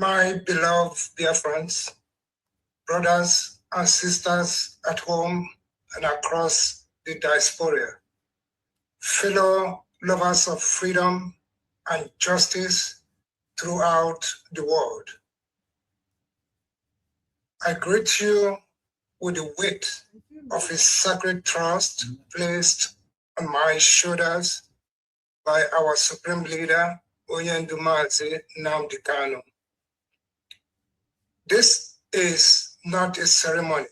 My beloved dear friends, brothers and sisters at home and across the diaspora, fellow lovers of freedom and justice throughout the world, I greet you with the weight of a sacred trust placed on my shoulders by our Supreme Leader, Onyendumazi Nnamdi Kanu. This is not a ceremony,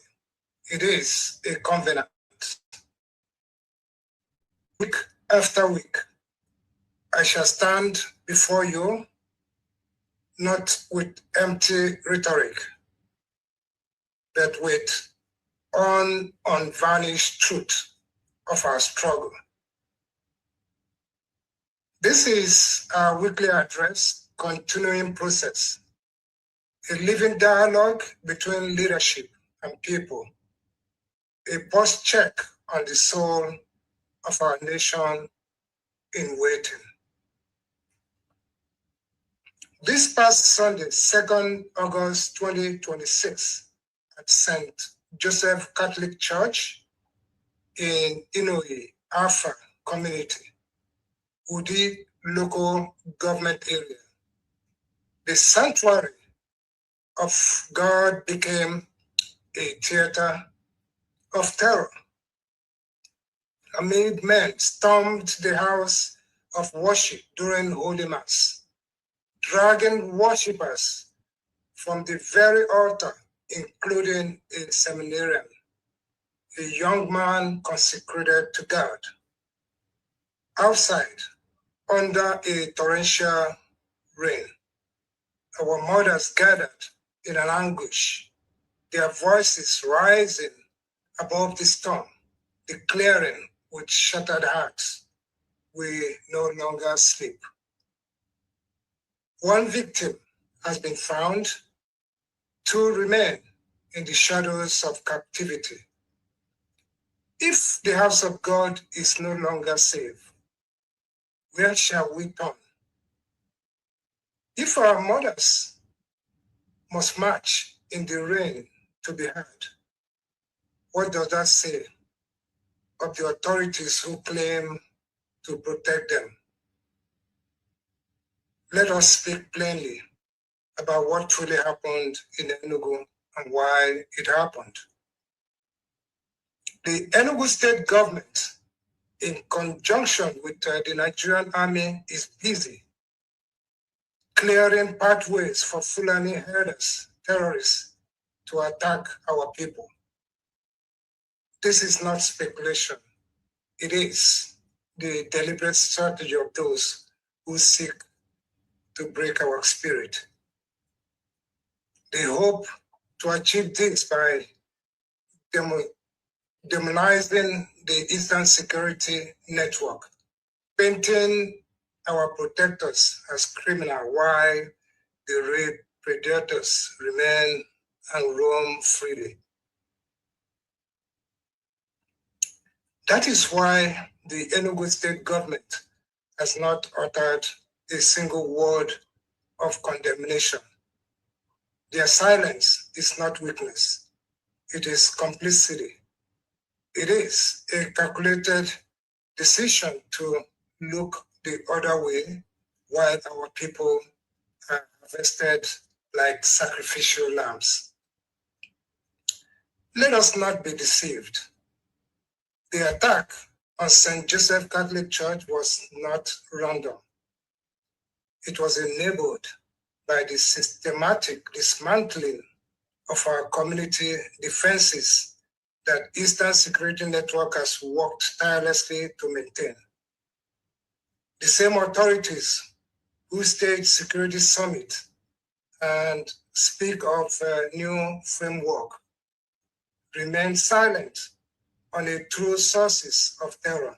it is a covenant. Week after week, I shall stand before you, not with empty rhetoric, but with unvarnished truth of our struggle. This is our weekly address, continuing process, a living dialogue between leadership and people, a pulse check on the soul of our nation in waiting. This past Sunday, 2nd August 2026, at St. Joseph Catholic Church in Inoyi, Alpha Community, Udi local government area, the sanctuary of God became a theater of terror. Amid men stormed the house of worship during Holy Mass, dragging worshippers from the very altar, including a seminarian, a young man consecrated to God. Outside, under a torrential rain, our mothers gathered in an anguish, their voices rising above the storm, declaring with shattered hearts, we no longer sleep. One victim has been found, 2 remain in the shadows of captivity. If the house of God is no longer safe, where shall we turn? If our mothers must march in the rain to be heard, what does that say of the authorities who claim to protect them? Let us speak plainly about what truly happened in Enugu and why it happened. The Enugu state government, in conjunction with the Nigerian army, is busy clearing pathways for Fulani herders, terrorists, to attack our people. This is not speculation. It is the deliberate strategy of those who seek to break our spirit. They hope to achieve this by demonizing the Eastern Security Network, painting our protectors as criminal while the rape predators remain and roam freely. That is why the Enugu state government has not uttered a single word of condemnation. Their silence is not weakness, it is complicity. It is a calculated decision to look the other way while our people are harvested like sacrificial lambs. Let us not be deceived. The attack on St. Joseph Catholic Church was not random. It was enabled by the systematic dismantling of our community defenses that Eastern Security Network has worked tirelessly to maintain. The same authorities who staged Security Summit and speak of a new framework remain silent on the true sources of terror.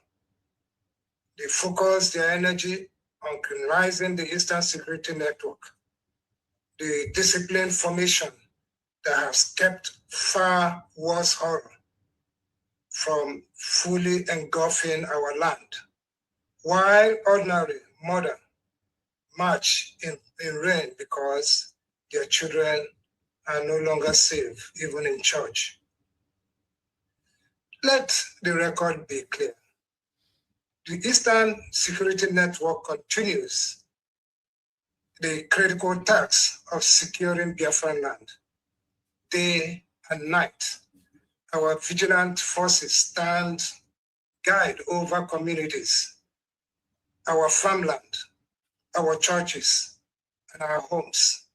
They focus their energy on criminalizing the Eastern Security Network, the disciplined formation that has kept far worse horror from fully engulfing our land, while ordinary mother march in rain because their children are no longer safe, even in church. Let the record be clear. The Eastern Security Network continues the critical task of securing Biafran land. Day and night, our vigilant forces stand guard over communities, our farmland, our churches, and our homes.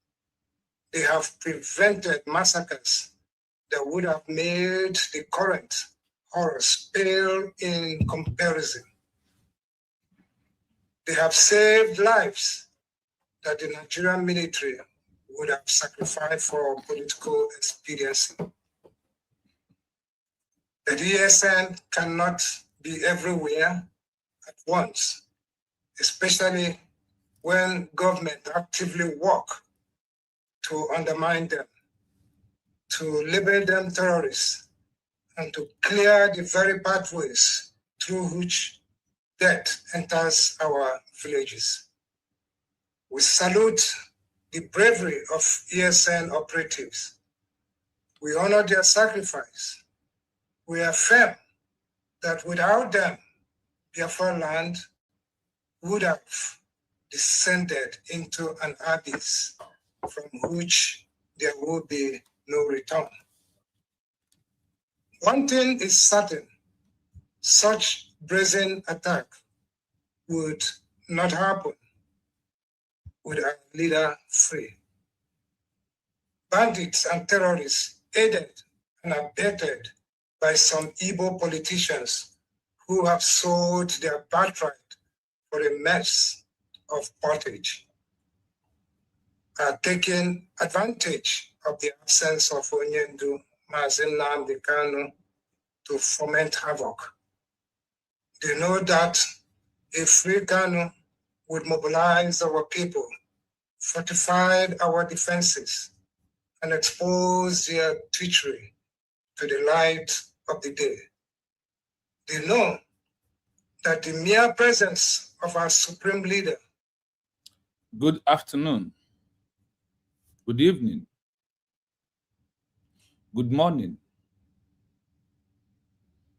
They have prevented massacres that would have made the current horrors pale in comparison. They have saved lives that the Nigerian military would have sacrificed for political expediency. The ESN cannot be everywhere at once, especially when government actively work to undermine them, to label them terrorists, and to clear the very pathways through which death enters our villages. We salute the bravery of ESN operatives. We honor their sacrifice. We affirm that without them, Biafra land would have descended into an abyss from which there would be no return. One thing is certain, such brazen attack would not happen with our leader free. Bandits and terrorists aided and abetted by some Igbo politicians who have sold their birthright for a mess of pottage, are taking advantage of the absence of Onyendu Mazi Nnamdi Kanu to foment havoc. They know that a free Kanu would mobilize our people, fortify our defenses, and expose their treachery to the light of the day. They know that the mere presence of our supreme leader. Good afternoon, good evening, good morning,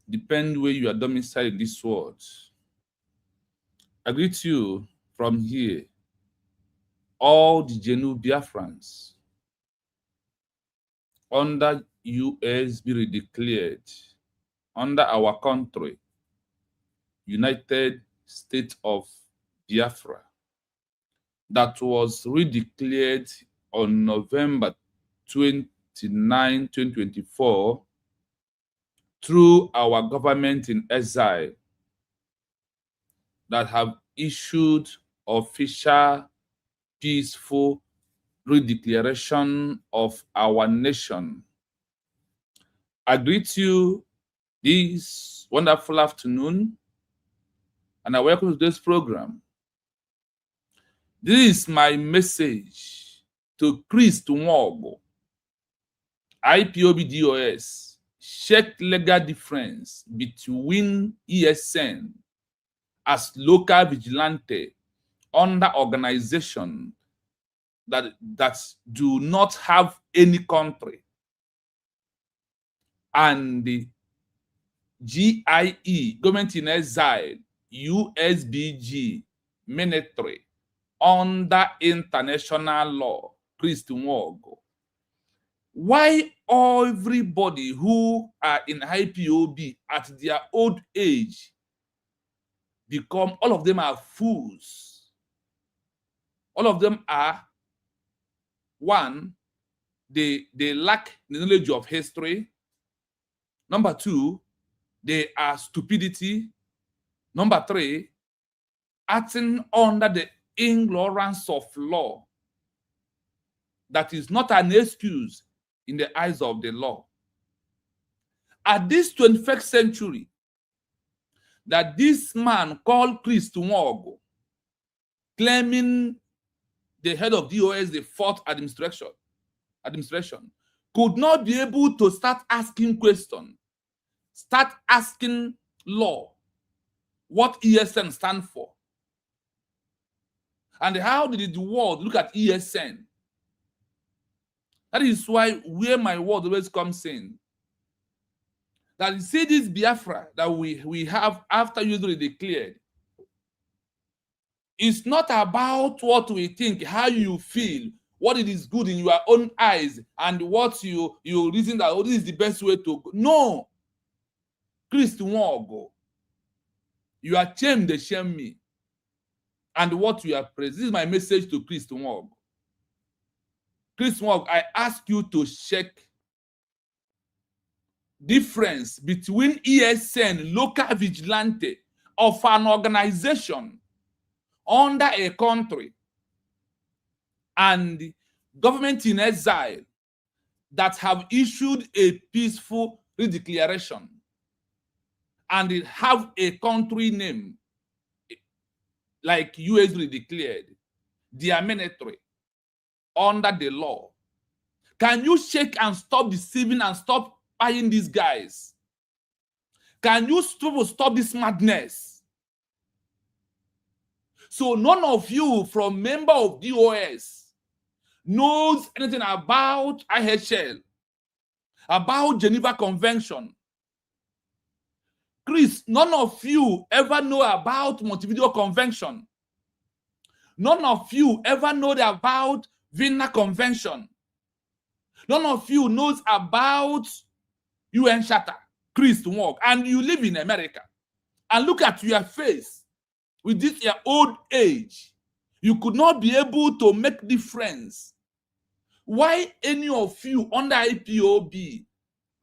depend where you are domiciled in this world. I greet you from here, all the genuine Biafrans under Usbg declared, under our country, United States of Biafra, that was redeclared on November 29, 2024, through our Government-in-Exile, that have issued official, peaceful redeclaration of our nation. I greet you this wonderful afternoon, and I welcome you to this program. This is my message to Chris Nwaogu, Ipob DOS. Check legal difference between ESN as local vigilante under organization that do not have any country, and the GIE, Government-in-Exile, Usbg, military, under international law. Chris Nwaogu. Why everybody who are in IPOB at their old age become, all of them are fools? All of them are, one, they lack the knowledge of history. Number two, they are stupidity. Number three, acting under the ignorance of law. That is not an excuse in the eyes of the law. At this 21st century, that this man called Chris Nwaogu, claiming the head of DOS, the fourth administration, could not be able to start asking questions, start asking law, what ESN stands for. And how did the world look at ESN? That is why where my word always comes in. That you see this Biafra that we have after usually declared. It's not about what we think, how you feel, what it is good in your own eyes, and what you reason that, oh, this is the best way to go. No. Christ Nwaogu. You are shame, they shame me. And what you are praised. This is my message to Christ Nwaogu. Christ Nwaogu, I ask you to check difference between ESN, local vigilante, of an organization under a country, and Government-in-Exile that have issued a peaceful redeclaration and it have a country name like US redeclared, they are military under the law. Can you shake and stop deceiving and stop buying these guys? Can you stop this madness? So none of you from member of DOS knows anything about IHL, about Geneva Convention. Chris, none of you ever know about Montevideo Convention. None of you ever know about Vienna Convention. None of you knows about UN Charter, Chris Nwaogu, and you live in America. And look at your face with this your old age. You could not be able to make difference. Why any of you under IPOB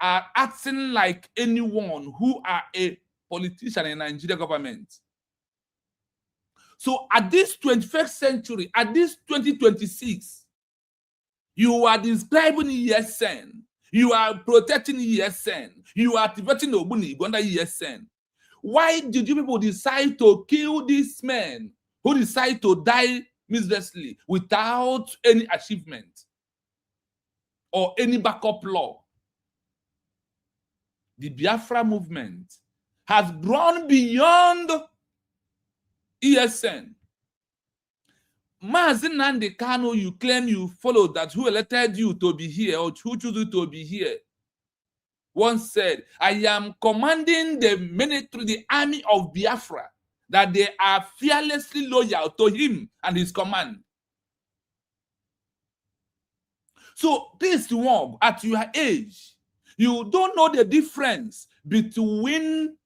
are acting like anyone who are a politician in Nigeria government? So at this 21st century, at this 2026, you are describing ESN, you are protecting ESN, you are activating Ogbuni under ESN. Why did you people decide to kill these men who decide to die miserably without any achievement or any backup law? The Biafra movement has grown beyond ESN. Mazi Nnamdi Kanu, you claim you followed, that who elected you to be here or who chose you to be here, once said, I am commanding the military, the army of Biafra, that they are fearlessly loyal to him and his command. So this one, at your age, you don't know the difference between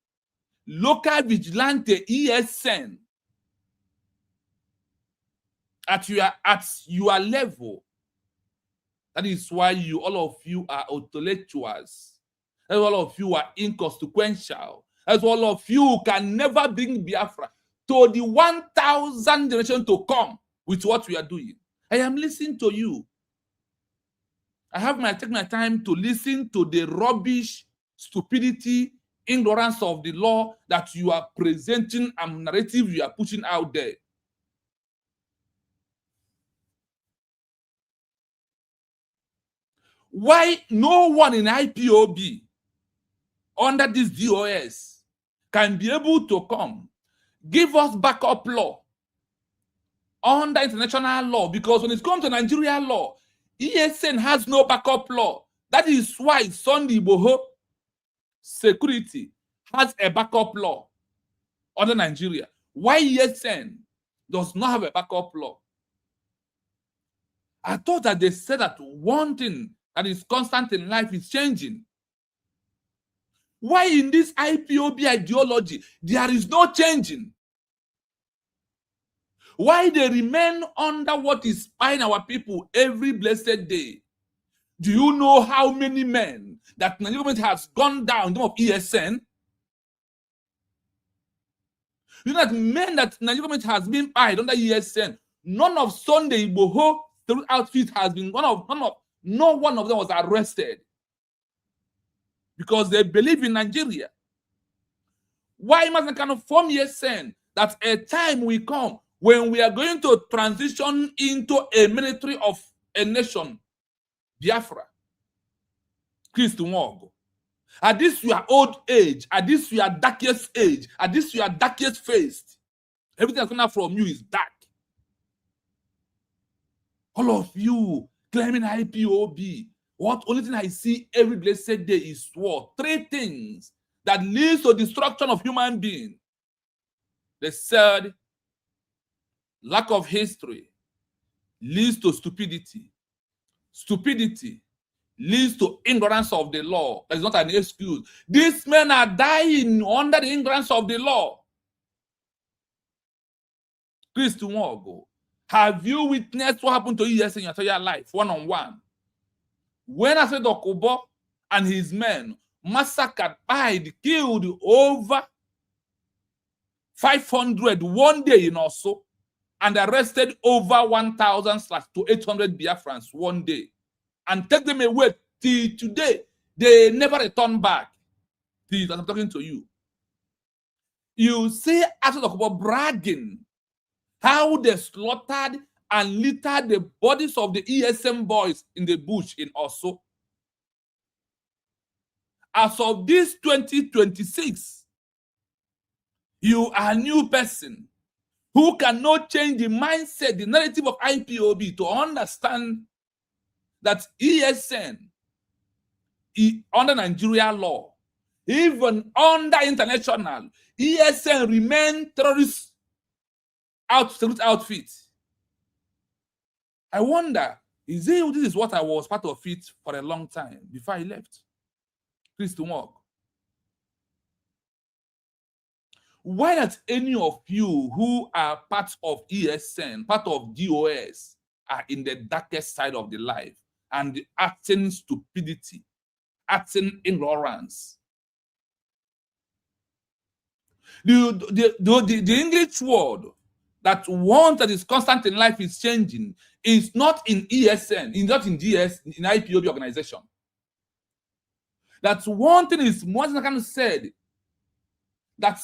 local vigilante ESN at your level. That is why all of you are intellectuals. That's why all of you are inconsequential. That's why all of you can never bring Biafra to the 1,000 generation to come with what we are doing. I am listening to you. I take my time to listen to the rubbish, stupidity, ignorance of the law that you are presenting and narrative you are pushing out there. Why no one in IPOB under this DOS can be able to come, give us backup law under international law? Because when it comes to Nigerian law, ESN has no backup law. That is why Sunday Boho security has a backup law under Nigeria. Why ESN does not have a backup law? I thought that they said that one thing that is constant in life is changing. Why in this IPOB ideology there is no changing? Why they remain under what is spying our people every blessed day? Do you know how many men that Nigerian government has gone down in terms of ESN? You know that men that Nigerian government has been spied under ESN, none of Sunday Igboho outfit has been no one of them was arrested because they believe in Nigeria. Why must kind of form ESN that a time will come when we are going to transition into a military of a nation, Biafra, Christ Nwaogu? At this your old age, at this your darkest age, at this your darkest face, everything that's coming out from you is dark. All of you claiming IPOB. What only thing I see every blessed day is what? 3 things that leads to destruction of human being. They said lack of history leads to stupidity. Stupidity leads to ignorance of the law. That is not an excuse. These men are dying under the ignorance of the law. Christ Nwaogu, have you witnessed what happened to you yesterday in your entire life, one-on-one? When I said Okubo and his men massacred, killed over 500 one day in Osso, and arrested over 1,000 to 800 Biafrans one day, and take them away till today. They never return back. Please, I'm talking to you. You see after Okubo bragging how they slaughtered and littered the bodies of the ESM boys in the bush in Osso. As of this 2026, you are a new person who cannot change the mindset, the narrative of IPOB to understand that ESN, under Nigerian law, even under international, ESN remain terrorist outfit. I wonder, this is what I was part of it for a long time before I left. Christ Nwaogu. Why not any of you who are part of ESN, part of DOS, are in the darkest side of the life and acting stupidity, acting ignorance? The English word that one that is constant in life is changing is not in ESN, is not in DS, in IPOB organization. That's one thing is Mwazinakan said, that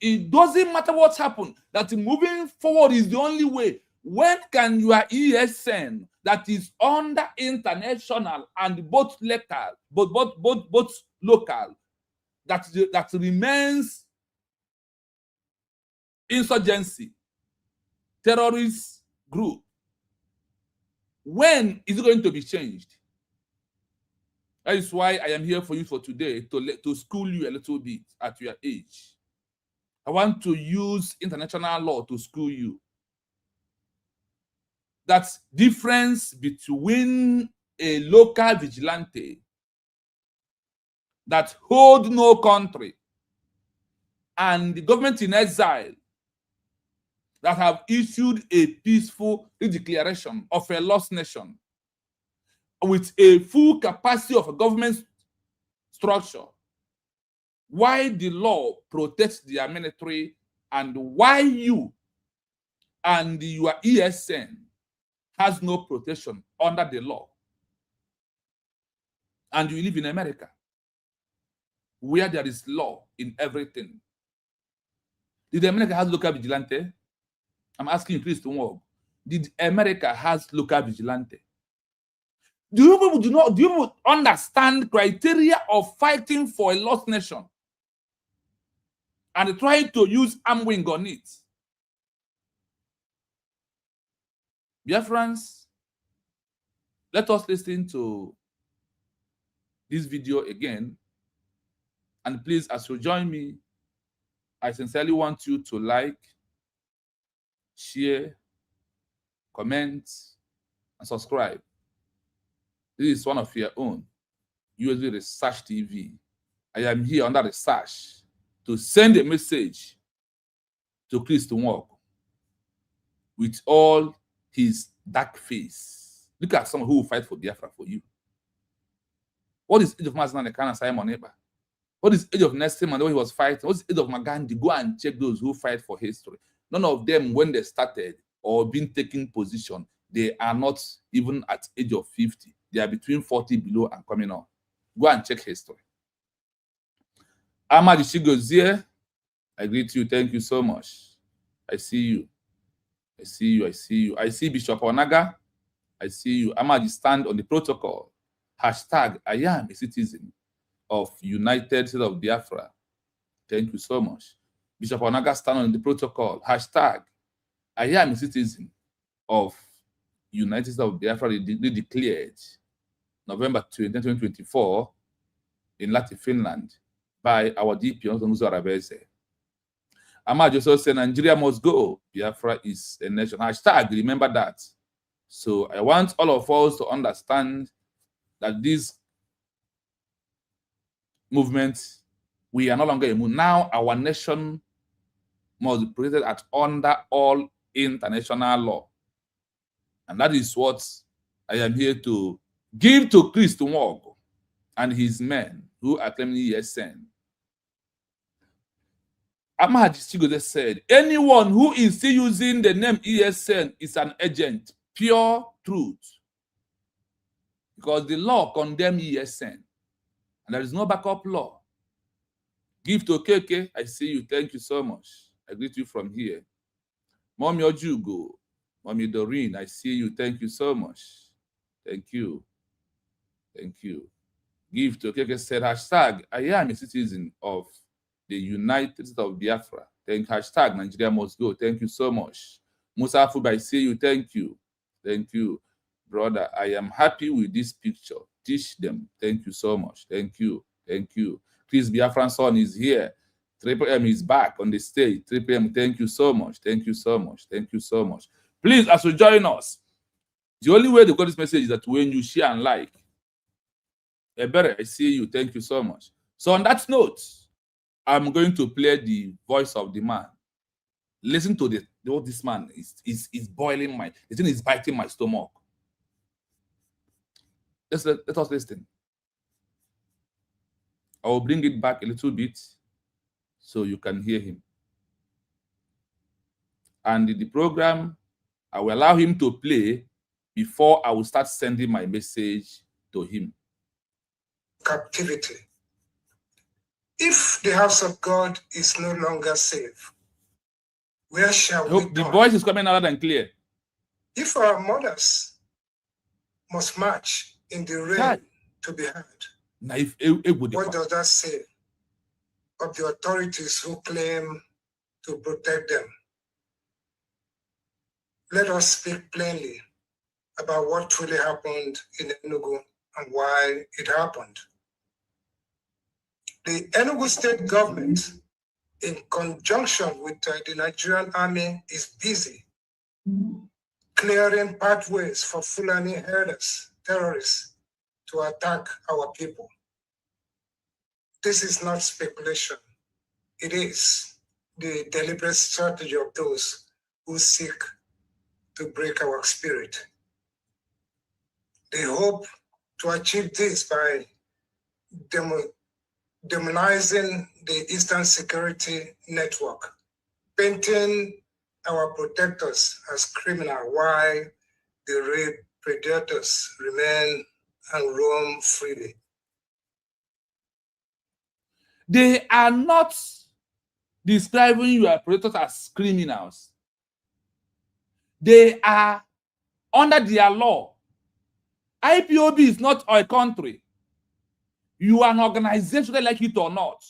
it doesn't matter what's happened, that moving forward is the only way. When can your ESN that is under international and both local, both local, that remains insurgency, terrorist group, when is it going to be changed? That is why I am here for you for today, to school you a little bit at your age. I want to use international law to school you. That's difference between a local vigilante that hold no country and the government in exile that have issued a peaceful declaration of a lost nation with a full capacity of a government structure. Why the law protects their military, and why you and your ESN has no protection under the law. And you live in America, where there is law in everything. Did America have local vigilante? I'm asking you, Christ Nwaogu. Did America has local vigilante? Do you understand criteria of fighting for a lost nation and trying to use arm wing on it? Biafrans, let us listen to this video again. And please, as you join me, I sincerely want you to like, share, comment, and subscribe. This is one of your own, USB Research TV. I am here under research to send a message to Christ Nwaogu with all his dark face. Look at someone who will fight for Biafra for you. What is age of Mazina Nekan and Simon Eba? What is age of Nelson Mandela when he was fighting? What is age of Magandhi? Go and check those who fight for history. None of them, when they started or been taking position, they are not even at age of 50. They are between 40 below and coming on. Go and check history. Ahmad Ishigozie, I greet you. Thank you so much. I see you. I see you. I see you. I see Bishop Onaga. I see you. Ahmad, stand on the protocol. Hashtag, I am a citizen of United States of Biafra. Thank you so much. Bishop Onaga, stand on the protocol. Hashtag, I am a citizen of United States of Biafra declared November 20, 2024 in Lati, Finland, by our DP, Nwaogu Arabese. Ahmad also said Nigeria must go. Biafra is a nation. Hashtag, remember that. So I want all of us to understand that this movement, we are no longer a movement. Now our nation must be protected under all international law. And that is what I am here to give to Chris Nwaogu and his men who are claiming ESN. Ahmad Chigoze said, anyone who is still using the name ESN is an agent. Pure truth. Because the law condemns ESN. And there is no backup law. Give to Keke, I see you. Thank you so much. I greet you from here. Mommy Ojugo, Mommy Doreen, I see you. Thank you so much. Thank you. Thank you. Give to Keke said, hashtag, I am a citizen of the United States of Biafra. Thank hashtag Nigeria must go. Thank you so much. Musa Fuba, I see you. Thank you. Thank you. Brother, I am happy with this picture. Teach them. Thank you so much. Thank you. Thank you. Chris Biafran son is here. Triple M is back on the stage. Triple M, thank you so much. Thank you so much. Thank you so much. Please, as you join us, the only way to get this message is that when you share and like. Ebere, I see you. Thank you so much. So on that note, I'm going to play the voice of the man. Listen to what this man is boiling my, the thing is biting my stomach. Let us listen. I will bring it back a little bit so you can hear him. And the program, I will allow him to play before I will start sending my message to him. Captivity. If the house of God is no longer safe, where shall we The turn? voice is coming loud and clear. If our mothers must march in the rain to be heard, what does that say of the authorities who claim to protect them? Let us speak plainly about what truly happened in Enugu and why it happened. The Enugu state government, in conjunction with the Nigerian army, is busy clearing pathways for Fulani herders, terrorists, to attack our people. This is not speculation. It is the deliberate strategy of those who seek to break our spirit. They hope to achieve this by demonizing the Eastern Security Network, painting our protectors as criminal while the rape predators remain and roam freely. They are not describing your predators as criminals. They are under their law. IPOB is not a country. You are an organization, whether like it or not.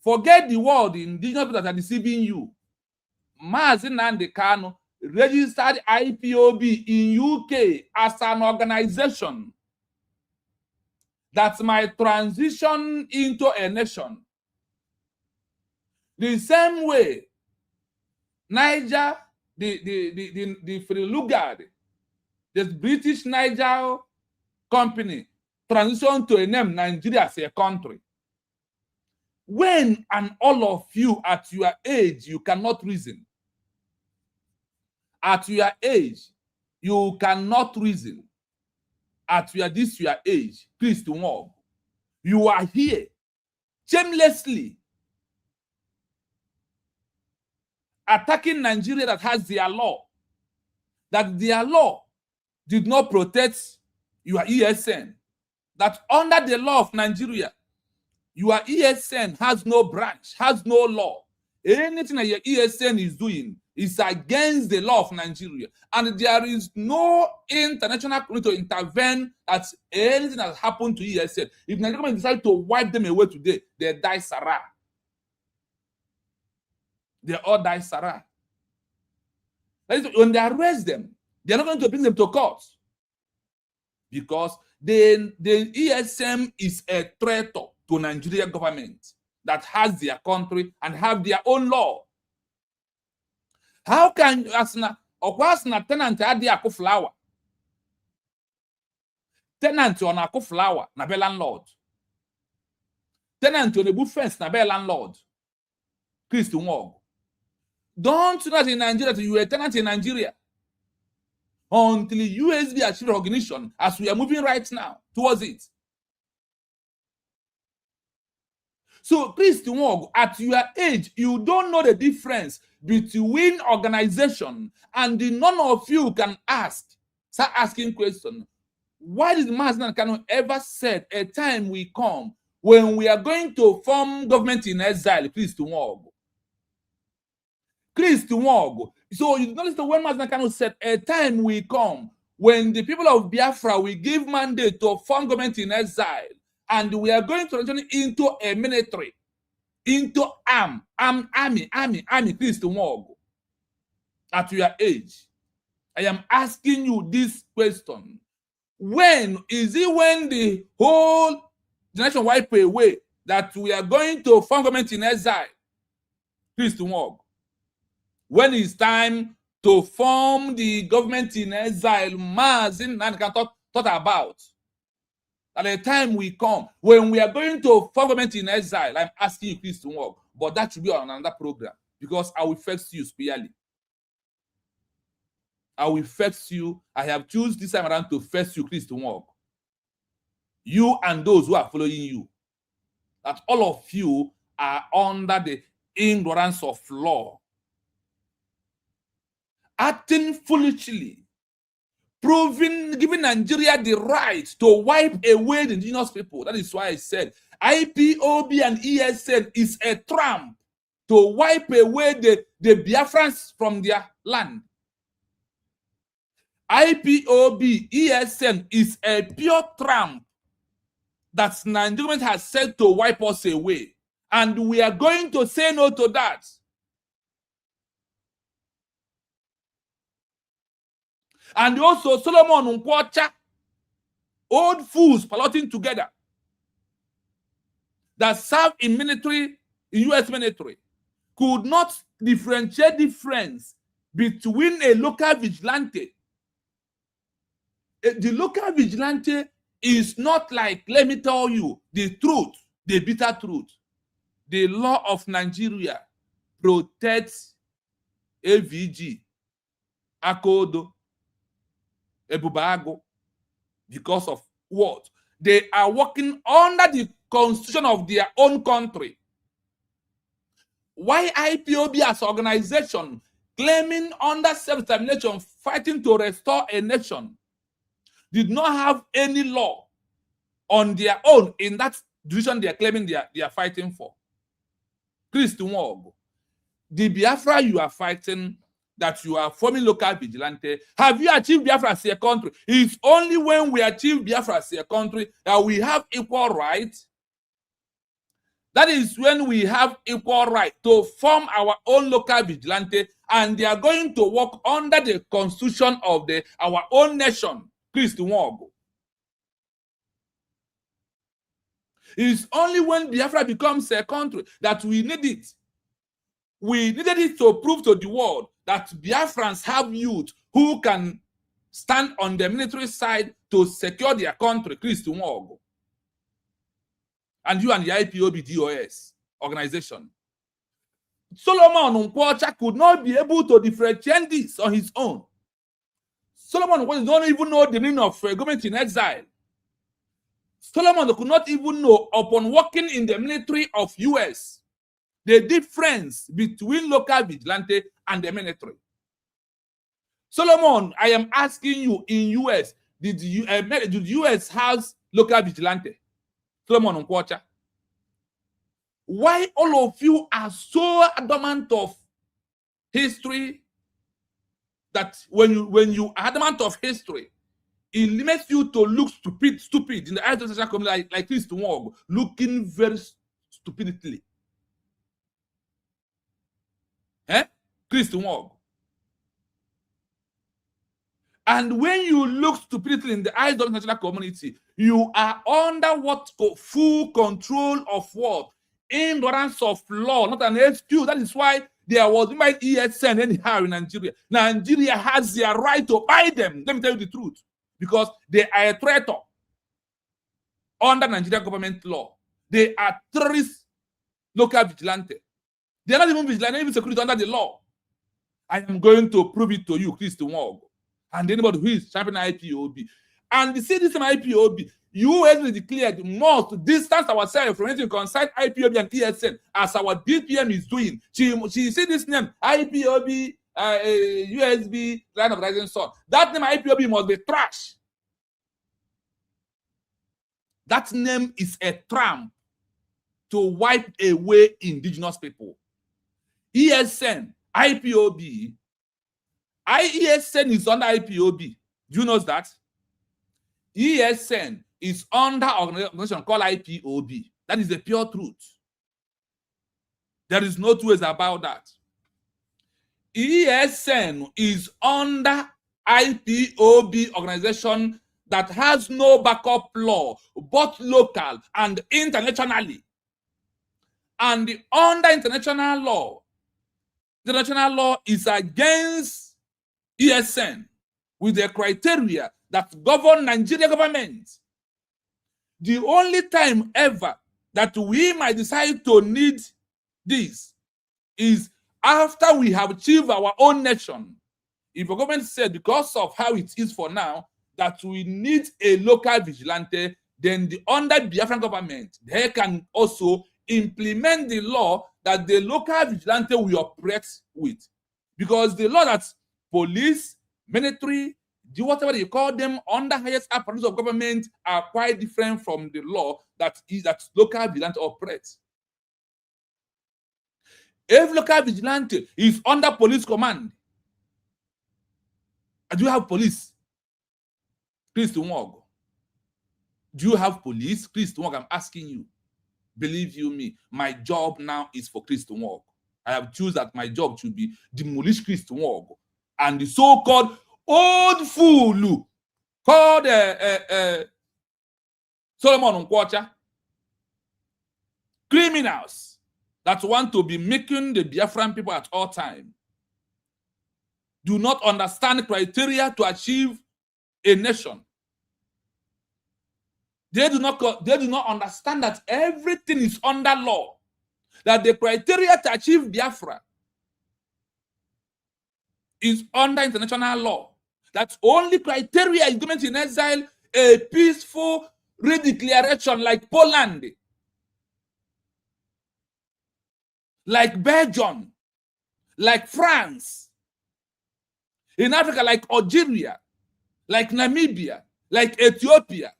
Forget the word, the indigenous people that are deceiving you. Mazi Nnamdi Kanu registered IPOB in UK as an organization that might transition into a nation. The same way Niger, the Free Lugard, the British Niger company, transition to a name Nigeria as a country. When and all of you at your age, you cannot reason. At your age, you cannot reason. At your age, Chris Nwaogu, you are here shamelessly attacking Nigeria that has their law. That their law did not protect your ESN. That under the law of Nigeria, your ESN has no branch, has no law. Anything that your ESN is doing is against the law of Nigeria. And there is no international community to intervene at anything that has happened to ESN. If Nigeria government decide to wipe them away today, they die Sarah. They all die Sarah. When they arrest them, They're not going to bring them to court because the ESM is a traitor to Nigerian government that has their country and have their own law. How can you as na tenant adi akụ flower? Tenant on akụ flower na be landlord. Tenant on a boot fence na be landlord. Christ Nwaogu. Don't know that in Nigeria you are a tenant in Nigeria until USB achieve recognition as we are moving right now towards it. So, Christ Nwaogu, at your age, you don't know the difference between organization and none of you can start asking questions. Why did Mazen Kanu ever said a time will come when we are going to form government in exile? Christ Nwaogu. Christ Nwaogu. So you notice that when Mazen Kanu said a time will come when the people of Biafra will give mandate to form government in exile, and we are going to turn into a military, into army, Christ Nwaogu. At your age, I am asking you this question. When is it when the whole generation wipe away that we are going to form government in exile? Christ Nwaogu. When it's time to form the government in exile, Mazen can talk about. At the time we come, when we are going to form government in exile, I'm asking you, Christ Nwaogu, but that should be on another program because I will vex you spiritually. I will vex you. I have chosen this time around to vex you, Christ Nwaogu. You and those who are following you. That all of you are under the ignorance of law. Acting foolishly. Giving Nigeria the right to wipe away the indigenous people. That is why I said IPOB and ESN is a trap to wipe away the Biafrans from their land. IPOB, ESN is a pure trap that Nigeria has said to wipe us away. And we are going to say no to that. And also Solomon Nkwocha, old fools plotting together that serve in military, in US military, could not differentiate difference between a local vigilante. The local vigilante is not like, let me tell you, the truth, the bitter truth. The law of Nigeria protects AVG, Akodo, Ebubago, because of what? They are working under the constitution of their own country. Why IPOB as organization claiming under self-determination, fighting to restore a nation, did not have any law on their own in that division they are claiming they are fighting for? Christ Nwaogu, the Biafra you are fighting, that you are forming local vigilante, have you achieved Biafra as a country? It's only when we achieve Biafra as a country that we have equal rights. That is when we have equal right to form our own local vigilante, and they are going to work under the constitution of our own nation. Christ Nwaogu. It's only when Biafra becomes a country that we need it. We needed it to prove to the world that Biafrans have youth who can stand on the military side to secure their country. Christ Nwaogu. And you and the IPOB DOS organization. Solomon Nkwocha could not be able to differentiate this on his own. Solomon Nkwocha don't even know the meaning of government in exile. Solomon could not even know, upon working in the military of US, the difference between local vigilante and the military. Solomon, I am asking you, in US, did US have local vigilante? Solomon Nkwocha. Why all of you are so adamant of history that when you are adamant of history, it limits you to look stupid in the eyes of the social community like Christ Nwaogu, looking very stupidly. Christ Nwaogu. And when you look stupidity in the eyes of the international community, you are under what full control of what? Ignorance of law, not an excuse. That is why there was my ESN anyhow in Nigeria. Nigeria has their right to buy them. Let me tell you the truth. Because they are a traitor under Nigerian government law. They are terrorist local vigilante. They are not even vigilante, even security under the law. I am going to prove it to you, Chris Nwaogu, and anybody who is championing IPOB. And you see this in IPOB, US declared must distance ourselves from anything concerned IPOB and ESN, as our DPM is doing. She see this name, IPOB, USB, Line of Rising Sun. That name IPOB must be trash. That name is a tramp to wipe away indigenous people. ESN, IPOB, ESN is under IPOB. Do you know that? ESN is under an organization called IPOB. That is the pure truth. There is no two ways about that. ESN is under IPOB organization that has no backup law, both local and internationally. And under international law, the international law is against ESN with the criteria that govern Nigeria government. The only time ever that we might decide to need this is after we have achieved our own nation. If the government said, because of how it is for now, that we need a local vigilante, then the under Biafran government, they can also implement the law that the local vigilante will operate with. Because the law that police, military, do whatever you call them, under highest apparatus of government are quite different from the law that local vigilante operates. If local vigilante is under police command, do you have police? Chris Nwaogu. Do you have police? Chris Nwaogu, I'm asking you. Believe you me, my job now is for Chris Nwaogu. I have chosen that my job should be demolish Chris Nwaogu and the so-called old fool called Solomon Nkwocha. Criminals that want to be making the Biafran people at all time do not understand criteria to achieve a nation. They do not understand that everything is under law. That the criteria to achieve Biafra is under international law. That only criteria is Government-in-Exile, a peaceful redeclaration like Poland, like Belgium, like France, in Africa like Algeria, like Namibia, like Ethiopia,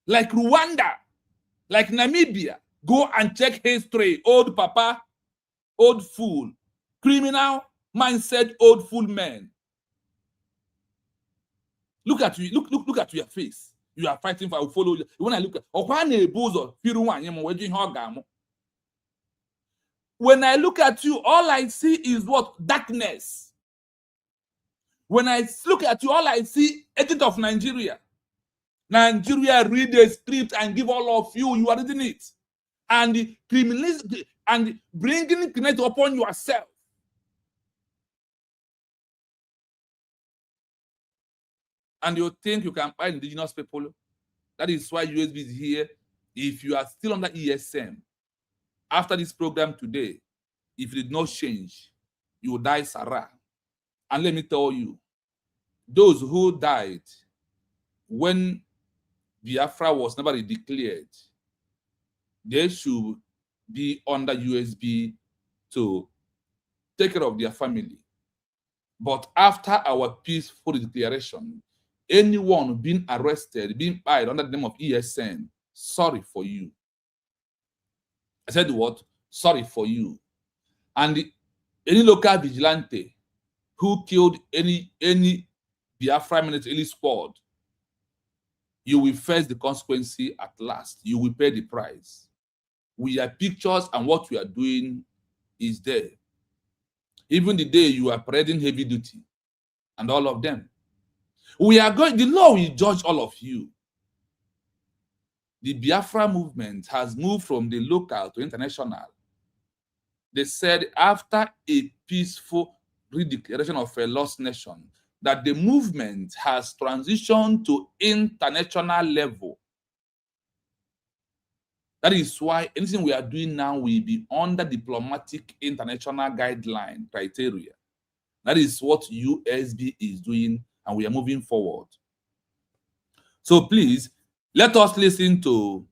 like Rwanda, like Namibia. Go and check history. Old papa, old fool, criminal mindset, old fool man. Look at you. Look at your face. You are fighting for. I will follow you. When I look at when I look at you, all I see is what? Darkness. When I look at you, all I see agent of Nigeria. Nigeria read the script and give all of you. You are reading it. And criminalism and bringing criminality upon yourself. And you think you can find indigenous people. That is why USB is here. If you are still under ESM, after this program today, if it did not change, you will die Sarah. And let me tell you, those who died when Biafra was never declared, they should be under USB to take care of their family. But after our peaceful declaration, anyone being arrested, being fired under the name of ESN, sorry for you. I said what? Sorry for you. And any local vigilante who killed any Biafra military squad, you will face the consequence at last. You will pay the price. We have pictures and what we are doing is there. Even the day you are parading heavy duty, and all of them. The law will judge all of you. The Biafra movement has moved from the local to international. They said after a peaceful redeclaration of a lost nation, that the movement has transitioned to international level. That is why anything we are doing now will be under diplomatic international guideline criteria. That is what Usbg is doing, and we are moving forward. So please, let us listen to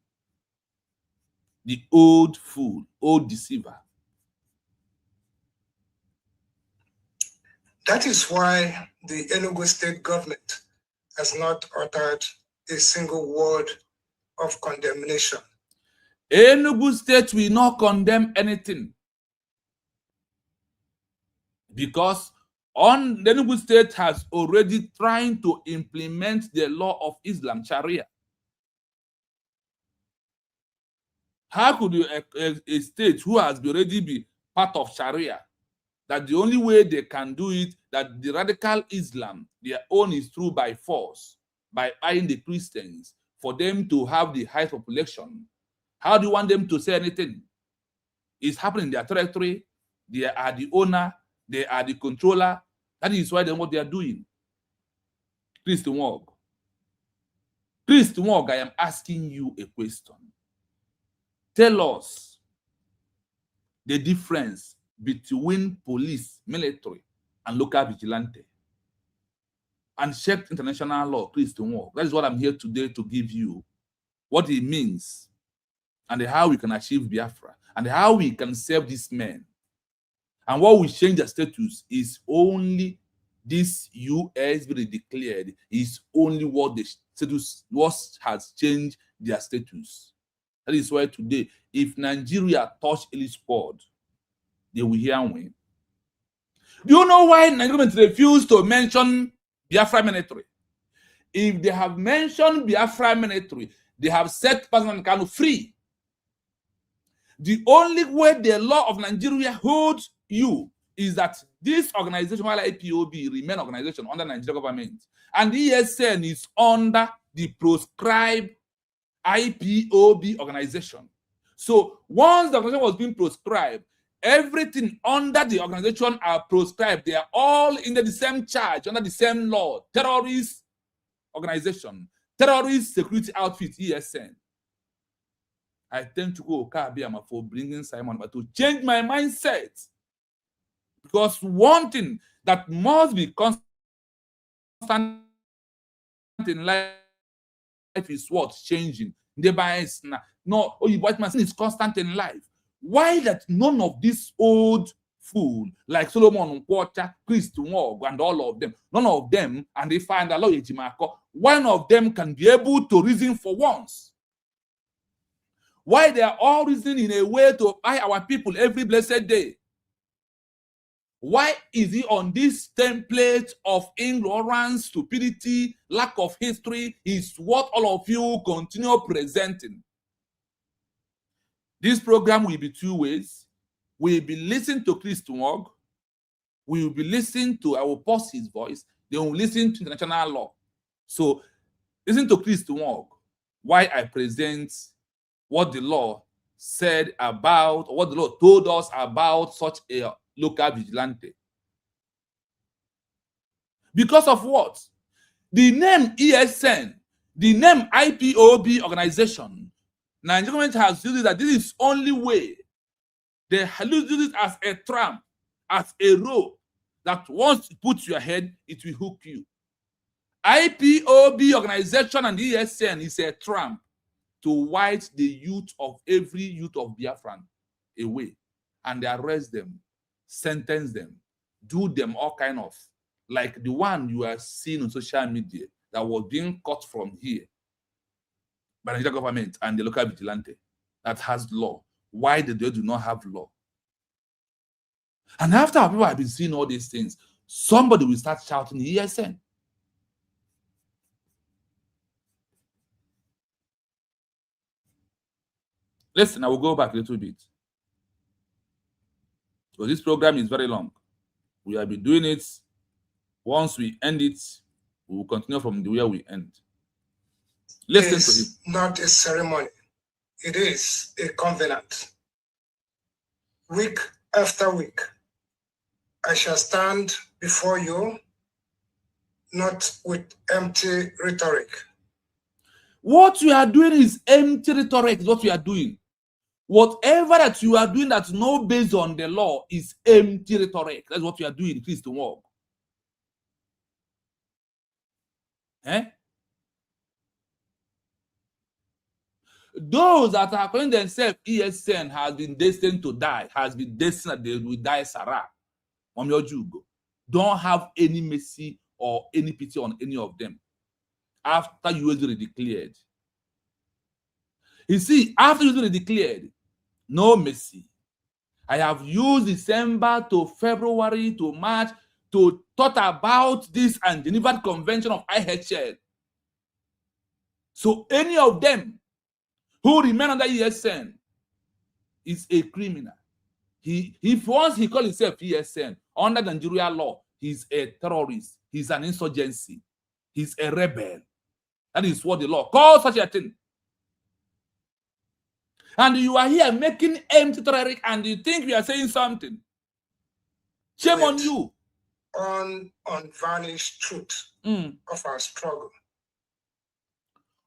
the old fool, old deceiver. That is why the Enugu state government has not uttered a single word of condemnation. Enugu state will not condemn anything, because the Enugu state has already trying to implement the law of Islam, Sharia. How could a state who has already been part of Sharia, that the only way they can do it, that the radical Islam, their own is through by force, by buying the Christians, for them to have the highest population? How do you want them to say anything? It's happening in their territory. They are the owner. They are the controller. That is why what they are doing. Priest Nwaogu, I am asking you a question. Tell us the difference between police, military, and local vigilante. And check international law, Priest Nwaogu. That is what I'm here today to give you, what it means, and how we can achieve Biafra, and how we can serve these men. And what will change their status is only this Usbg declared, is only what the status has changed their status. That is why today, if Nigeria touch any squad, they will hear win. Do you know why Nigeria government refused to mention Biafra military? If they have mentioned Biafra military, they have set President Kanu free. The only way the law of Nigeria holds you is that this organization, while Ipob, remain organization under Nigerian government, and the ESN is under the proscribed Ipob organization. So once the organization was being proscribed, everything under the organization are proscribed. They are all under the same charge, under the same law. Terrorist organization, terrorist security outfit, ESN. I tend to go Okabiama for bringing Simon, but to change my mindset. Because one thing that must be constant in life is what? Changing. No, oh, but my sin is constant in life. Why that none of these old fool like Solomon Nkwocha, Priest Nwaogu, and all of them, none of them, and they find a law Ejimako, one of them can be able to reason for once? Why they are all reasoning in a way to buy our people every blessed day? Why is he on this template of ignorance, stupidity, lack of history? Is what all of you continue presenting. This program will be two ways. We will be listening to Priest Nwaogu. We will be listening to, I will pause his voice. They will listen to international law. So listen to Priest Nwaogu, why I present what the law said about, what the law told us about such a local vigilante. Because of what? The name ESN, the name Ipob organization, Nigerian government has used it that this is only way. They use it as a tramp, as a rope, that once it puts your head, it will hook you. Ipob organization and ESN is a tramp to white the youth of every youth of Biafran away, and they arrest them, sentence them, do them all kind of, like the one you are seeing on social media that was being cut from here by the Nigerian government and the local vigilante that has law. Why they do not have law? And after people have been seeing all these things, somebody will start shouting ESN. Listen, I will go back a little bit. So this program is very long. We have been doing it Once we end it, we will continue from where we end. Listen to him. It's not a ceremony. It is a covenant. Week after week, I shall stand before you, not with empty rhetoric. What you are doing is empty rhetoric, is what you are doing. Whatever that you are doing that's not based on the law is empty rhetoric. That's what you are doing, Christian work. Eh? Those that are calling themselves ESN has been destined to die, has been destined that they will die, Sarah. Don't have any mercy or any pity on any of them after you already declared. You see, after you already declared, no mercy. I have used December to February to March to talk about this and Geneva Convention of IHL. So any of them who remain under ESN is a criminal. If once he calls himself ESN under the Nigerian law, he's a terrorist, he's an insurgency, he's a rebel. That is what the law calls such a thing. And you are here making empty rhetoric and you think we are saying something. Shame on you. Unvarnished truth of our struggle.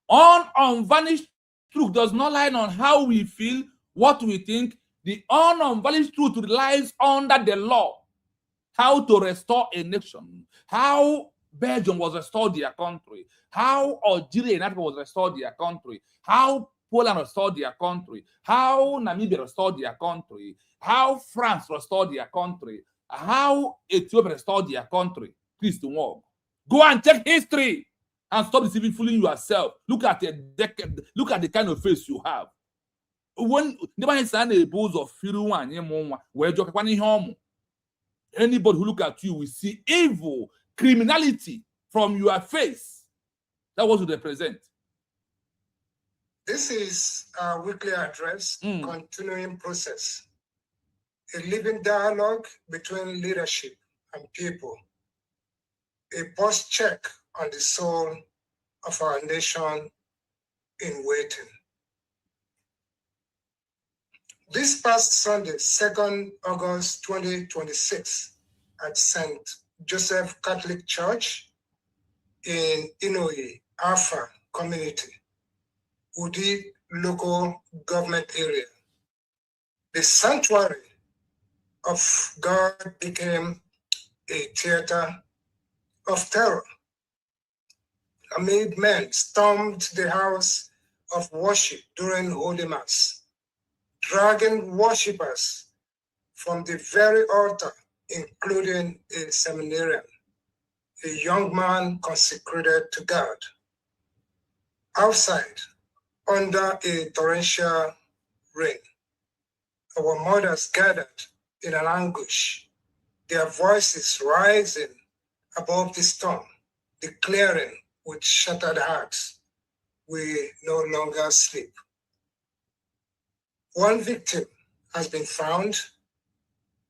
Unvarnished truth does not lie on how we feel, what we think. The unvarnished truth relies under the law. How to restore a nation. How Belgium was restored their country. How Algeria and Africa was restored their country. How Poland restored their country. How Namibia restored their country. How France restored their country. How Ethiopia restored their country. Please don't walk. Go and check history and stop deceiving, fooling yourself. Look at the kind of face you have. When anybody who look at you will see evil, criminality from your face. That's what you represent. This is our weekly address, continuing process. A living dialogue between leadership and people. A pulse check on the soul of our nation in waiting. This past Sunday, 2nd August 2026, at St. Joseph Catholic Church in Inoyi, Alpha Community, Udi local government area, the sanctuary of God became a theater of terror. Amid men stormed the house of worship during Holy Mass, dragging worshippers from the very altar, including a seminarian, a young man consecrated to God. Outside, under a torrential rain, our mothers gathered in an anguish, their voices rising above the storm, declaring with shattered hearts, we no longer sleep. One victim has been found,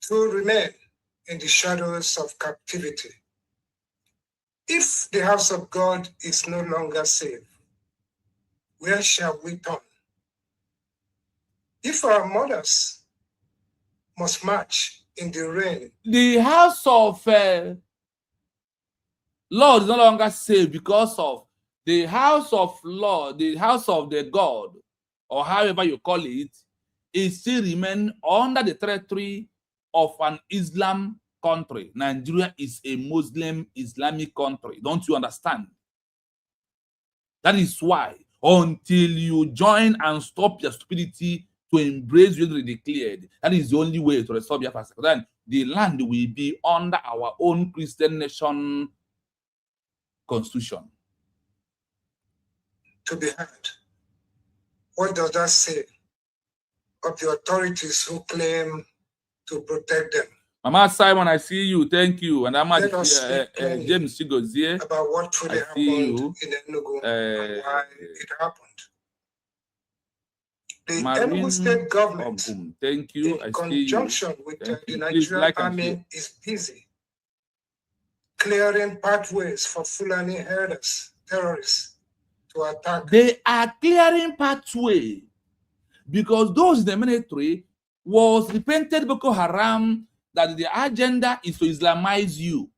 two remain in the shadows of captivity. If the house of God is no longer safe, where shall we turn? If our mothers must march in the rain, the house of Lord is no longer safe because of the house of Lord, the house of the God, or however you call it, still remain under the territory of an Islam country. Nigeria is a Muslim Islamic country. Don't you understand? That is why until you join and stop your stupidity to embrace what you declared, that is the only way to restore your fast. Then the land will be under our own Christian nation constitution. To be heard. What does that say of the authorities who claim to protect them? Mama Simon, I see you. Thank you. And I'm James Chigozie. About what truly happened in Enugu and why it happened. The Enugu state government, thank you. in conjunction with the Nigerian army, is busy clearing pathways for Fulani herders, terrorists, to attack. They are clearing pathway because those in the military was repented Boko Haram that the agenda is to Islamize you.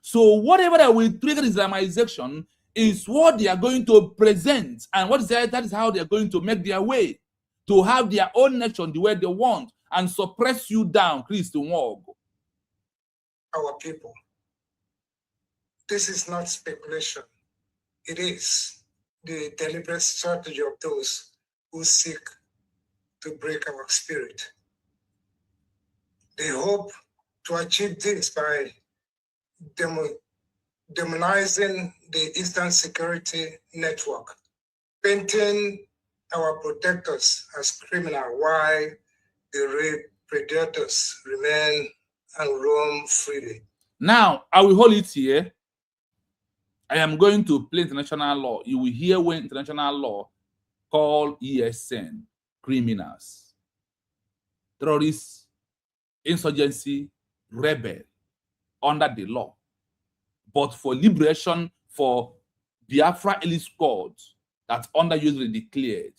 So whatever that will trigger Islamization is what they are going to present, and that is how they are going to make their way to have their own nation the way they want and suppress you down, Christian Nwaogu. Our people. This is not speculation. It is the deliberate strategy of those who seek to break our spirit. They hope to achieve this by demonizing the Eastern Security Network, painting our protectors as criminal while the predators remain and roam freely. Now, I will hold it here. I am going to play international law. You will hear when international law call ESN criminals, terrorists, insurgency, rebel under the law. But for liberation for Biafra elite squads that under usually declared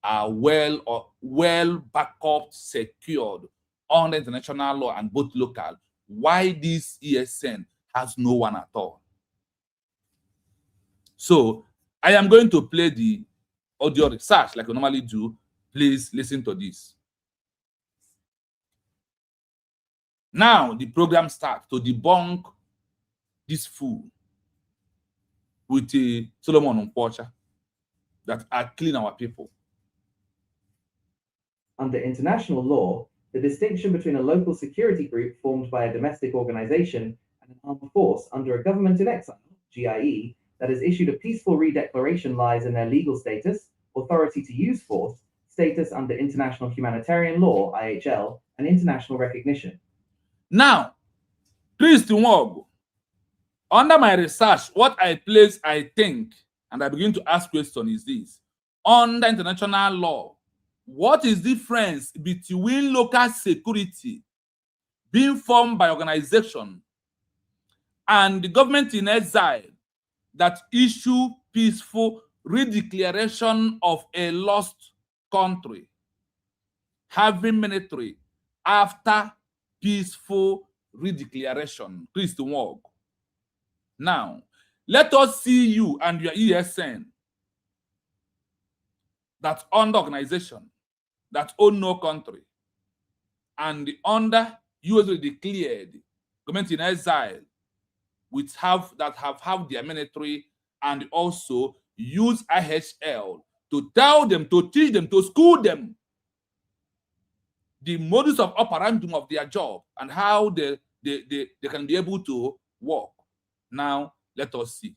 are well backed up, secured under international law and both local. Why this ESN has no one at all? So I am going to play the audio research like I normally do. Please listen to this. Now the program starts to debunk this fool with Solomon Nkwocha that are killing our people. Under international law, the distinction between a local security group formed by a domestic organization and an armed force under a government-in-exile, GIE, that has issued a peaceful redeclaration lies in their legal status, authority to use force, status under International Humanitarian Law, IHL, and international recognition. Now, Christian Nwaogu, under my research, what I place, I think, and I begin to ask questions is this. Under international law, what is the difference between local security being formed by organization and the government in exile that issue peaceful redeclaration of a lost country, having military after peaceful redeclaration? Christian Nwaogu. Now, let us see you and your ESN that under organization that own no country and under usually declared government in exile which have their military and also use IHL to tell them, to teach them, to school them the modus of operandum of their job and how they can be able to work. Now, let us see.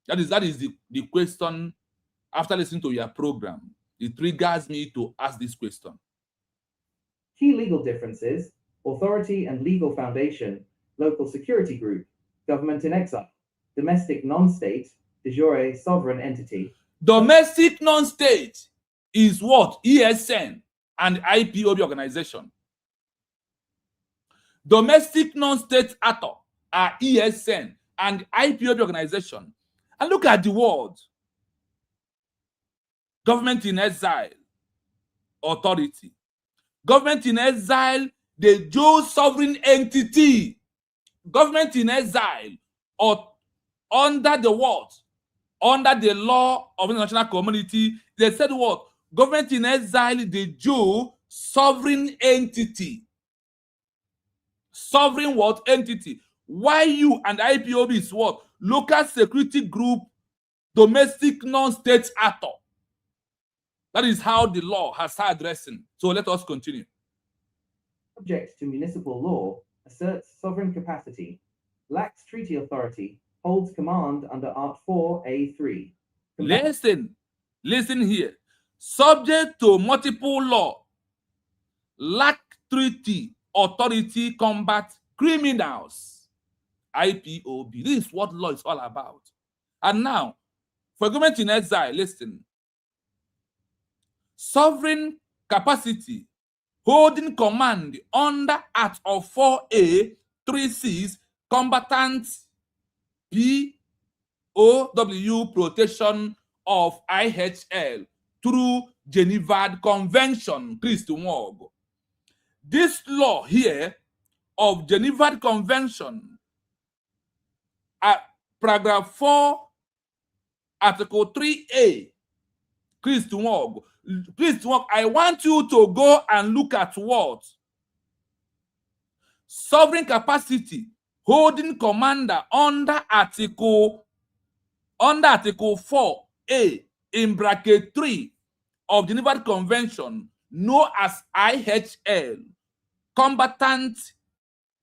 That is the question. After listening to your program, it triggers me to ask this question. Key legal differences: authority and legal foundation, local security group, government in exile, domestic non-state, de jure sovereign entity. Domestic non-state is what? ESN and Ipob organization. Domestic non-state actor are ESN and Ipob organization. And look at the word. Government in exile, authority. Government in exile, the Jew sovereign entity. Government in exile, or under the what? Under the law of the international community, they said what? Government in exile, the Jew sovereign entity. Sovereign what? Entity. Why you and Ipob is what? Local security group, domestic non-state actor. That is how the law has started addressing. So let us continue. Subject to municipal law, asserts sovereign capacity, lacks treaty authority, holds command under Art 4A3. Listen here. Subject to multiple law, lack treaty authority, combat criminals. Ipob. This is what law is all about. And now, for government in exile, listen. Sovereign capacity, holding command under Act of 4A 3 C's, combatant POW protection of IHL through Geneva Convention, Christo Nwaogu. This law here of Geneva Convention, paragraph 4, article 3A, Christo Nwaogu. Please, I want you to go and look at what? Sovereign capacity holding commander under article 4A in bracket 3 of Geneva Convention, known as IHL, combatant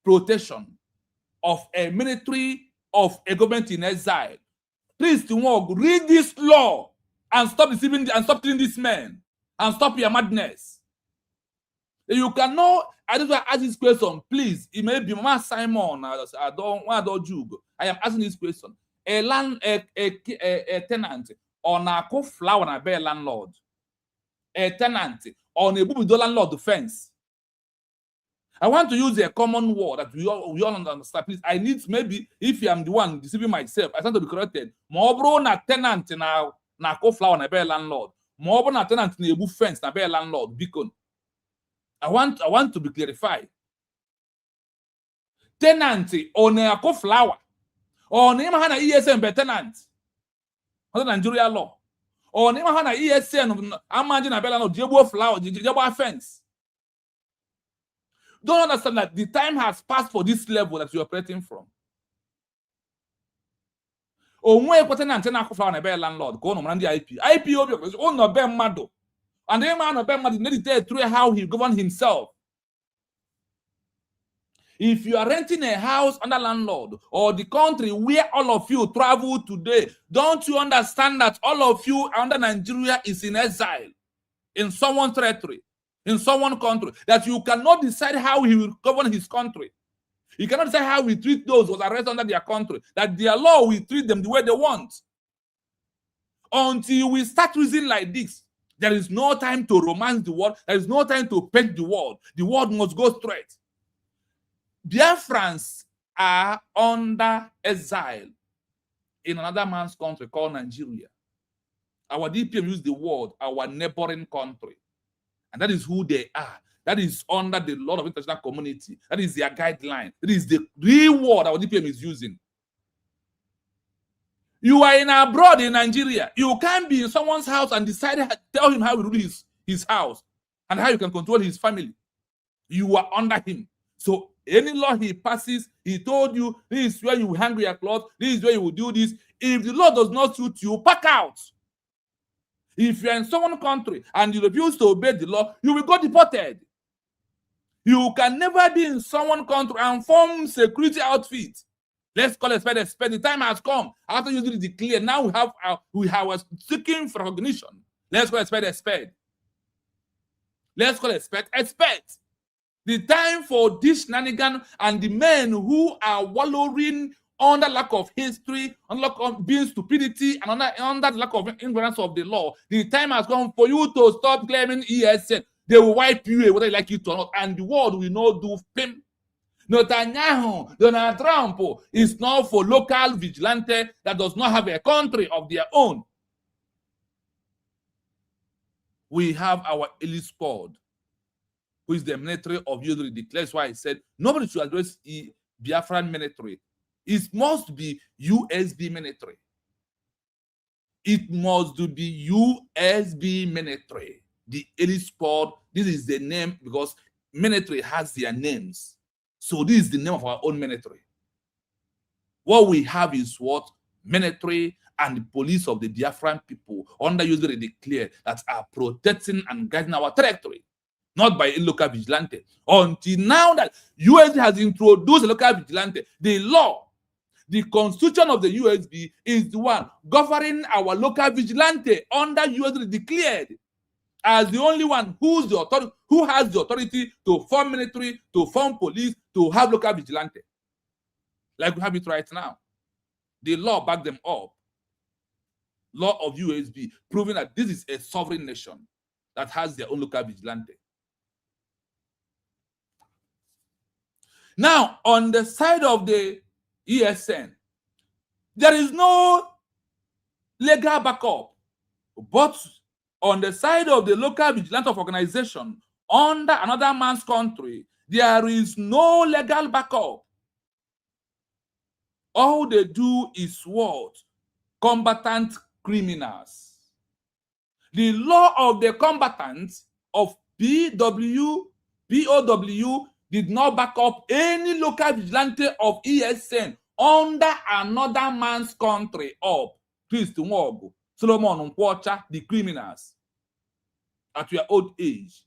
protection of a military of a government in exile. Please, read this law and stop deceiving and stop killing these men and stop your madness. You cannot. I just want to ask this question, please. It may be Mama Simon. I don't jug. I am asking this question. A tenant on a co-flower and a bear landlord. A tenant on a bubido landlord defense. I want to use a common word that we all understand. Please, I need, maybe if I am the one deceiving myself, I stand to be corrected. More na tenant na co-flower and a bear landlord. More na tenant na a fence na bear landlord. Beacon. I want to be clarified. Tenant on a co-flower. Or name hana ESN be tenant. Under Nigeria law. Or name hana ESN imagine a bella no jebo flower, jebo fence. Don't understand that the time has passed for this level that you're operating from. Or when a tenant na co-flower na be landlord, go no man the IP. IPO because on no be mado. And the man of them meditate through how he governed himself. If you are renting a house under landlord or the country where all of you travel today, don't you understand that all of you under Nigeria is in exile in someone's territory, in someone's country, that you cannot decide how he will govern his country. You cannot decide how we treat those who are arrested under their country, that their law will treat them the way they want. Until we start reasoning like this, there is no time to romance the world. There is no time to paint the world. The world must go straight. Biafrans are under exile in another man's country called Nigeria. Our DPM use the word our neighboring country. And that is who they are. That is under the law of international community. That is their guideline. That is the real word our DPM is using. You are in abroad in Nigeria. You can't be in someone's house and tell him how to rule his house and how you can control his family. You are under him. So any law he passes, he told you, this is where you will hang your clothes, this is where you will do this. If the law does not suit you, pack out. If you're in someone's country and you refuse to obey the law, you will go deported. You can never be in someone's country and form security outfit. Let's call it a spade. The time has come. After you did declare, now we have seeking for recognition. Let's call it a spade. Let's call it a spade. The time for this shenanigan and the men who are wallowing under lack of history, under lack of being stupidity, and under the lack of ignorance of the law, the time has come for you to stop claiming ESN. They will wipe you away whether they like it or not, and the world will not do pim. Netanyahu, Donald Trump is not for local vigilante that does not have a country of their own. We have our elite squad, who is the military of Yodri declares why I said nobody should address Biafran military. It must be USB military. It must be USB military. The elite squad, this is the name because military has their names. So this is the name of our own military. What we have is what? Military and the police of the Biafran people under usually declare that are protecting and guiding our territory, not by a local vigilante. Until now that USB has introduced a local vigilante, the law, the constitution of the USB is the one governing our local vigilante under USB declared as the only one who has the authority to form military, to form police, to have local vigilante. Like we have it right now. The law backed them up. Law of USB, proving that this is a sovereign nation that has their own local vigilante. Now, on the side of the ESN, there is no legal backup, but on the side of the local vigilante organization under another man's country, there is no legal backup. All they do is what? Combatant criminals. The law of the combatants of POW did not back up any local vigilante of ESN under another man's country of Nwaogu, Solomon Nkwocha, the criminals at your old age.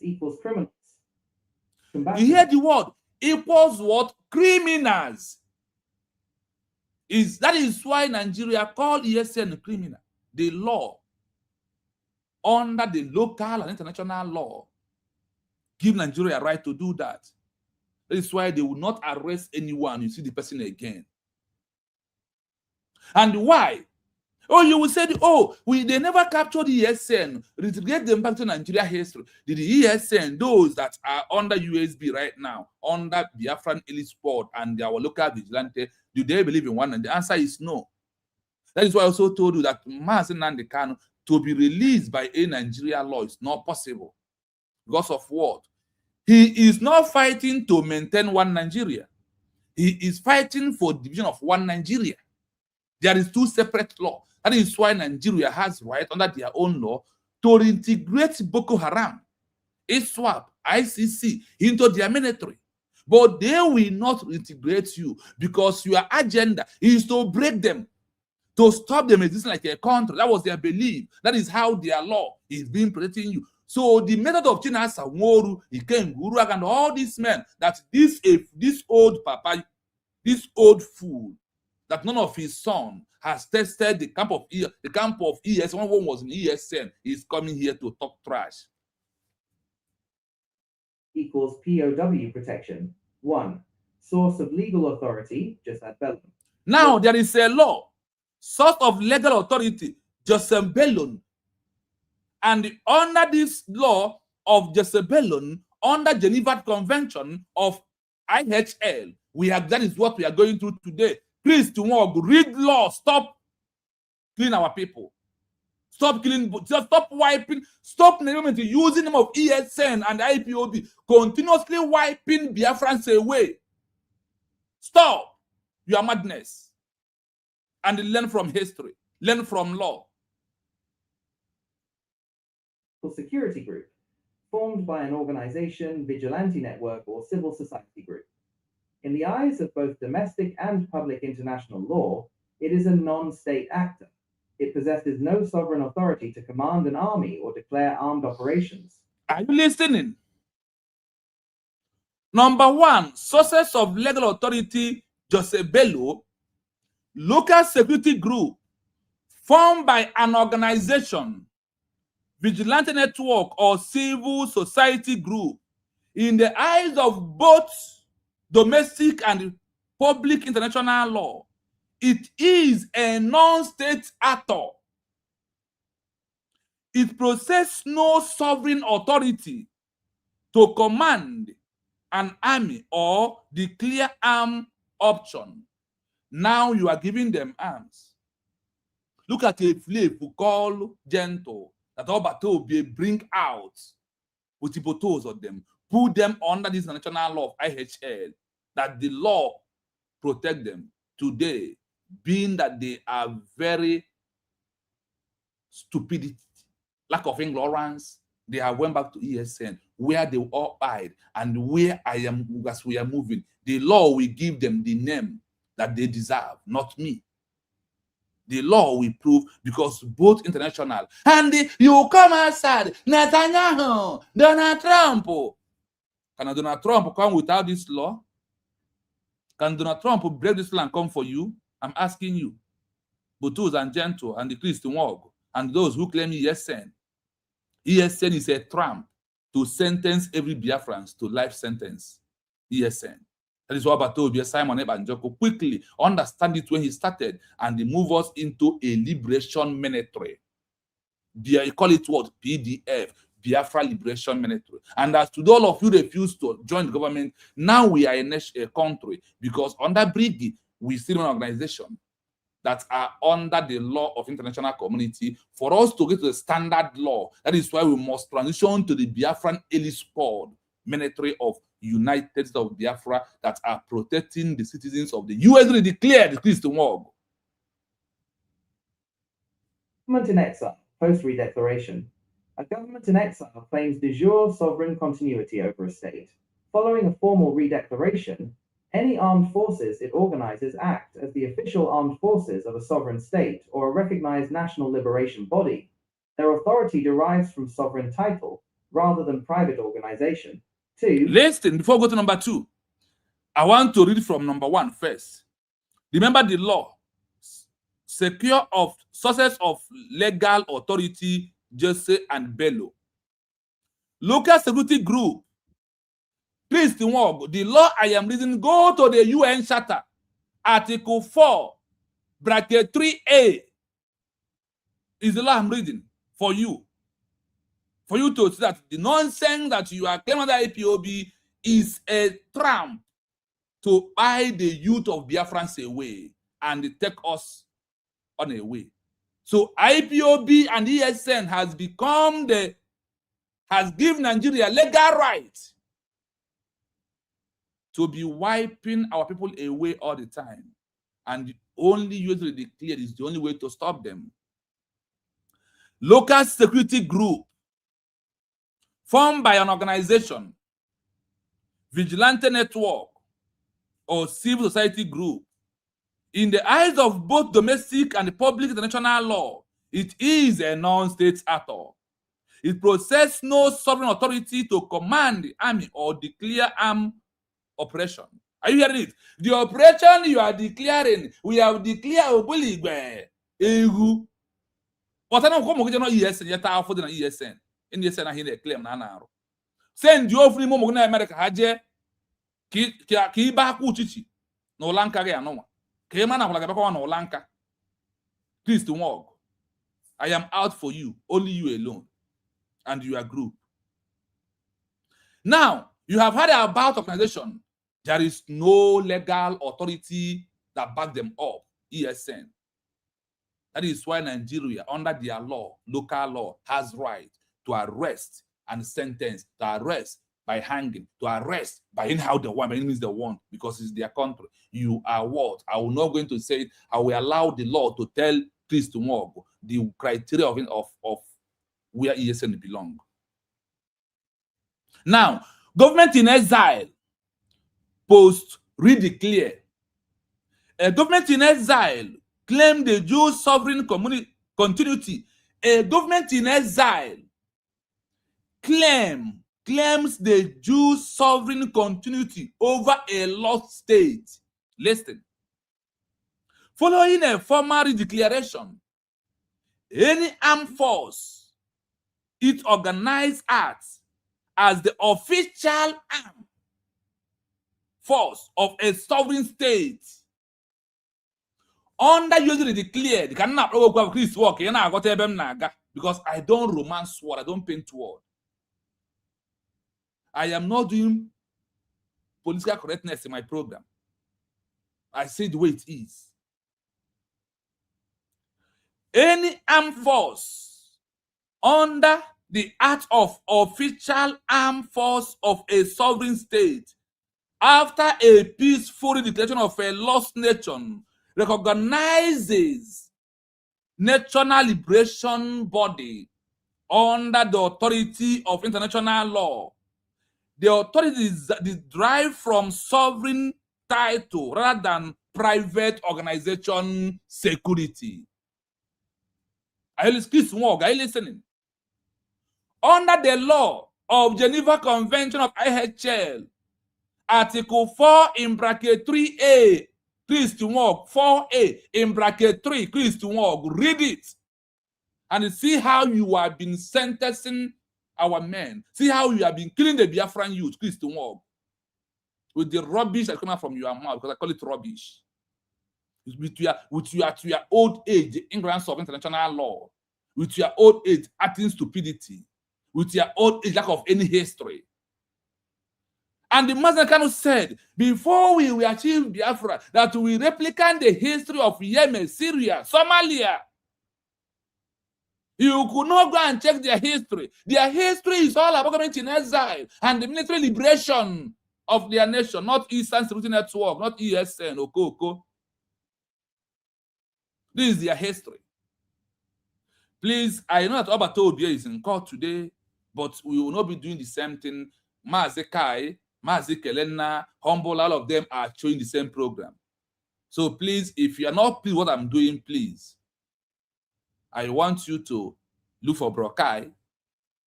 Equals criminals. You hear the word equals what? Criminals. That is why Nigeria called ESN criminal. The law under the local and international law give Nigeria a right to do that. That is why they will not arrest anyone you see the person again. And why? Oh, you will say, oh, they never captured the ESN. Reintegrate them back to Nigeria history. Did the ESN, those that are under USB right now, under Biafran elite sport and our local vigilante, do they believe in one? And the answer is no. That is why I also told you that Mazi Nnamdi Kanu to be released by a Nigeria law is not possible. Because of what? He is not fighting to maintain one Nigeria. He is fighting for division of one Nigeria. There is two separate laws. That is why Nigeria has right under their own law to reintegrate Boko Haram, ISWAP, ICC into their military. But they will not reintegrate you because your agenda is to break them, to stop them existing like a country. That was their belief. That is how their law is being protecting you. So the method of Chinasa, Nworu, Iken, Guruak, and all these men, that this old papa, this old fool, that none of his son has tested the camp of ESN. One was in ESN. He's coming here to talk trash. Equals POW protection. 1. Source of legal authority, just at Bellum. Now there is a law. Source of legal authority, just Bellum. And under this law of Bellum, under Geneva Convention of IHL, that is what we are going through today. Please, Nwaogu, read law. Stop killing our people. Stop killing, stop wiping, stop using them of ESN and IPOB, continuously wiping Biafrans away. Stop your madness. And learn from history. Learn from law. Security group, formed by an organization, vigilante network, or civil society group. In the eyes of both domestic and public international law, it is a non-state actor. It possesses no sovereign authority to command an army or declare armed operations. Are you listening? Number 1, sources of legal authority, Bellum, local security group, formed by an organization, vigilante network, or civil society group. In the eyes of both domestic and public international law, it is a non-state actor. It possesses no sovereign authority to command an army or declare arm option. Now you are giving them arms. Look at a slave who call gentle that Obato bring out with the photos of them, put them under this international law of IHL, that the law protect them today, being that they are very stupidity, lack of ignorance. They have went back to ESN, where they all hide, and where as we are moving, the law will give them the name that they deserve, not me. The law will prove, because both international and you come outside, Netanyahu, Donald Trump. Can Donald Trump come without this law? Can Donald Trump break this law and come for you? I'm asking you. Botus and Gentle and the Christian Nwaogu and those who claim ESN. ESN is a trap to sentence every Biafran to life sentence. ESN. That is what Batobi Simon Ebanjoko quickly understand it when he started, and they move us into a liberation military. They call it what? PDF. Biafra Liberation Military. And as to all of you refuse to join the government, now we are in a country because under Brigi, we still an organization that are under the law of international community. For us to get to the standard law, that is why we must transition to the Biafran Elite Squad military of United States of Biafra that are protecting the citizens of the US declared Christian Nwaogu. Government in exile, post-redeclaration. A government in exile claims de jure sovereign continuity over a state. Following a formal redeclaration, any armed forces it organizes act as the official armed forces of a sovereign state or a recognized national liberation body. Their authority derives from sovereign title rather than private organization. 2. Listen, before we go to number 2, I want to read from number 1 first. Remember the law. Secure of sources of legal authority, jure and Bellum. Local security group. Please, the law I am reading, go to the UN Charter, Article 4, bracket 3A, is the law I'm reading for you. For you to see that the nonsense that you are claiming that Ipob is a tramp to buy the youth of Biafrans away and take us on a way. So Ipob and ESN has given Nigeria legal right to be wiping our people away all the time. And only usually declared is the only way to stop them. Local security group formed by an organization, vigilante network, or civil society group. In the eyes of both domestic and public international law, it is a non-state actor. It possesses no sovereign authority to command the army or declare armed operation. Are you hearing it? The operation you are declaring, we have declared Obuligwe, Egu. But I don't come to ESN, yet I afford an ESN. In the ESN, I hear a claim now. Send you free Momo America, Haje, Kiba Kuchichi, no Lanka, no. Kemana Holagaba, no Lanka. Please to walk. I am out for you, only you alone, and your group. Now, you have heard about organization. There is no legal authority that back them up, ESN. That is why Nigeria, under their law, local law, has right to arrest and sentence, to arrest by hanging, to arrest by anyhow they want, by any means they want, because it's their country. You are what? I will not going to say it. I will allow the law to tell Christian Nwaogu the criteria of where ESN belong. Now, government in exile, post redeclare. A government in exile claim the jure sovereign continuity. A government in exile claims the jure sovereign continuity over a lost state. Listen. Following a formal redeclaration, any armed force it organized acts as the official armed force of a sovereign state. Under usually declared, cannot go Chris walk because I don't romance word, I don't paint word. I am not doing political correctness in my program. I say the way it is. Any armed force under the act of official armed force of a sovereign state after a peaceful declaration of a lost nation recognizes national liberation body under the authority of international law. The authority is derived from sovereign title rather than private organization security. Are you listening? Under the law of Geneva Convention of IHL, Article 4 in bracket 3A, Christian Nwaogu, 4A in bracket 3, Christian Nwaogu, read it. And see how you have been sentencing our men. See how you have been killing the Biafran youth, Christian Nwaogu, with the rubbish that comes out from your mouth, because I call it rubbish. With your old age, the ignorance of international law, with your old age, acting stupidity. with your own lack of any history. And the Master Kanu said, before we will achieve Biafra, that we replicate the history of Yemen, Syria, Somalia. You could not go and check their history. Their history is all about Government-in-Exile and the military liberation of their nation, not Eastern Security Network, not ESN, Okoko. This is their history. Please, I know that Obatoobia is in court today, but we will not be doing the same thing. Mazi Kai, Mazi Kelena, Humble, all of them are showing the same program. So please, if you are not pleased what I'm doing, please, I want you to look for Brokai,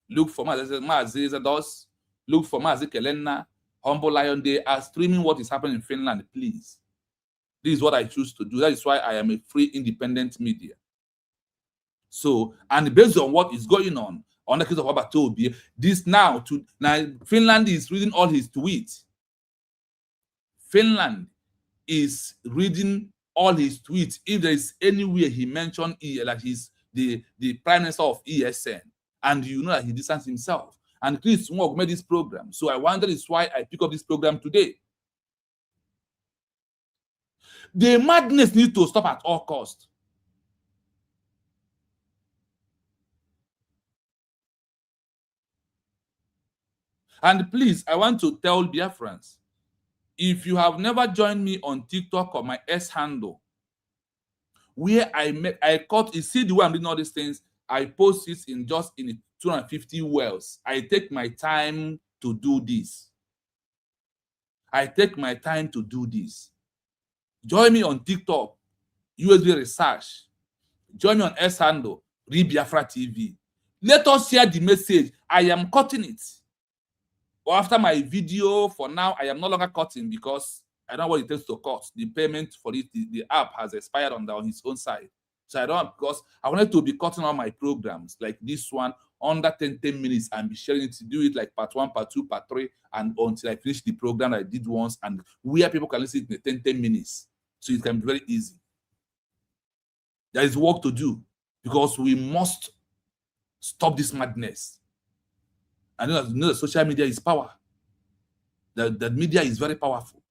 look for Mazi Zados, look for Mazi Kelena, Humble Lion. They are streaming what is happening in Finland, please. This is what I choose to do. That is why I am a free, independent media. So, and based on what is going on the case of Obatoobia, this now Finland is reading all his tweets. Finland is reading all his tweets. If there is anywhere he mentioned like he's the prime minister of ESN, and you know that he distanced himself. And Chris Nwaogu made this program. So I wonder is why I pick up this program today. The madness needs to stop at all costs. And please, I want to tell Biafrans, if you have never joined me on TikTok or my S handle, where I cut, you see the way I'm doing all these things, I post it in just in 250 wells. I take my time to do this. I take my time to do this. Join me on TikTok, USB Research. Join me on S handle, Read Biafra TV. Let us share the message. I am cutting it. Or after my video, for now, I am no longer cutting because I don't know what it takes to cut. The payment for it, the app has expired on his own side. So I don't, because I wanted to be cutting all my programs like this one under 10 minutes and be sharing it, to do it like part 1, part 2, part 3, and until I finish the program I did once, and where people can listen in 10 minutes. So it can be very easy. There is work to do because we must stop this madness. I know that social media is power. That media is very powerful.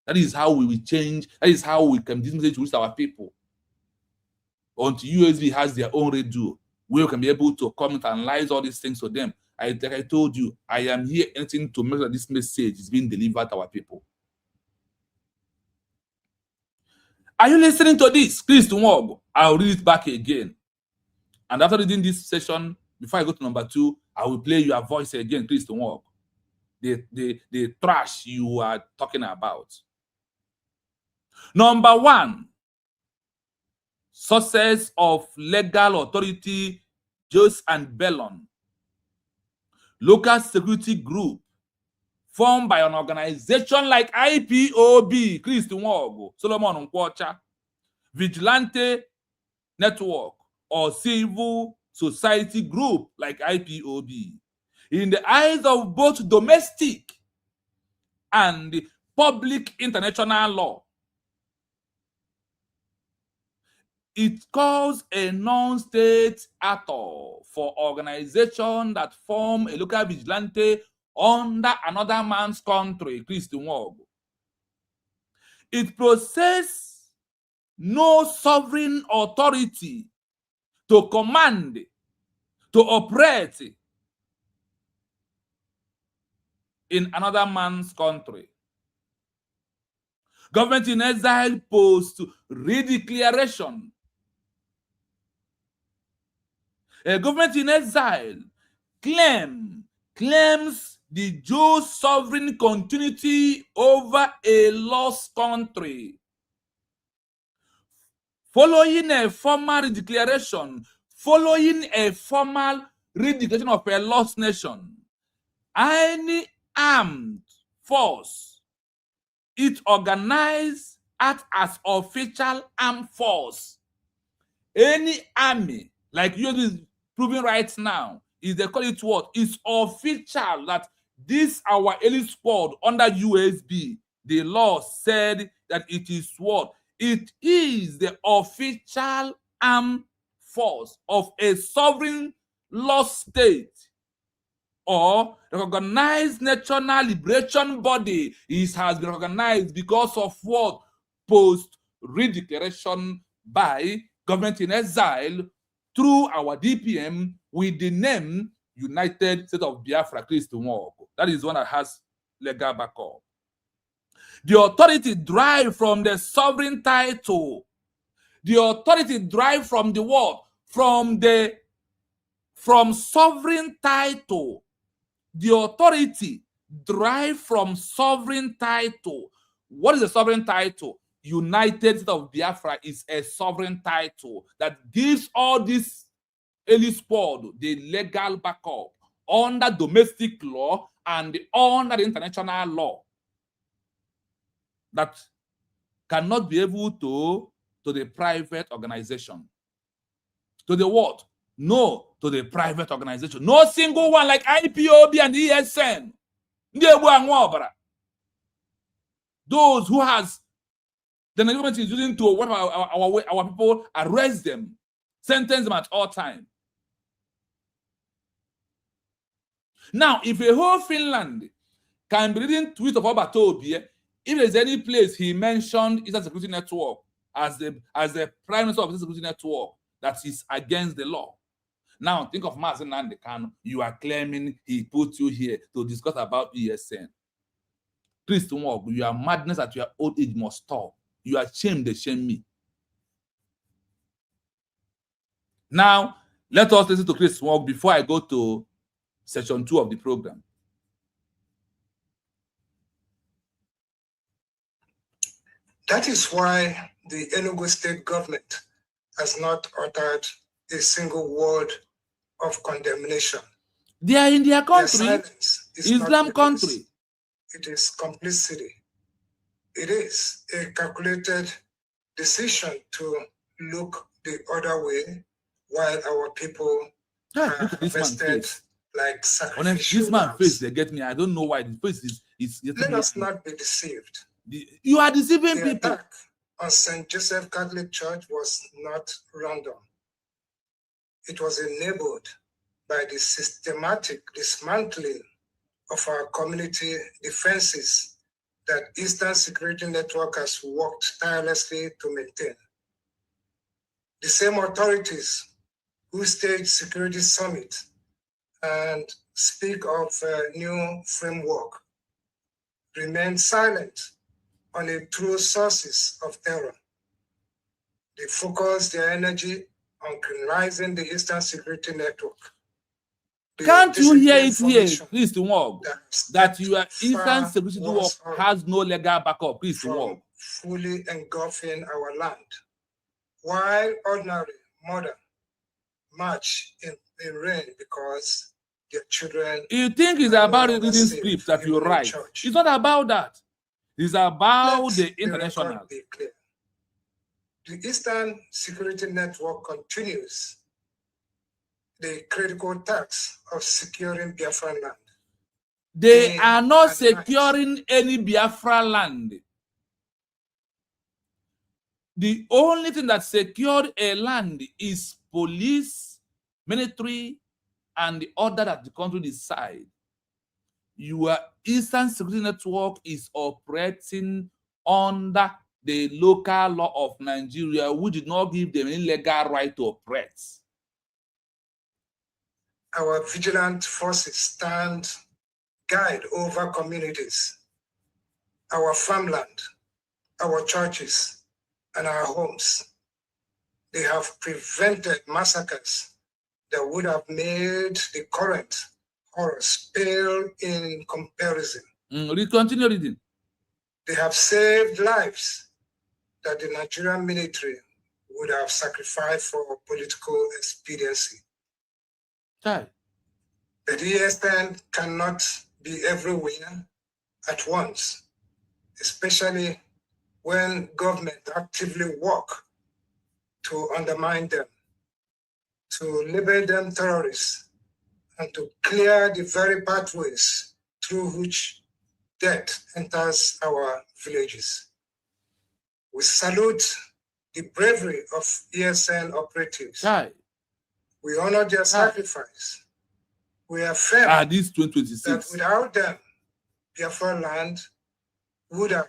That is how we will change. That is how we can message with our people. Until USB has their own radio, we can be able to comment and analyze all these things to them. Like I told you, I am here anything to make sure that this message is being delivered to our people. Are you listening to this? Please, tomorrow, I'll read it back again. And after reading this session, before I go to number 2, I will play your voice again, please, tomorrow. The trash you are talking about. Number 1, success of legal authority, Jus and Bellum, local security group formed by an organization like Ipob, Chris Nwaogu, Solomon Nkwocha, vigilante network or civil society group like Ipob. In the eyes of both domestic and public international law, it calls a non-state actor for organization that form a local vigilante under another man's country, Chris Nwaogu. It possesses no sovereign authority to command, to operate in another man's country. Government-in-Exile post redeclaration. A Government-in-Exile claims the Jews' sovereign continuity over a lost country. Following a formal redeclaration, of a lost nation, any armed force, it organized, act as official armed force. Any army, like you is proving right now, is they call it what? It's official that this our elite squad under USB, the law said that it is what? It is the official armed force of a sovereign lost state. or recognized national liberation body has been recognized because of what? Post-redeclaration by Government-in-Exile through our DPM with the name United States of Biafra, Nwaogu. That is one that has legal backup. The authority derived from the sovereign title. The authority derived from the what? From sovereign title. The authority derived from sovereign title. What is a sovereign title? United States of Biafra is a sovereign title that gives all this early squad the legal backup under domestic law and under the international law that cannot be able to the private organization. To the what? No, to the private organization. No single one like Ipob and ESN. Those who has the government is using to what our people arrest them, sentence them at all time. Now, if a whole Finland can be reading tweets of Obatobi, if there's any place he mentioned Eastern Security Network as the Prime Minister of the Security Network that is against the law. Now, think of Mazen Nandekano. You are claiming he put you here to discuss about ESN. Please, Nwaogu, your madness at your old age must stop. You are ashamed, they shame me. Now, let us listen to Chris Nwaogu before I go to section 2 of the program. That is why the Enugu state government has not uttered a single word of condemnation. They are in their country, their Islam country. It is complicity. It is a calculated decision to look the other way while our people are vested like sacrificial. This man's face, they get me. I don't know why the face is Let us not be deceived. You are deceiving the people. Attack on St. Joseph Catholic Church was not random. It was enabled by the systematic dismantling of our community defenses that Eastern Security Network has worked tirelessly to maintain. The same authorities who stage security summit and speak of a new framework remain silent on the true sources of terror. They focus their energy on criminalizing the Eastern Security Network. Can't you hear it here, please, Nwaogu, that your Eastern Security Network has no legal backup, please, Nwaogu? Fully engulfing our land, while ordinary mother march in rain because their children. You think it's about reading scripts that you write? Church. It's not about that. It's about the international. Be clear. The Eastern Security Network continues the critical task of securing Biafran land. They are not securing any Biafra land. The only thing that secured a land is police, military, and the order that the country decide. Your Eastern Security Network is operating under the local law of Nigeria, which did not give them any legal right to operate. Our vigilant forces stand guide over communities, our farmland, our churches, and our homes. They have prevented massacres that would have made the current horrors pale in comparison. Continue reading. They have saved lives that the Nigerian military would have sacrificed for political expediency. But the ESN cannot be everywhere at once, especially when government actively work to undermine them, to label them terrorists, and to clear the very pathways through which death enters our villages. We salute the bravery of ESN operatives. We honor their sacrifice. we affirm this that 2026. without them, Biafra land would have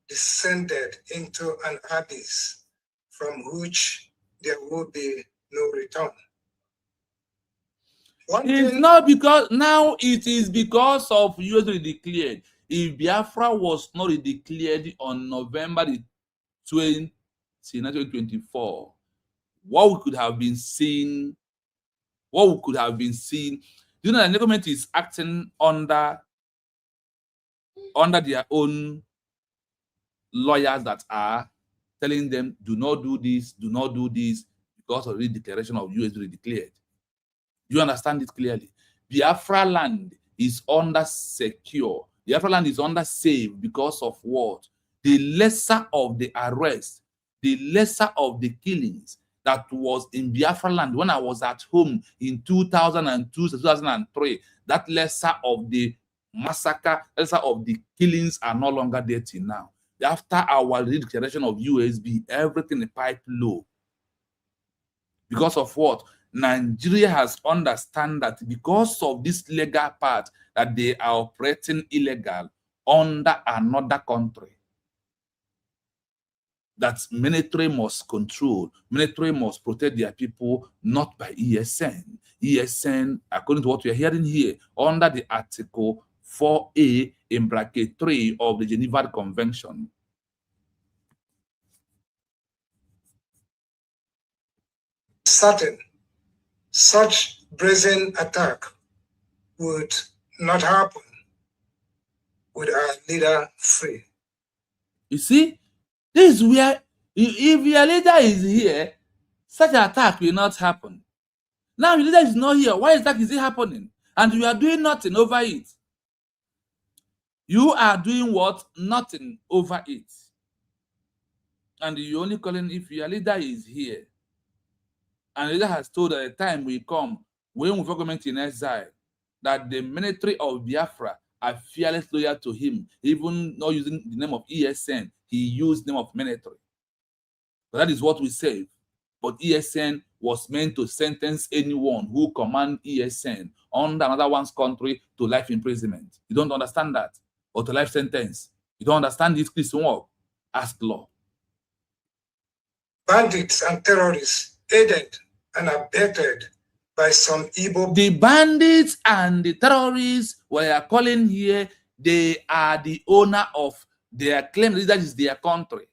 descended into an abyss from which there would be no return. It's not because now it is because of US declared. If Biafra was not declared on November the 20th, 1924, what we could have been seeing, you know, the government is acting under their own lawyers that are telling them, do not do this, because of the declaration of US declared. You understand it clearly? Biafra land is under secure. Biafra land is under safe because of what? The lesser of the arrest, the lesser of the killings that was in Biafra land when I was at home in 2002 to 2003, that lesser of the massacre, lesser of the killings are no longer there till now. After our declaration of USB, everything is pipe low. Because of what? Nigeria has understand that because of this legal part that they are operating illegal under another country, that military must control, military must protect their people, not by ESN. ESN, according to what we are hearing here, under the Article 4A in bracket 3 of the Geneva Convention. Certain such brazen attack would not happen with our leader free. You see, this is where, if your leader is here, such an attack will not happen. Now your leader is not here. Why is it happening? And you are doing nothing over it. You are doing what? Nothing over it. And you're only calling if your leader is here. And the leader has told at the time will come, when we government in exile, that the military of Biafra are fearless loyal to him, even not using the name of ESN, he used the name of military. But that is what we say. But ESN was meant to sentence anyone who command ESN under another one's country to life imprisonment. You don't understand that? Or to life sentence. You don't understand this Christian work? Ask law. Bandits and terrorists aided and abetted by some Ipob. The bandits and the terrorists we are calling here, they are the owner of their claim that is their country.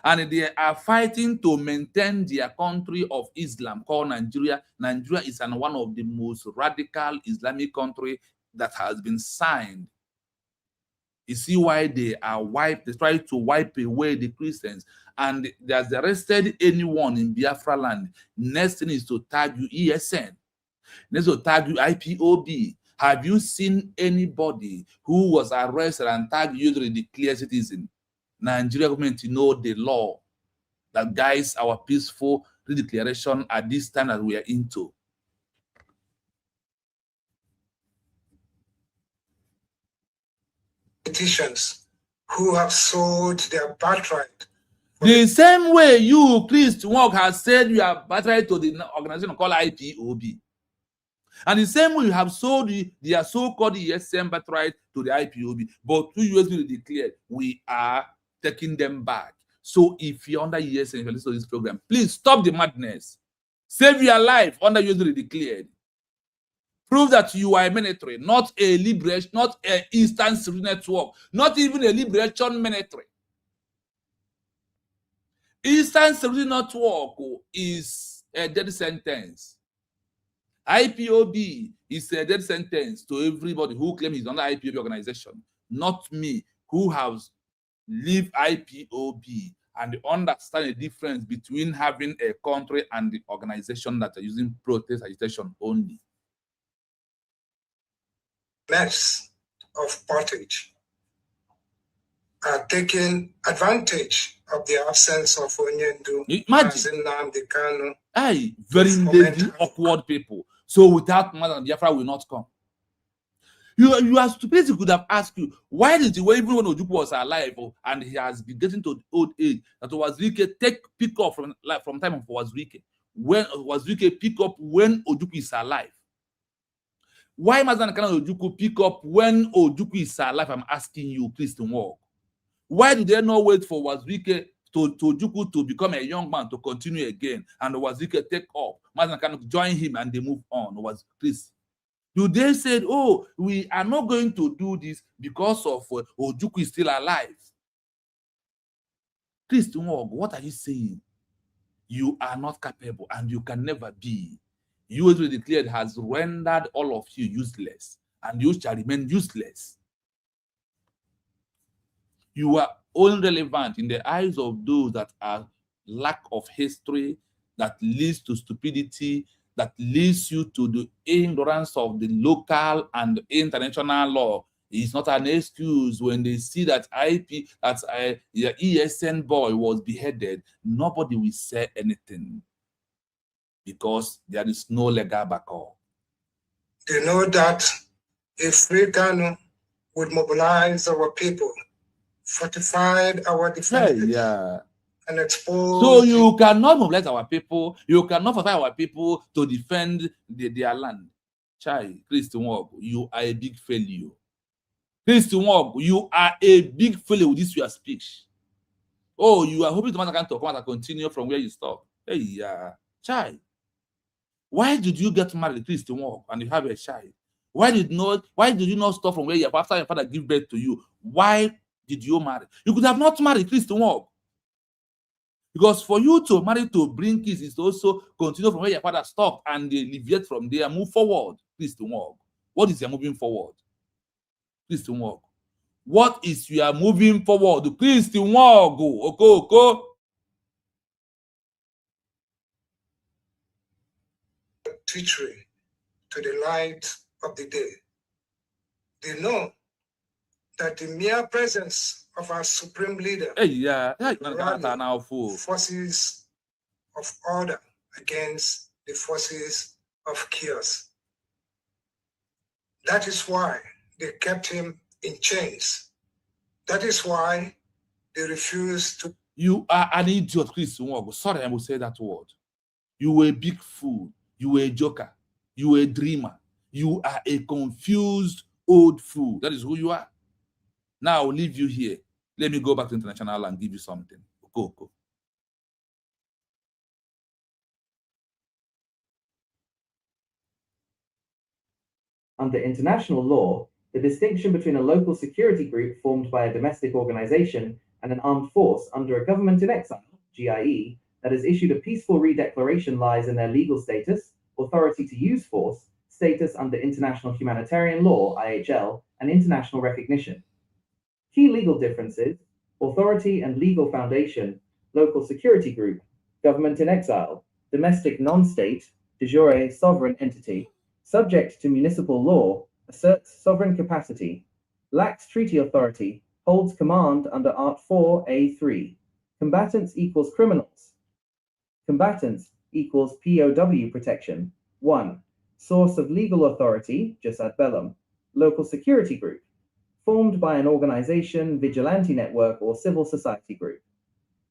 And they are fighting to maintain their country of Islam called Nigeria. Nigeria is one of the most radical Islamic country that has been signed. You see why they try to wipe away the Christians. And they has arrested anyone in Biafra land. Next thing is to tag you ESN. Next to tag you IPOB. Have you seen anybody who was arrested and tagged usually declared citizen? Nigeria government know the law that guides our peaceful redeclaration at this time that we are into. Politicians who have sold their birthright. The same way you, Christ Work, has said you have birthright to the organization called IPOB. And the same way you have sold their so-called ESM birthright to the IPOB. But 2 years ago declared, we are taking them back. So if you're under ESN, if you listen to this program, please stop the madness. Save your life under usually declared. Prove that you are a military, not a liberation, not an Eastern Security Network, not even a liberation military. Eastern Security Network is a death sentence. IPOB is a death sentence to everybody who claims he's under IPOB organization, not me, who has lived IPOB and understand the difference between having a country and the organization that are using protest agitation only. Mess of pottage are taking advantage of the absence of Onyendu. Imagine, Kanu, very lazy, awkward people. So without Madam Biafra will not come. You are stupid. He could have asked you, why did you, even when Ojukwu was alive and he has been getting to old age, that Wazirike pick up from time of Wazirike. When Wazirike pick up when Ojukwu is alive. Why Mazen Ojukwu pick up when Ojukwu is alive? I'm asking you, Christian Walk. Why did they not wait for Usbg to Ojukwu to become a young man to continue again, and Usbg take up? Mazen join him and they move on. Was Chris? Do they said, oh, we are not going to do this because of Ojukwu is still alive? Christian Walk, what are you saying? You are not capable and you can never be. You already declared has rendered all of you useless, and you shall remain useless. You are only relevant in the eyes of those that are lack of history, that leads to stupidity, that leads you to the ignorance of the local and international law. It's not an excuse when they see that the ESN boy was beheaded. Nobody will say anything because there is no legal backup. They know that if we can would mobilize our people, fortified our defenses, and expose. So you cannot mobilize our people, you cannot fortify our people to defend their land. Chai, Christian Walk, you are a big failure. Christian Walk, you are a big failure with this your speech. Oh, you are hoping to come and continue from where you stop. Hey, yeah, Chai. Why did you get married, Christian Walk, and you have a child? Why did you not stop from where you are after your father give birth to you? Why did you marry? You could have not married, Christian Walk. Because for you to marry to bring kids is to also continue from where your father stopped and they deviate from there, move forward, Christian Walk. What is your moving forward? Christian Walk. What is your moving forward? Christian Walk. Go. Treachery to the light of the day. They know that the mere presence of our supreme leader forces of order against the forces of chaos. That is why they kept him in chains. That is why they refused to. You are an idiot, Christian Walk. Sorry, I will say that word. You were a big fool. You were a joker. You were a dreamer. You are a confused old fool. That is who you are. Now I'll leave you here. Let me go back to International and give you something. Go. Under international law, the distinction between a local security group formed by a domestic organization and an armed force under a government-in-exile, GIE, that has issued a peaceful redeclaration lies in their legal status, authority to use force, status under International Humanitarian Law, IHL, and international recognition. Key legal differences: authority and legal foundation, local security group, government-in-exile, domestic non-state, de jure sovereign entity, subject to municipal law, asserts sovereign capacity, lacks treaty authority, holds command under Art 4A3. Combatants equals criminals. Combatants equals POW protection. 1. Source of legal authority, Jusad Bellum. Local security group. Formed by an organization, vigilante network, or civil society group.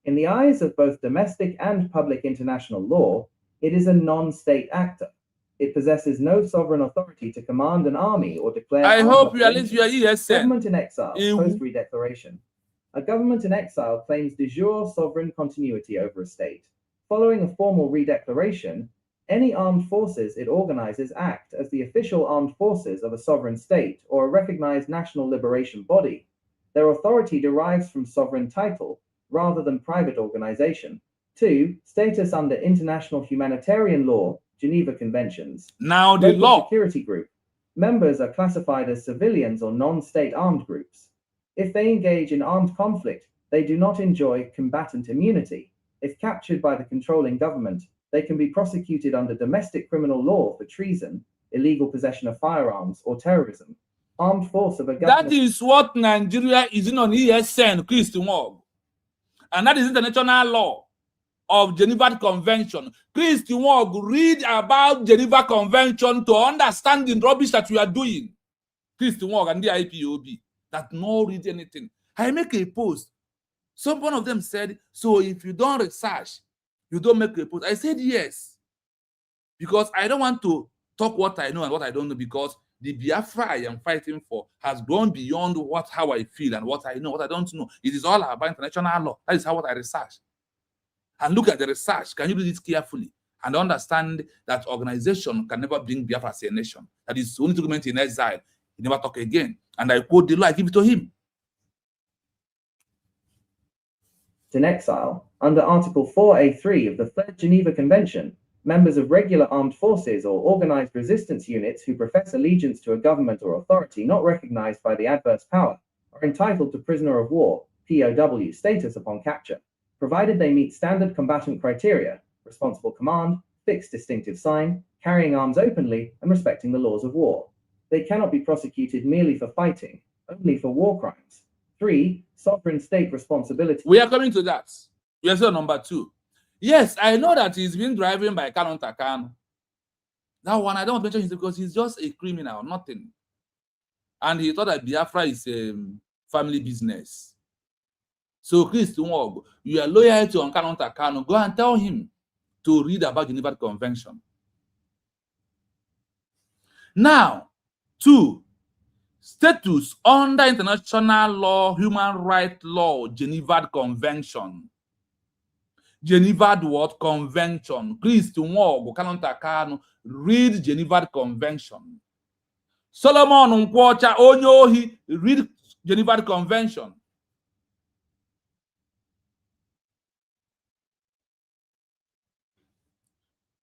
In the eyes of both domestic and public international law, it is a non-state actor. It possesses no sovereign authority to command an army or declare. I hope you are listening to your ESN. Government-in-exile, post-redeclaration. A government-in-exile claims de jure sovereign continuity over a state. Following a formal redeclaration, any armed forces it organizes act as the official armed forces of a sovereign state or a recognized national liberation body. Their authority derives from sovereign title rather than private organization. 2. Status under international humanitarian law, Geneva Conventions. Now the Local law. Security group. Members are classified as civilians or non-state armed groups. If they engage in armed conflict, they do not enjoy combatant immunity. If captured by the controlling government, they can be prosecuted under domestic criminal law for treason, illegal possession of firearms, or terrorism. Armed force of a government. That is what Nigeria is in on ESN, Christian Walk. And that is international law of Geneva Convention. Christian Walk, read about Geneva Convention to understand the rubbish that we are doing. Christian Walk and the IPOB that no read anything. I make a post. One of them said, so if you don't research, you don't make a post. I said yes. Because I don't want to talk what I know and what I don't know, because the Biafra I am fighting for has gone beyond how I feel and what I know, what I don't know. It is all about international law. That is what I research. And look at the research. Can you do this carefully? And understand that organization can never bring Biafra as a nation. That is only document in exile. He never talk again. And I quote the law, I give it to him. In exile, under Article 4A3 of the Third Geneva Convention, members of regular armed forces or organized resistance units who profess allegiance to a government or authority not recognized by the adverse power are entitled to prisoner of war, POW, status upon capture, provided they meet standard combatant criteria, responsible command, fixed distinctive sign, carrying arms openly, and respecting the laws of war. They cannot be prosecuted merely for fighting, only for war crimes. 3. Sovereign state responsibility. We are coming to that. We are still number 2. Yes, I know that he's been driving by Kanu Takano. That one, I don't mention him because he's just a criminal, nothing. And he thought that Biafra is a family business. So, Chris Nwaogu, you are loyal to Kanu Takano. Go and tell him to read about Geneva Convention. Now, 2. Status under international law, human rights law, Geneva Convention. Geneva what? Convention. Chris Nwaogu, Kanu Takano, read Geneva Convention. Solomon Nkwocha, Onyohi, read Geneva Convention.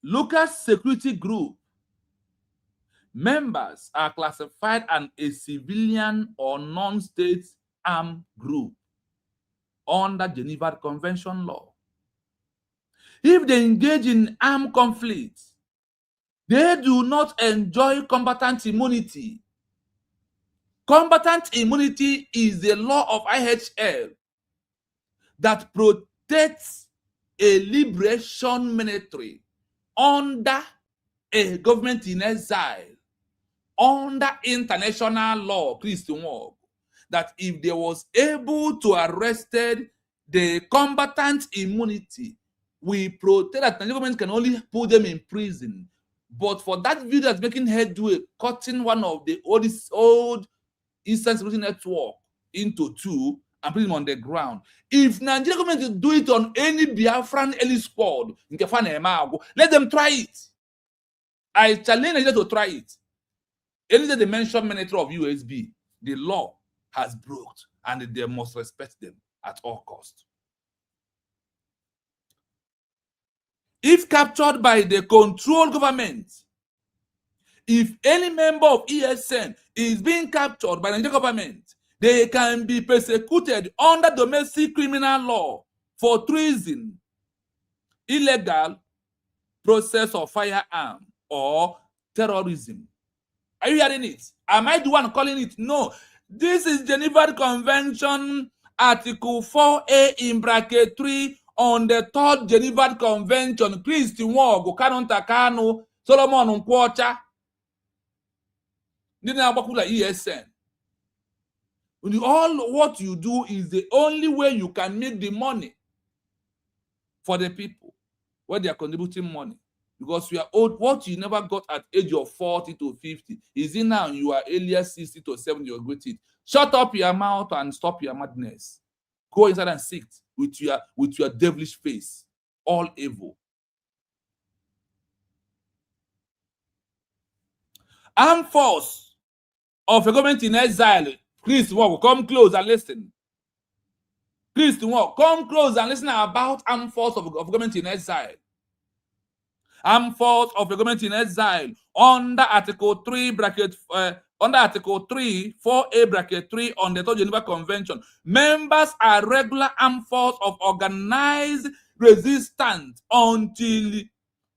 Lucas Security Group. Members are classified as a civilian or non-state armed group under Geneva Convention law. If they engage in armed conflict, they do not enjoy combatant immunity. Combatant immunity is the law of IHL that protects a liberation military under a government in exile, under international law, Christian Nwaogu, that if they was able to arrested the combatant immunity, we protect that the government can only put them in prison. But for that video that's making headway, cutting one of the old Eastern Security Network into 2 and put him on the ground. If Nigeria government do it on any Biafran elite squad, let them try it. I challenge Nigeria to try it. Any day they mention military of Usbg, the law has broke and they must respect them at all costs. If captured by the controlled government, if any member of ESN is being captured by the Nigerian government, they can be persecuted under domestic criminal law for treason, illegal process of firearm, or terrorism. Are you hearing it? Am I the one calling it? No. This is Geneva Convention, Article 4A in bracket 3 on the 3rd Geneva Convention. Chris Nwaogu, Kanu Takano, Solomon Nkwocha. ESN. All what you do is the only way you can make the money for the people where they are contributing money. Because you are old, what you never got at age of 40 to 50 is it now you are earlier 60 to 70, you're good it. Shut up your mouth and stop your madness. Go inside and sit with your devilish face, all evil. Armed force of a government in exile. Chris Nwaogu, come close and listen. Chris Nwaogu, come close and listen about armed force of government in exile. Armed force of the government in exile under Article 3 bracket under Article 3 4A bracket 3 on the 3rd Geneva Convention. Members are regular armed force of organized resistance until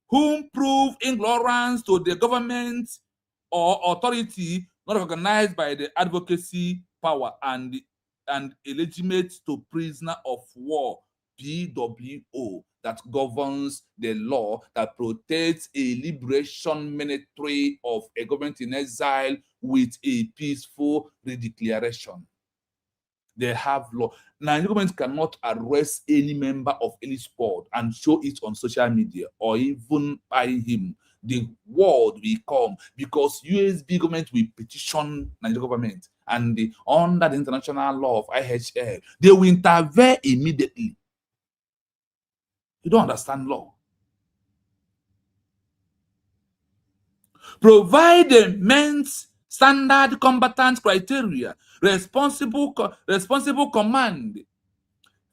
whom prove ignorance to the government or authority not recognized by the advocacy power and illegitimate to prisoner of war, PWO, that governs the law that protects a liberation military of a government in exile with a peaceful redeclaration. They have law. Now, the government cannot arrest any member of any squad and show it on social media or even buy him. the world will come, because Usbg government will petition Nigerian government, and under the international law of IHL, they will intervene immediately. You don't understand law. Provide the men's standard combatant criteria, responsible command,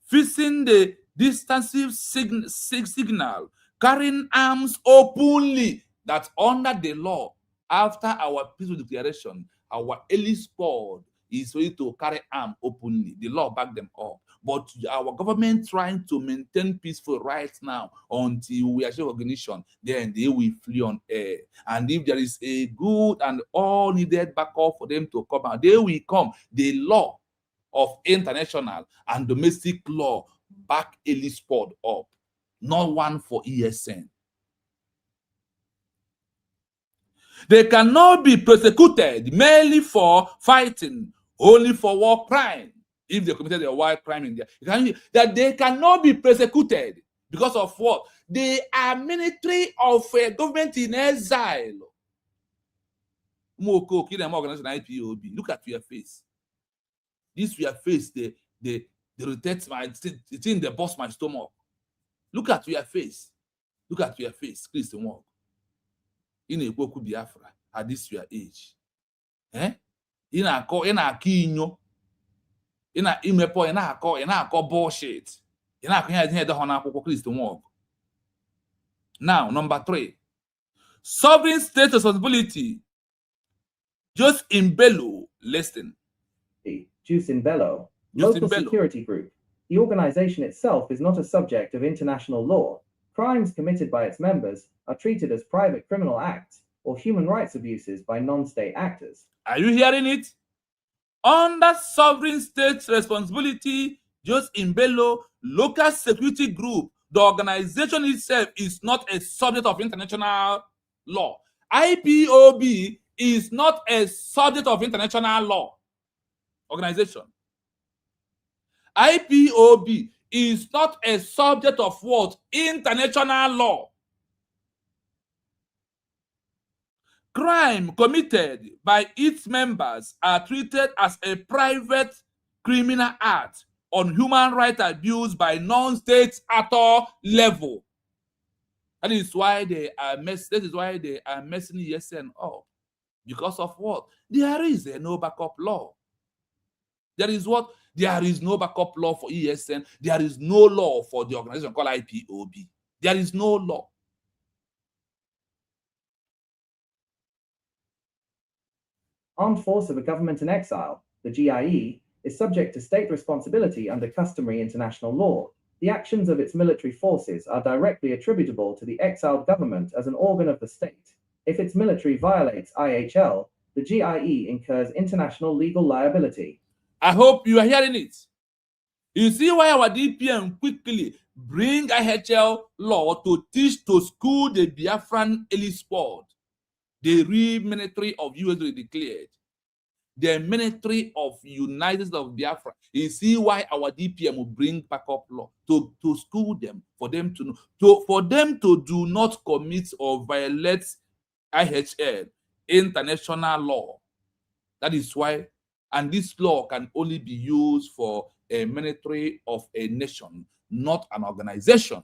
fixing the distances signal, carrying arms openly. That under the law, after our peaceful declaration, our elite squad is ready to carry arms openly. The law back them up. But our government trying to maintain peaceful rights now until we achieve recognition, then they will flee on air. And if there is a good and all needed backup for them to come out, they will come. The law of international and domestic law back elite squad up, not one for ESN. They cannot be prosecuted merely for fighting, only for war crime. If they committed a war crime in there, that they cannot be prosecuted because of what? They are military of a government in exile. Ipob. Look at your face. This your face, they rotate my, it's in the bust my stomach. Look at your face. Look at your face, Christian Walk. In a Boku Biafra at this your age. In a inyo. In a imepo, in a bullshit. In a head on Christian Walk. Now, number 3. Sovereign state responsibility. Just in Bellum, listen. Jus in Bello, local security group. The organization itself is not a subject of international law. Crimes committed by its members are treated as private criminal acts or human rights abuses by non-state actors. Are you hearing it? Under sovereign state responsibility, just in Bello, local security group, the organization itself is not a subject of international law. Ipob is not a subject of international law. Organization. Ipob is not a subject of what? International law. Crime committed by its members are treated as a private criminal act on human rights abuse by non-states at all level. That is why they are messing ESN up. Because of what? There is no backup law. There is what? There is no backup law for ESN. There is no law for the organization called Ipob. There is no law. Armed force of a government in exile, the GIE, is subject to state responsibility under customary international law. The actions of its military forces are directly attributable to the exiled government as an organ of the state. If its military violates IHL, the GIE incurs international legal liability. I hope you are hearing it. You see why our DPM quickly bring IHL law to teach to school the Biafran elite squad. The real military of US declared. The military of United States of Biafra. You see why our DPM will bring backup law to school them, for them to know, for them to do not commit or violate IHL, international law. That is why, and this law can only be used for a military of a nation, not an organization.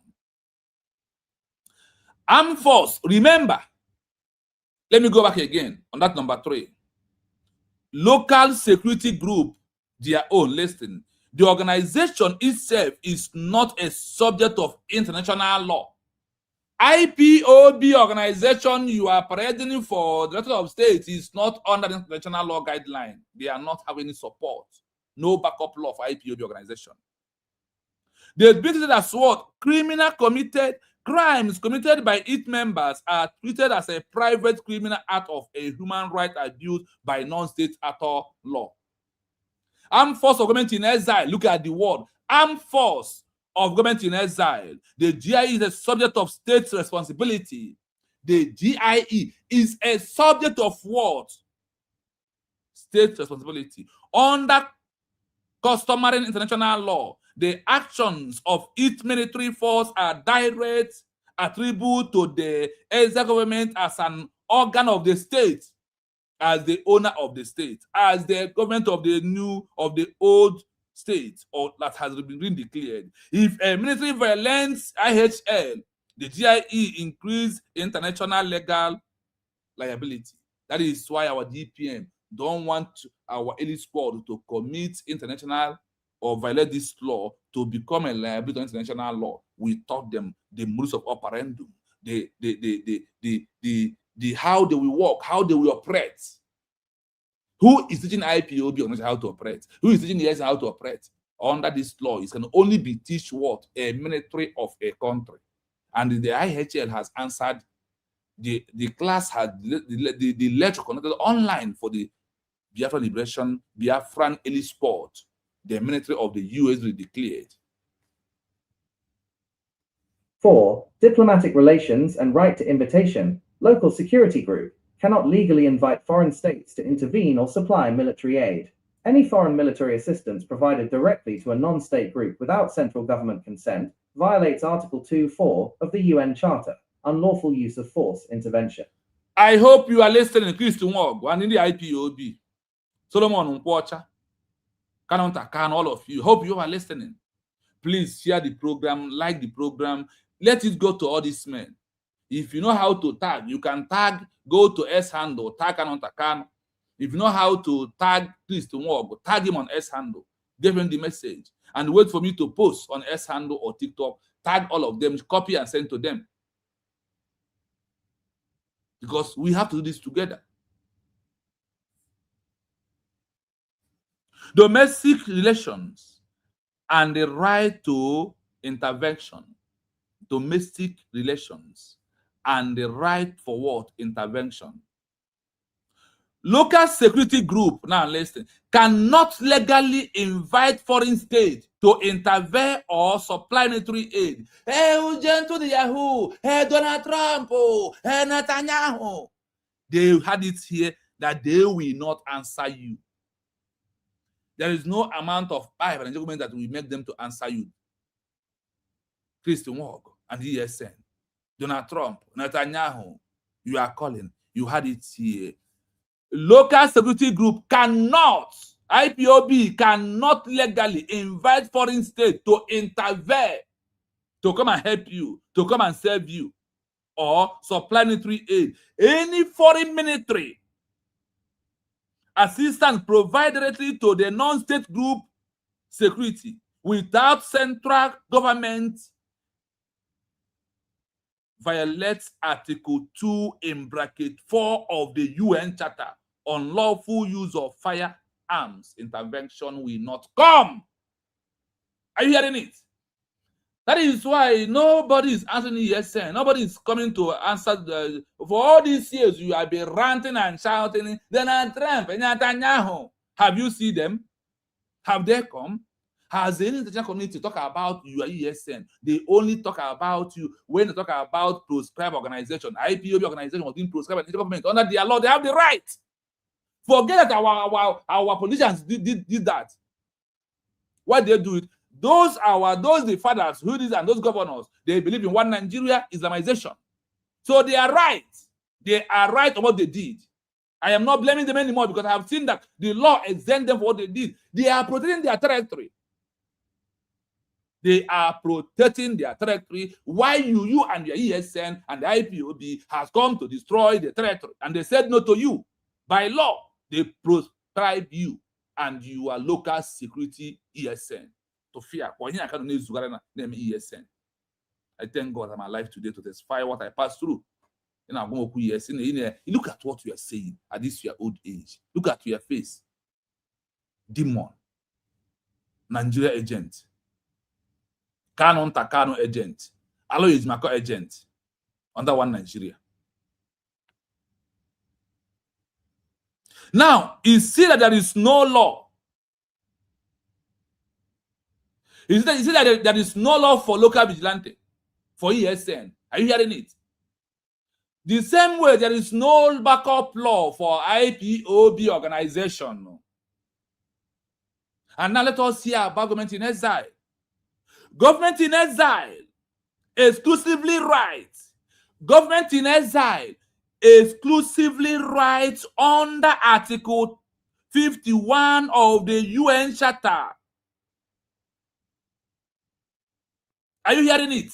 Armed force, remember, let me go back again on that number 3. Local security group, their own, listen. The organization itself is not a subject of international law. Ipob organization you are parading for the Director of State is not under the international law guideline. They are not having any support. No backup law for Ipob organization. They've been treated as what? Crimes committed by its members are treated as a private criminal act of a human rights abuse by non-state actor law. Armed force of government in exile, look at the word, armed force of government in exile. The GIE is a subject of state responsibility. The GIE is a subject of what? State responsibility. Under customary international law, the actions of its military force are direct attribute to the exile government as an organ of the state, as the owner of the state, as the government of the old state, or that has been declared. If a military violates IHL, the GIE increase international legal liability. That is why our DPM don't want our elite squad to commit international or violate this law to become a liability to international law. We taught them the modus of operandum, the how they will work, how they will operate. Who is teaching IPOB how to operate? Who is teaching the ES how to operate? Under this law, it can only be teach what? A military of a country. And the IHL has answered. The class had the lecture connected online for the Biafra Liberation, Biafran Elite Sport, the military of the US declared. 4. Diplomatic relations and right to invitation. Local security group cannot legally invite foreign states to intervene or supply military aid. Any foreign military assistance provided directly to a non-state group without central government consent violates Article 2.4 of the UN Charter, unlawful use of force intervention. I hope you are listening, Chris Nwaogu and in the IPOB. Solomon Nkwocha, Kanonta, all of you. Hope you are listening. Please share the program, like the program. Let it go to all these men. If you know how to tag, you can tag, go to S handle, tag Kanonta. If you know how to tag Chris Nwaogu, tag him on S handle, give him the message, and wait for me to post on S handle or TikTok, tag all of them, copy and send to them. Because we have to do this together. Domestic relations and the right to intervention. Domestic relations and the right for what? Intervention. Local security group, now listen, cannot legally invite foreign states to intervene or supply military aid. Hey, Ugent the Yahoo! Hey, Donald Trump! Hey, Netanyahu! They had it here that they will not answer you. There is no amount of pipe and government that will make them to answer you. Christian Walk and ESN, Donald Trump, Netanyahu, you are calling. You had it here. Local security group cannot, IPOB cannot legally invite foreign states to intervene, to come and help you, to come and serve you, or supply military aid. Any foreign military assistance provided directly to the non-state group security without central government violates Article 2 in bracket 4 of the UN Charter. Unlawful use of firearms intervention will not come. Are you hearing it? That is why nobody is answering yes, nobody is coming to answer for all these years you have been ranting and shouting. Donald Trump and Netanyahu. Have you seen them? Have they come? Has the international community talk about your ESN? They only talk about you when they talk about proscribed organization. IPOB organization was being proscribed by the government. Under their law, they have the right. Forget that our politicians did that. Why they do it? Those the fathers, who is and those governors, they believe in one Nigeria, Islamization. So they are right. They are right on what they did. I am not blaming them anymore because I have seen that the law exempts them for what they did. They are protecting their territory. They are protecting their territory while you and your ESN and the IPOB has come to destroy the territory. And they said no to you. By law, they proscribe you and your local security ESN to fear. ESN. I thank God I'm alive today to testify what I passed through. Look at what you are saying at this your old age. Look at your face. Demon. Nigeria agent. Canon Takano agent. Aloy Mako agent. Under one Nigeria. Now, you see that there is no law. You see that there is no law for local vigilante, for ESN. Are you hearing it? The same way there is no backup law for IPOB organization. And now let us hear about Government-in-Exile. Government-in-Exile exclusively rights. Government-in-Exile exclusively rights under Article 51 of the UN Charter. Are you hearing it?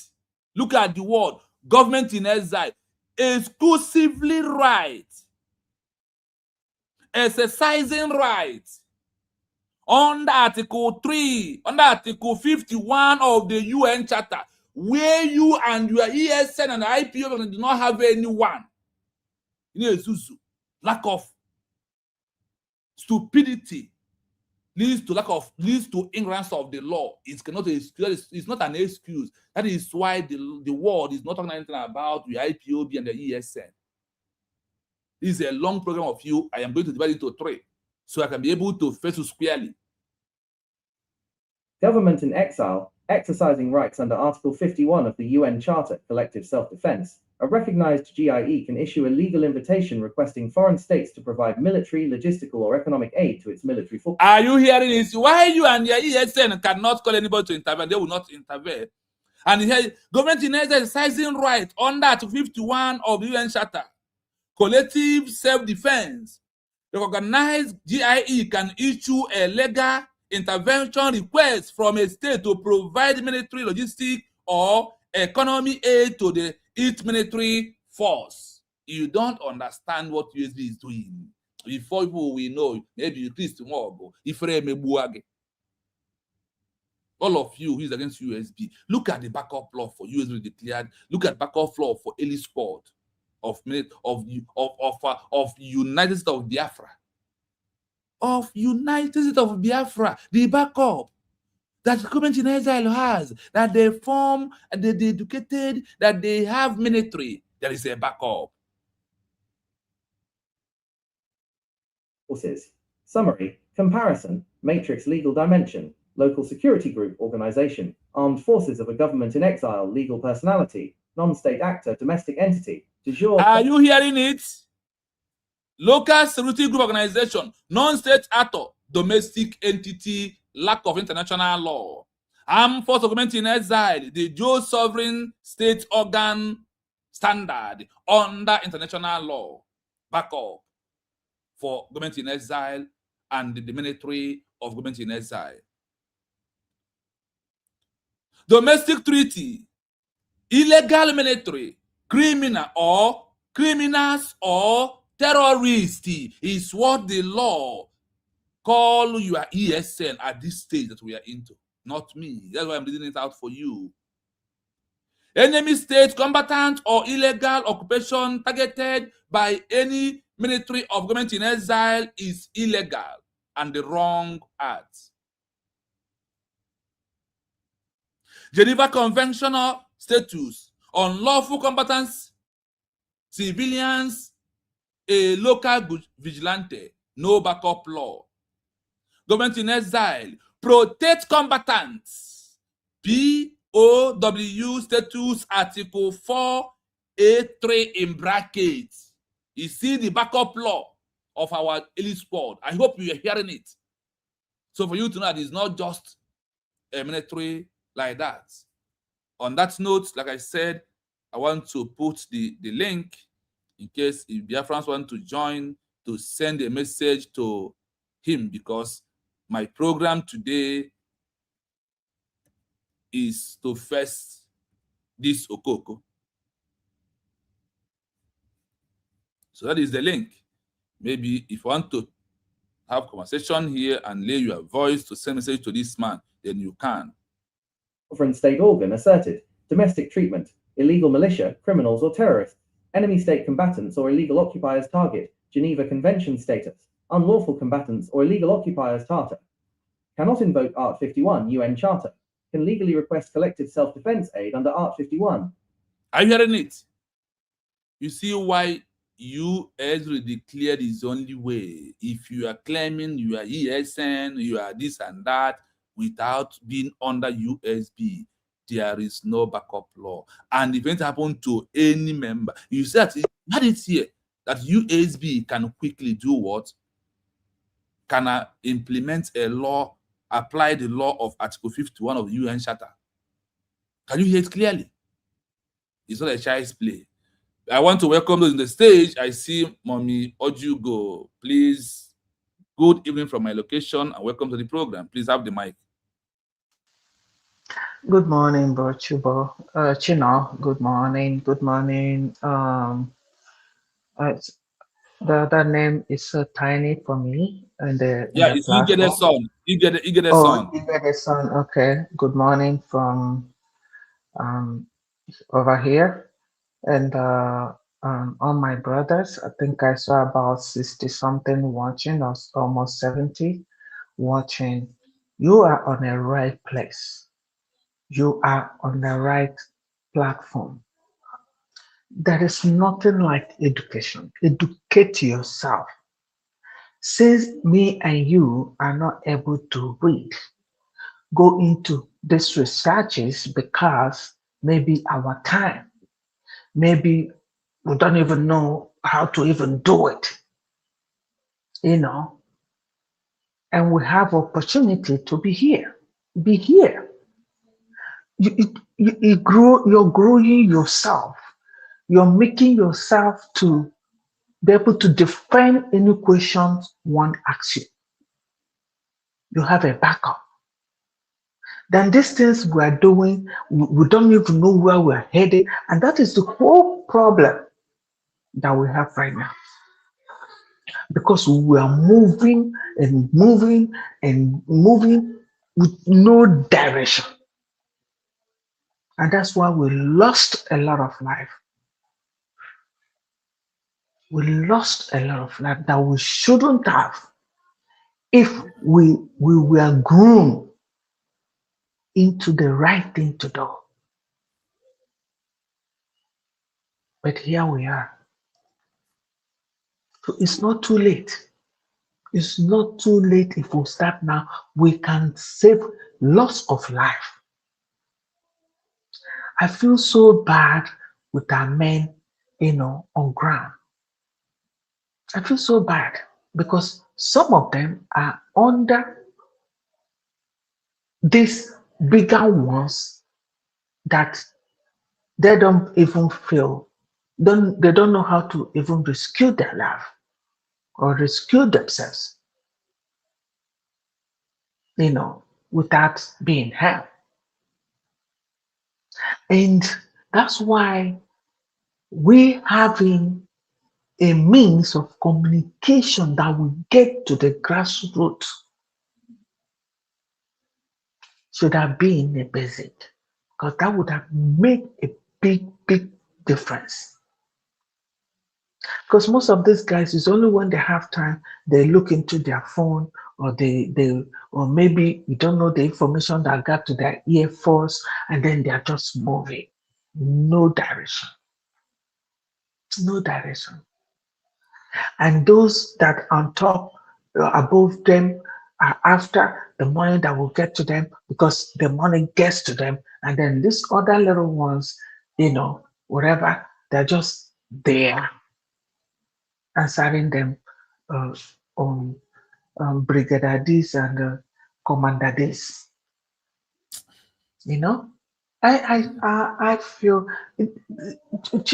Look at the word government-in-exile. Exclusively rights. Exercising rights under Article 3, under Article 51 of the UN Charter, where you and your ESN and Ipob do not have anyone. You know, lack of stupidity leads to ignorance of the law. It's not an excuse. That is why the world is not talking anything about the Ipob and the ESN. This is a long program of you. I am going to divide it into 3, so I can be able to face you squarely. Government-in-Exile, exercising rights under Article 51 of the UN Charter, Collective Self-Defense, a recognized GIE can issue a legal invitation requesting foreign states to provide military, logistical, or economic aid to its military forces. Are you hearing this? Why you and your ESN cannot call anybody to intervene? They will not intervene. And here, government-in-exile exercising rights under Article 51 of the UN Charter, Collective Self-Defense, recognized GIE can issue a legal intervention request from a state to provide military, logistic, or economy aid to its military force. You don't understand what USB is doing. Before people will know, maybe at least tomorrow, if all of you who is against USB, look at the backup law for USB declared. Look at backup law for Eli Sport of United States of Biafra. Of United States of Biafra, the backup that Government-in-Exile has, that they form, they educated, that they have military. There is a backup. Forces. Summary, comparison, matrix legal dimension, local security group organization, armed forces of a government-in-exile legal personality, non-state actor, domestic entity, de jure. Are you hearing it? Local security group organization, non-state actor, domestic entity, lack of international law. Armed force of Government-in-Exile, the dual sovereign state organ standard under international law. Backup for Government-in-Exile and the military of Government-in-Exile. Domestic treaty, illegal military, criminals or terrorists is what the law call your ESN at this stage that we are into. Not me. That's why I'm reading it out for you. Enemy state combatant or illegal occupation targeted by any military of Government-in-Exile is illegal and the wrong act. Geneva Conventional status, unlawful combatants, civilians, a local vigilante, no backup law. Government-in-Exile, protect combatants, POW status, Article 4A3 in brackets. You see the backup law of our elite squad. I hope you are hearing it. So for you to know that it's not just a military like that. On that note, like I said, I want to put the link in case if Biafrans want to join, to send a message to him, because my program today is to face this Okoko. So that is the link. Maybe if you want to have conversation here and lay your voice to send message to this man, then you can. Sovereign state organ asserted, domestic treatment, illegal militia, criminals or terrorists, enemy state combatants or illegal occupiers target, Geneva Convention status, unlawful combatants or illegal occupiers charter. Cannot invoke Art 51 UN Charter. Can legally request collective self-defense aid under Art 51. Are you hearing it? You see why US declared is only way. If you are claiming you are ESN, you are this and that, without being under USB, there is no backup law. And if it happened to any member, you said that it's here that USB can quickly do what? Can implement a law, apply the law of Article 51 of the UN Charter. Can you hear it clearly? It's not a child's play. I want to welcome those on the stage. I see Mommy Ojugo. Please, good evening from my location and welcome to the program. Please have the mic. Good morning, Bro Chubo. Chino, good morning. Good morning. It's- the other name is so tiny for me in Yeah, the it's you get a platform. son. You get a Oh, son. you got a son. Okay. Good morning from um over here, and all my brothers. I think I saw about 60 something watching, or almost 70 watching. You are on the right place. You are on the right platform. There is nothing like education. Educate yourself. Since me and you are not able to read, go into these researches because maybe our time, maybe we don't even know how to even do it, you know, and we have opportunity to be here. Be here. You're growing yourself. You're making yourself to be able to defend any questions one asks you. You have a backup. Then these things we are doing, we don't even know where we're headed. And that is the whole problem that we have right now. Because we are moving and moving and moving with no direction. And that's why we lost a lot of life. We lost a lot of life that we shouldn't have if we were groomed into the right thing to do. But here we are. So it's not too late. It's not too late if we start now. We can save lots of life. I feel so bad with our men, on ground. I feel so bad because some of them are under these bigger ones that they don't even feel, they don't know how to even rescue their life or rescue themselves, without being helped. And that's why we having a means of communication that will get to the grassroots should have been a basic, because that would have made a big difference. Because most of these guys is only when they have time they look into their phone, or they or maybe you don't know the information that got to their ear first, and then they are just moving. No direction. No direction. And those that on top, above them, are after the money that will get to them, because the money gets to them, and then these other little ones, whatever, they're just there answering them, uh, on brigadier this and commander this. You know, I feel,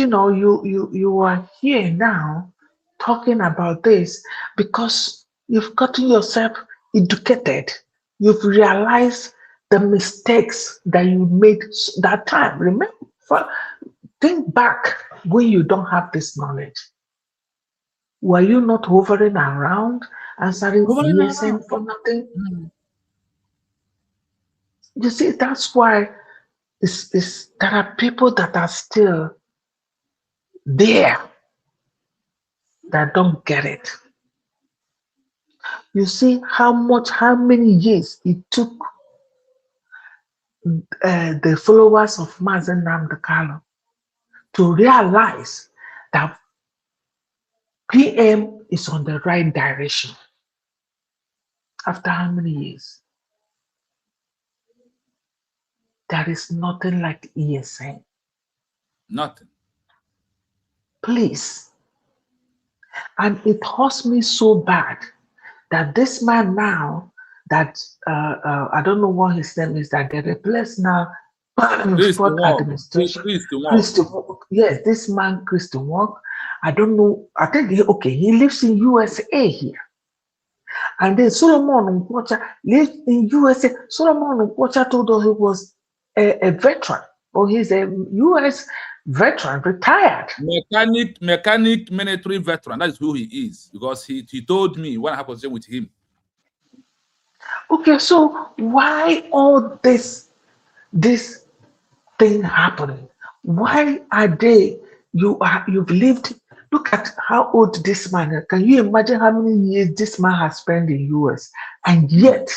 you are here now talking about this because you've gotten yourself educated. You've realized the mistakes that you made that time. Remember, think back when you don't have this knowledge. Were you not hovering around answering Hovering ESN around. for nothing? Mm. You see, that's why there are people that are still there that don't get it. You see how many years it took the followers of Mazen Namdekalo to realize that PM is on the right direction. After how many years? There is nothing like ESN. Nothing. Please. And it hurts me so bad that this man now, that I don't know what his name is, that they replace now Christian Wong. administration. Christian Wong. Christian Wong. Yes, this man, Christian Wong. I don't know. I think he lives in USA here. And then Solomon Nkwocha lived in USA. Solomon Nkwocha told us he was a veteran, or he's a US veteran, retired. Mechanic military veteran. That is who he is, because he told me when I had a conversation with him. Okay, so why all this thing happening? Why are they? You've lived. Look at how old this man is. Can you imagine how many years this man has spent in US? And yet,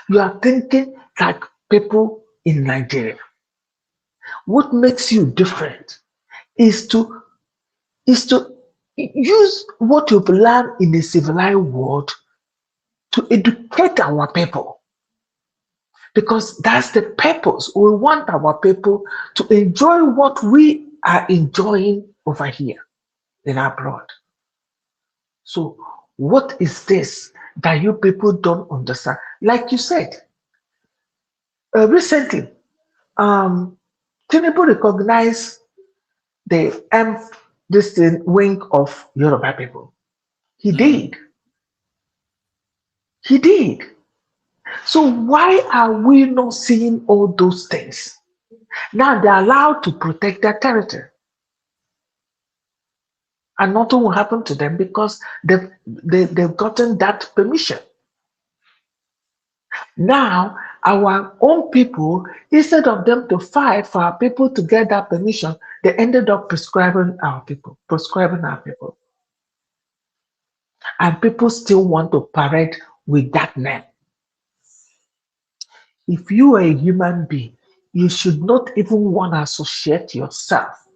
you are thinking like people in Nigeria. What makes you different is to use what you've learned in the civilized world to educate our people. Because that's the purpose. We want our people to enjoy what we are enjoying over here in abroad. So what is this that you people don't understand? Like you said, recently, Tinubu recognized the wing of Yoruba people. He did. He did. So why are we not seeing all those things? Now they're allowed to protect their territory. And nothing will happen to them because they've gotten that permission. Now, our own people, instead of them to fight for our people to get that permission, they ended up prescribing our people. And people still want to parade with that name. If you are a human being, you should not even want to associate yourself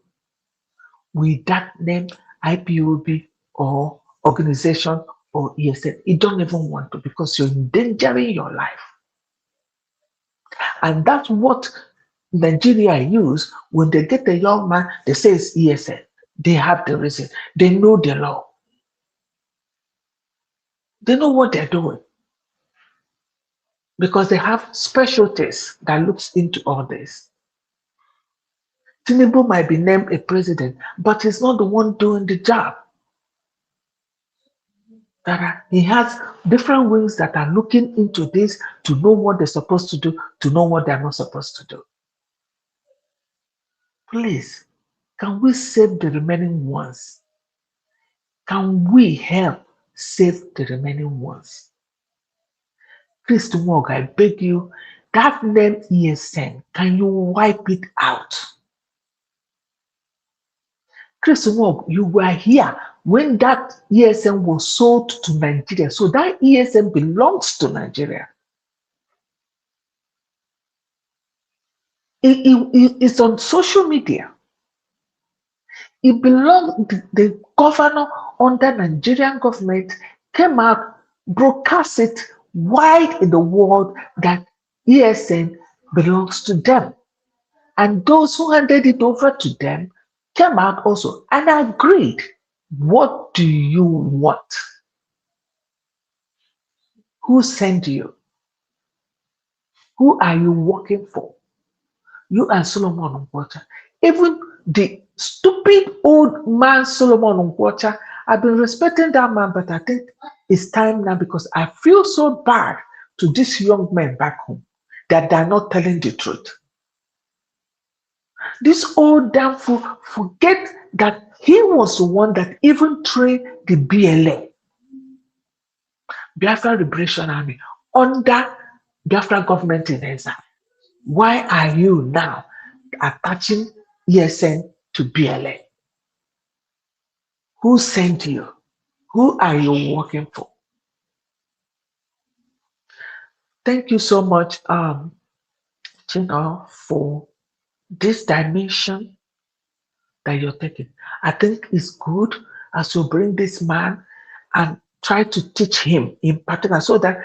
with that name, IPOB or organization or ESN. You don't even want to, because you're endangering your life. And that's what Nigeria use when they get a young man, they say it's ESN. They have the reason. They know the law. They know what they're doing. Because they have specialties that looks into all this. Tinubu might be named a president, but he's not the one doing the job. He has different wings that are looking into this to know what they're supposed to do, to know what they're not supposed to do. Please, can we save the remaining ones? Can we help save the remaining ones? Christian Wong, I beg you, that name ESN, can you wipe it out? Christian Wong, you were here when that ESN was sold to Nigeria. So that ESN belongs to Nigeria. It's on social media. It belongs, the governor under Nigerian government came out, broadcast it wide in the world that ESN belongs to them. And those who handed it over to them came out also and agreed. What do you want? Who sent you? Who are you working for? You and Solomon Nkwocha. Even the stupid old man Solomon Nkwocha, I've been respecting that man, but I think it's time now, because I feel so bad to these young men back home that they're not telling the truth. This old damn fool forget that he was the one that even trained the BLA, Biafra Liberation Army, under Biafra Government-in-Exile. Why are you now attaching ESN to BLA? Who sent you? Who are you working for? Thank you so much, for this dimension that you're taking. I think it's good as you bring this man and try to teach him in particular, so that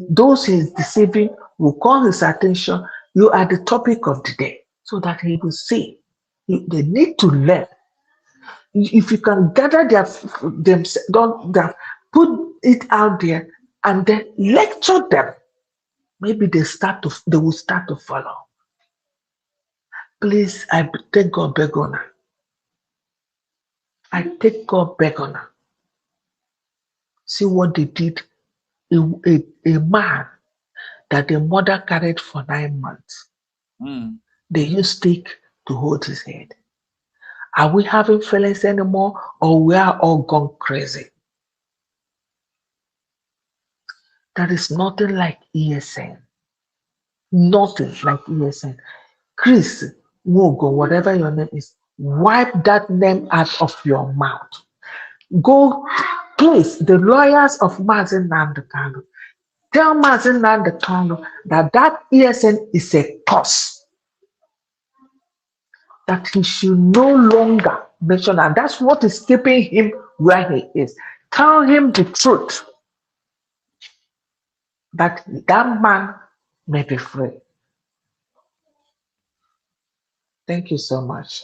those he's deceiving will call his attention. You are the topic of the day, so that he will see. They need to learn. If you can gather themselves, put it out there and then lecture them. maybe they will start to follow. Please, I take God beg on her. I take God beg on her. See what they did. A man that the mother carried for 9 months. They used stick to hold his head. Are we having feelings anymore, or we are all gone crazy? There is nothing like ESN. Nothing like ESN. Chris Nwaogu, whatever your name is, wipe that name out of your mouth. Go, please, the lawyers of Mazi Nnamdi Kanu, tell Mazi Nnamdi Kanu that ESN is a curse, that he should no longer mention that. That's what is keeping him where he is. Tell him the truth, that man may be free. Thank you so much.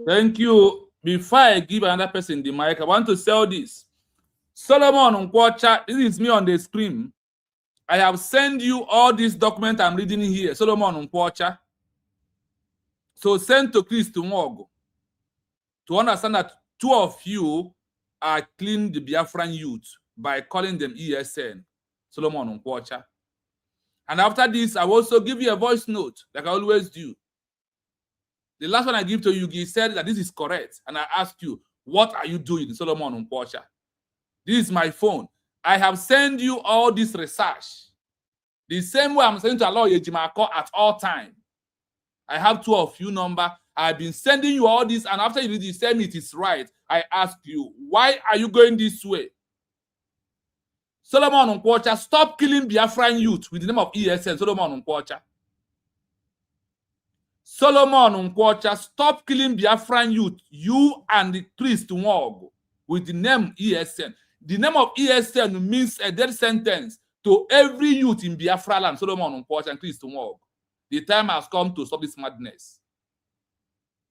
Thank you. Before I give another person the mic, I want to sell this. Solomon Nkwocha, this is me on the screen. I have sent you all these documents I'm reading here. Solomon Nkwocha. So send to Chris Nwaogu to understand that 2 of you are killing the Biafran youth by calling them ESN. Solomon Nkwocha. And after this, I will also give you a voice note, like I always do. The last one I give to you, he said that this is correct. And I asked you, what are you doing, Solomon Nkwocha? This is my phone. I have sent you all this research. The same way I'm sending to Aloy Ejimako at all time. I have 2 of you number. I've been sending you all this, and after you tell me it is right, I ask you, why are you going this way? Solomon Nkwocha, stop killing Biafran youth with the name of ESN. Solomon Nkwocha. Solomon Nkwocha, stop killing Biafran youth, you and the Chris Nwaogu, with the name ESN. The name of ESN means a death sentence to every youth in Biafra land. Solomon Nkwocha and Chris Nwaogu. The time has come to stop this madness.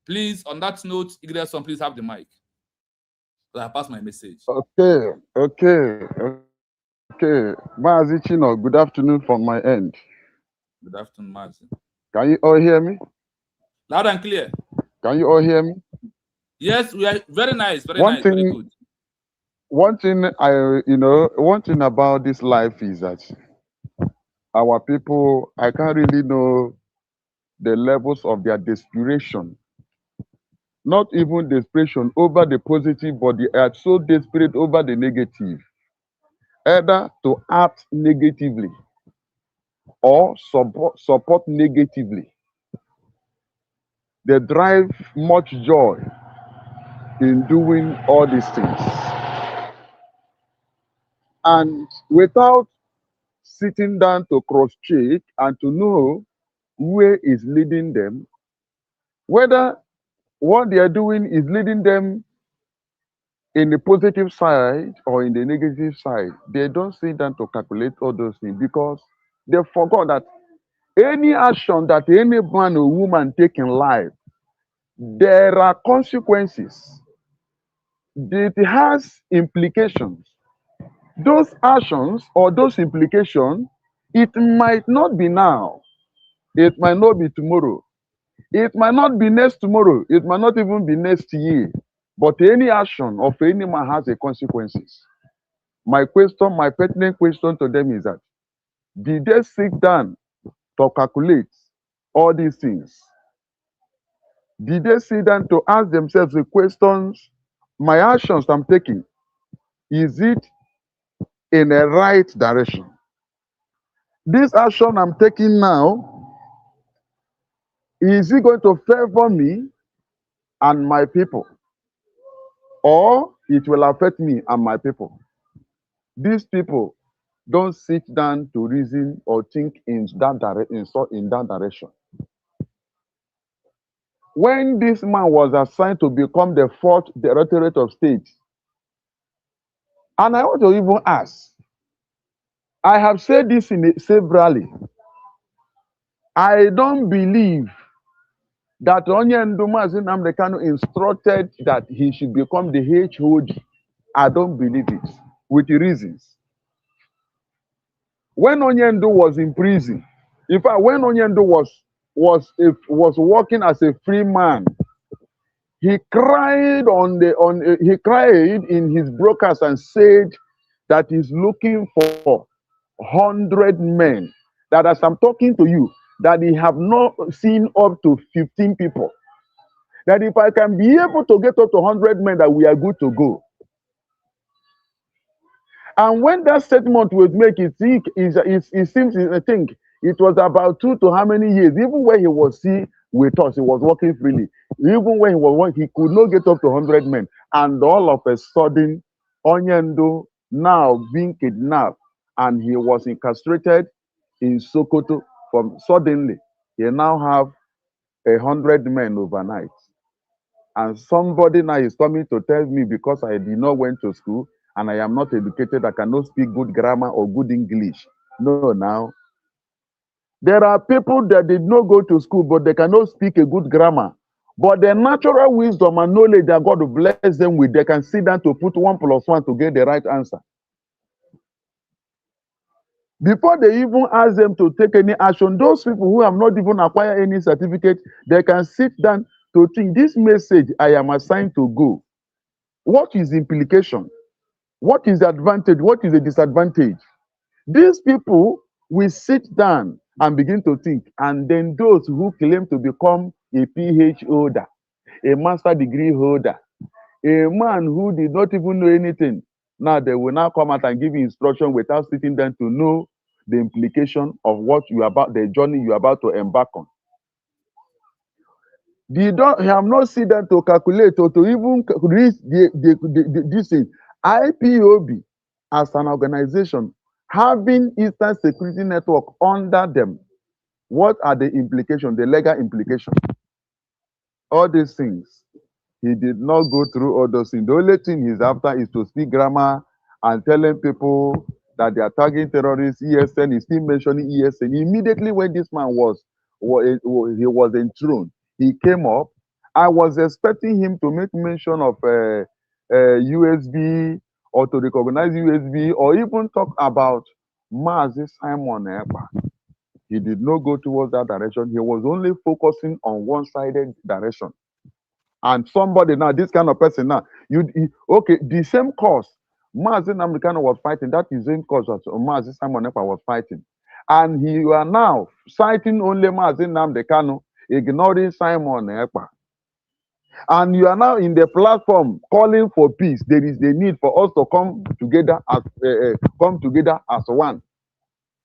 Please, on that note, Igleson, please have the mic. So I pass my message. Okay. Mazi Chino, good afternoon from my end. Good afternoon, Mazi. Can you all hear me? Loud and clear. Can you all hear me? Yes, we are very nice, very good. One thing one thing about this life is that our people, I can't really know the levels of their desperation. Not even desperation over the positive, but they are so desperate over the negative. Either to act negatively or support negatively. They derive much joy in doing all these things. And without sitting down to cross-check and to know where is leading them, whether what they are doing is leading them in the positive side or in the negative side, they don't sit down to calculate all those things because they forgot that any action that any man or woman take in life, there are consequences. It has implications. Those actions or those implications, it might not be now. It might not be tomorrow. It might not be next tomorrow. It might not even be next year. But any action of any man has a consequences. My pertinent question to them is that, did they sit down to calculate all these things? Did they sit down to ask themselves the questions, my actions I'm taking, is it in a right direction? This action I'm taking now, is it going to favor me and my people? Or it will affect me and my people? These people don't sit down to reason or think in that direction. When this man was assigned to become the 4th Directorate of State, and I want to even ask, I have said this severally, I don't believe that Onyendu Mazi Nnamdi Kanu instructed that he should become the HOD. I don't believe it, with the reasons. when Onyendu was in prison, in fact, when Onyendu was working as a free man, he cried he cried in his broadcast and said that he's looking for 100 men. That as I'm talking to you, that he have not seen up to 15 people. That if I can be able to get up to 100 men, that we are good to go. And when that statement was made, it seems, I think, it was about 2 to how many years, even when he was with us, he was working freely. Even when he was working, he could not get up to 100 men. And all of a sudden, Onyendu now being kidnapped, and he was incarcerated in Sokoto. From suddenly, he now have 100 men overnight. And somebody now is coming to tell me, because I did not went to school and I am not educated, I cannot speak good grammar or good English. No, now. There are people that did not go to school, but they cannot speak a good grammar. But the natural wisdom and knowledge that God will bless them with, they can sit down to put 1 + 1 to get the right answer. Before they even ask them to take any action, those people who have not even acquired any certificate, they can sit down to think, this message I am assigned to go. What is the implication? What is the advantage? What is the disadvantage? These people will sit down and begin to think. And then those who claim to become a PhD holder, a master degree holder, a man who did not even know anything, now they will now come out and give you instruction without sitting down to know the implication of what you are about, the journey you are about to embark on. They have not seen that to calculate or to even reach this thing. IPOB as an organization having Eastern Security Network under them, what are the implications, the legal implications? All these things. He did not go through all those things. The only thing he's after is to speak grammar and telling people that they are tagging terrorists, ESN, he's still mentioning ESN. Immediately when this man was enthroned, he came up. I was expecting him to make mention of USB or to recognize USB or even talk about Mazi Simon Ekpa. He did not go towards that direction. He was only focusing on one-sided direction. And somebody now, this kind of person now, okay, the same cause Mazi Namdekano was fighting, that is the same cause that Mazi Simon Ekpa was fighting. And you are now citing only Mazi Namdekano, ignoring Simon Ekpa. And you are now in the platform calling for peace. There is the need for us to come together as one.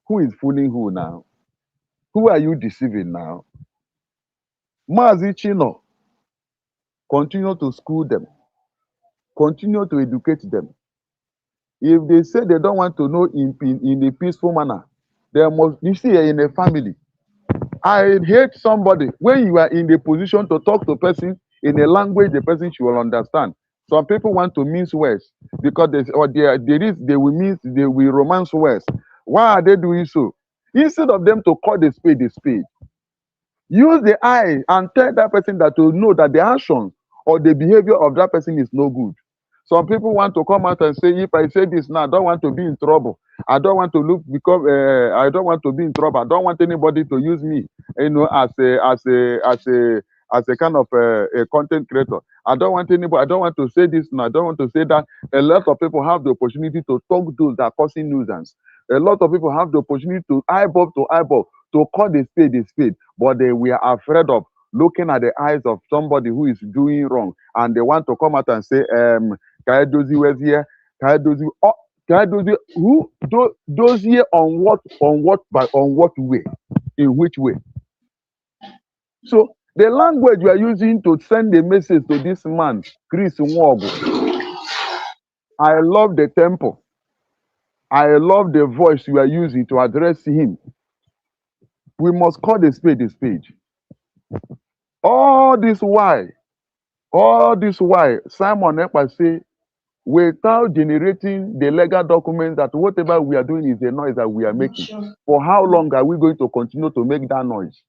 Who is fooling who now? Who are you deceiving now? Mazi Chino, continue to school them. Continue to educate them. If they say they don't want to know in a peaceful manner, there must, you see, in a family. I hate somebody when you are in the position to talk to a person in a language the person should understand. Some people want to mince words because they will romance words. Why are they doing so? Instead of them to call the spade, use the eye and tell that person that to know that the actions or the behavior of that person is no good. Some people want to come out and say, if I say this now, I don't want to be in trouble. I don't want to I don't want to be in trouble. I don't want anybody to use me, as a kind of a content creator. I don't want anybody. I don't want to say this now. I don't want to say that. A lot of people have the opportunity to talk those that are causing nuisance. A lot of people have the opportunity to eyeball to call the spade, but they were afraid of looking at the eyes of somebody who is doing wrong, and they want to come out and say, Kaedozi was here. Kaedozi, who those here on what way? In which way? So the language you are using to send a message to this man, Chris Nwaogu, I love the tempo. I love the voice you are using to address him. We must call the spade a spade. All this why, Simon Ekpa say, without generating the legal documents that whatever we are doing is the noise that we are making. For how long are we going to continue to make that noise?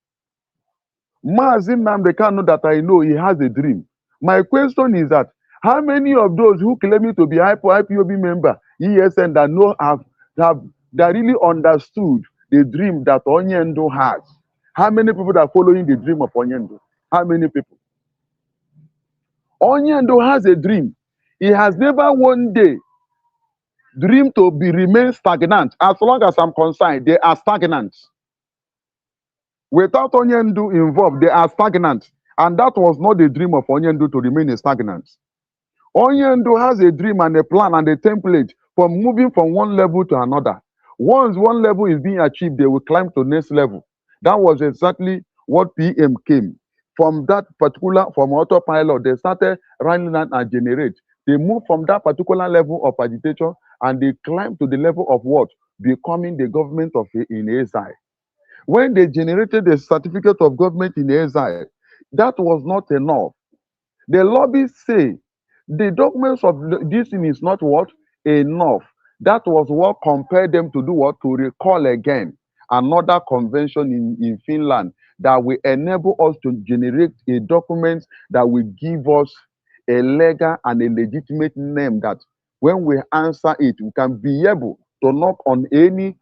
Mazi Namdekano that I know, he has a dream. My question is that, how many of those who claim to be IPOB member, ESN, that that really understood the dream that Onyendo has. How many people are following the dream of Onyendo? How many people? Onyendo has a dream. He has never one day dreamed to remain stagnant. As long as I'm concerned, they are stagnant. Without Onyendo involved, they are stagnant. And that was not the dream of Onyendo to remain stagnant. Onyendo has a dream and a plan and a template for moving from one level to another. Once one level is being achieved, they will climb to next level. That was exactly what PM came. From that particular, from autopilot, they started running and generate. They moved from that particular level of agitation and they climbed to the level of what? Becoming the government of in exile. When they generated the certificate of government in exile, that was not enough. The lobbyists say the documents of this thing is not what? Enough. That was what compelled them to do what? To recall again another convention in Finland that will enable us to generate a document that will give us a legal and a legitimate name that when we answer it, we can be able to knock on any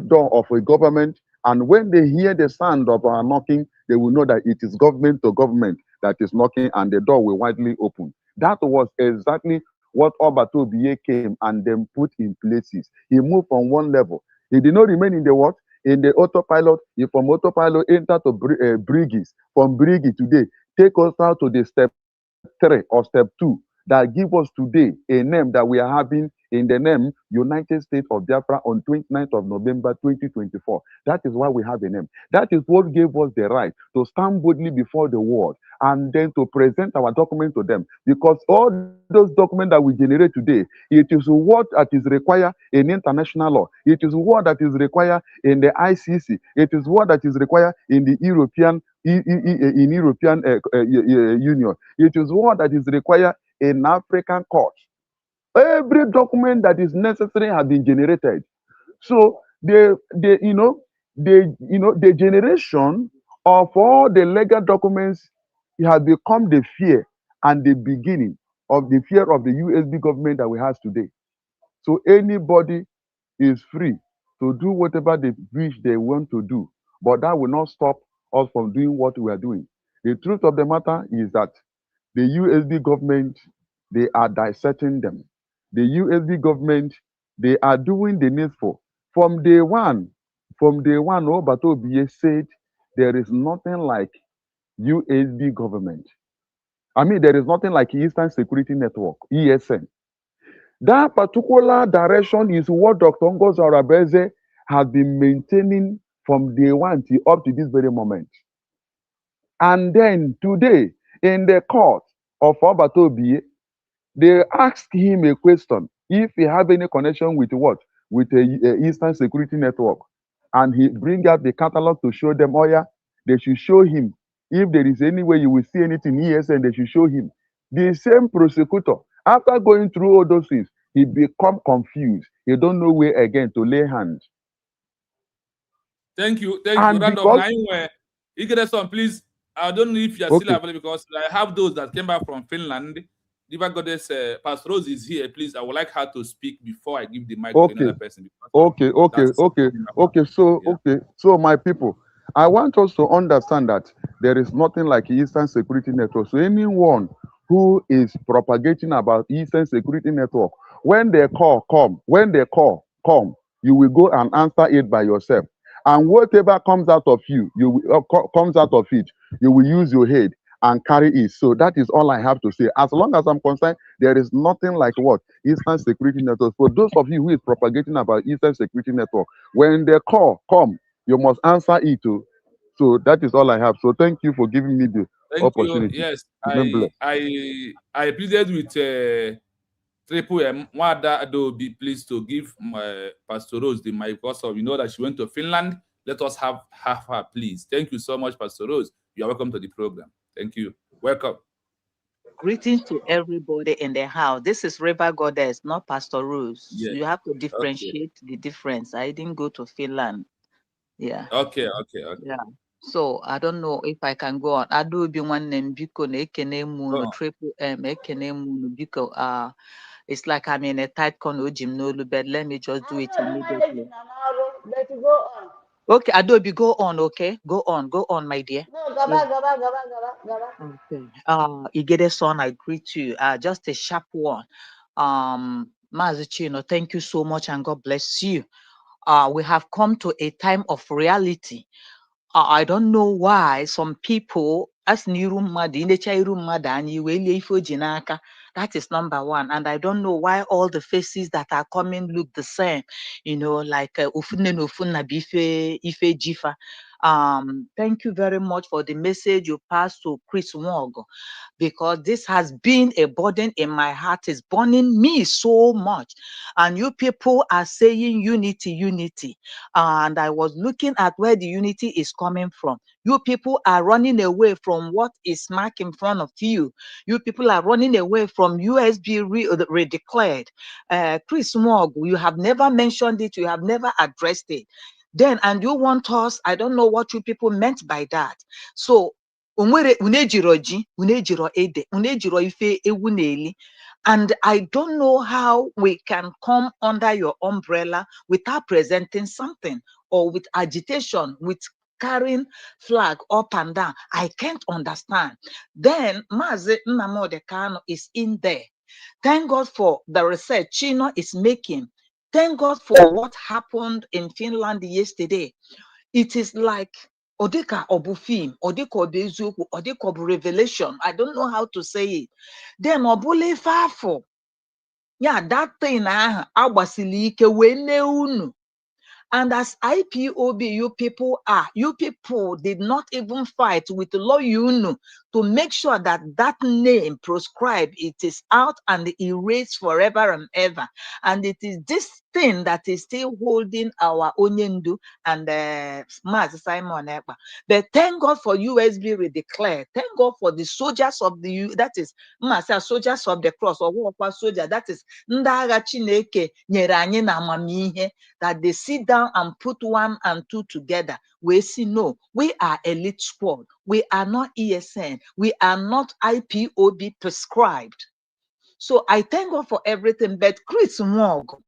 door of a government, and when they hear the sound of our knocking, they will know that it is government to government that is knocking and the door will widely open. That was exactly what Obatobiye came and then put in places. He moved from one level. He did not remain in the what? In the autopilot. He from autopilot entered to Brigis. From Brigis today, take us now to the step 3 or step 2 that give us today a name that we are having in the name United States of Biafra on 29th of November 2024. That is why we have a name. That is what gave us the right to stand boldly before the world and then to present our document to them. Because all those documents that we generate today, it is what that is required in international law. It is what that is required in the ICC. It is what that is required in the European Union. It is what that is required in African courts. Every document that is necessary has been generated. So the generation of all the legal documents has become the fear and the beginning of the fear of the USB government that we have today. So anybody is free to do whatever they wish they want to do, but that will not stop us from doing what we are doing. The truth of the matter is that the USB government, they are dissecting them. The USB government, they are doing the needful. From day one, Obatobiye said there is nothing like USB government. I mean, there is nothing like Eastern Security Network, ESN. That particular direction is what Dr. Ngozi Arabeze has been maintaining from day one till up to this very moment. And then today, in the court of Obatobiye, they asked him a question if he have any connection with what? With a Eastern Security Network. And he bring out the catalog to show them, oh yeah, they should show him. If there is any way you will see anything ESN, they should show him. The same prosecutor, after going through all those things, he become confused. He don't know where again to lay hands. Thank you. And Round because, up now. You get some, please. I don't know if you are okay, still available because I have those that came back from Finland. Diva Goddess, Pastor Rose is here. Please, I would like her to speak before I give the mic to another person. Okay. So my people, I want us to understand that there is nothing like Eastern Security Network. So anyone who is propagating about Eastern Security Network, when they call come, you will go and answer it by yourself. And whatever comes out of you, comes out of it, you will use your head and carry it. So that is all I have to say. As long as I'm concerned, there is nothing like what? Eastern Security Network. For those of you who is propagating about Eastern Security Network, when the call come, you must answer it too. So that is all I have. So thank you for giving me the opportunity. Yes, Remember. I pleaded with Triple M. Wada do be pleased to give my Pastor Rose the mic because of, you know that she went to Finland. Let us have her, please. Thank you so much, Pastor Rose. You are welcome to the program. Thank you. Welcome. Greetings to everybody in the house. This is River Goddess, not Pastor Rose. Yes. You have to differentiate the difference. I didn't go to Finland. Yeah. Okay. Yeah. So I don't know if I can go on. I do be one name biko na ekene mu no Triple M ekene mu no biko It's like I'm in a tight corner, but let me just do it immediately. Let's go on. Okay, Adobe, go on, okay? Go on, my dear. No, gaba. Okay. Igede son, I greet you. Just a sharp one. Mazi Chino, thank you so much and God bless you. We have come to a time of reality. I don't know why some people as n'iru mmadụ inecha iru mmadụ anyị wee lie ife o ji n'aka. That is number one. And I don't know why all the faces that are coming look the same. You know, like ofunne na ofunna bụ ife jifa. Thank you very much for the message you passed to Chris Nwaogu, because this has been a burden in my heart. It's burning me so much. And you people are saying unity. And I was looking at where the unity is coming from. You people are running away from what is smack in front of you. You people are running away from USB redeclared. Chris Nwaogu, you have never mentioned it. You have never addressed it. Then, and you want us, I don't know what you people meant by that. So, unejiro ji, unejiro ede, unejiro ife ewu na-eli. And I don't know how we can come under your umbrella without presenting something, or with agitation, with carrying flag up and down. I can't understand. Then Mazi Nnamdi Kanu is in there. Thank God for the research Chino is making. Thank God for what happened in Finland yesterday. It is like Odeka Obu film, Odeka Obezuku, Odeka Obu revelation. I don't know how to say it. Then Obule Fafo. Yeah, that thing agbasili ike wee ne unu. And as IPOB, you people did not even fight with the law to make sure that that name proscribed, it is out and erased forever and ever. And it is this thing that is still holding our Onyendu and Mazi Simon Ekpa. But thank God for USB redeclared. Thank God for the soldiers of the, that is soldiers of the cross, or war soldier, that is Ndaga Chineke nyere anyị na amamihe, that they sit down and put 1 and 2 together. We see, no, we are elite squad. We are not ESN. We are not IPOB prescribed. So I thank God for everything. But Chris Nwaogu,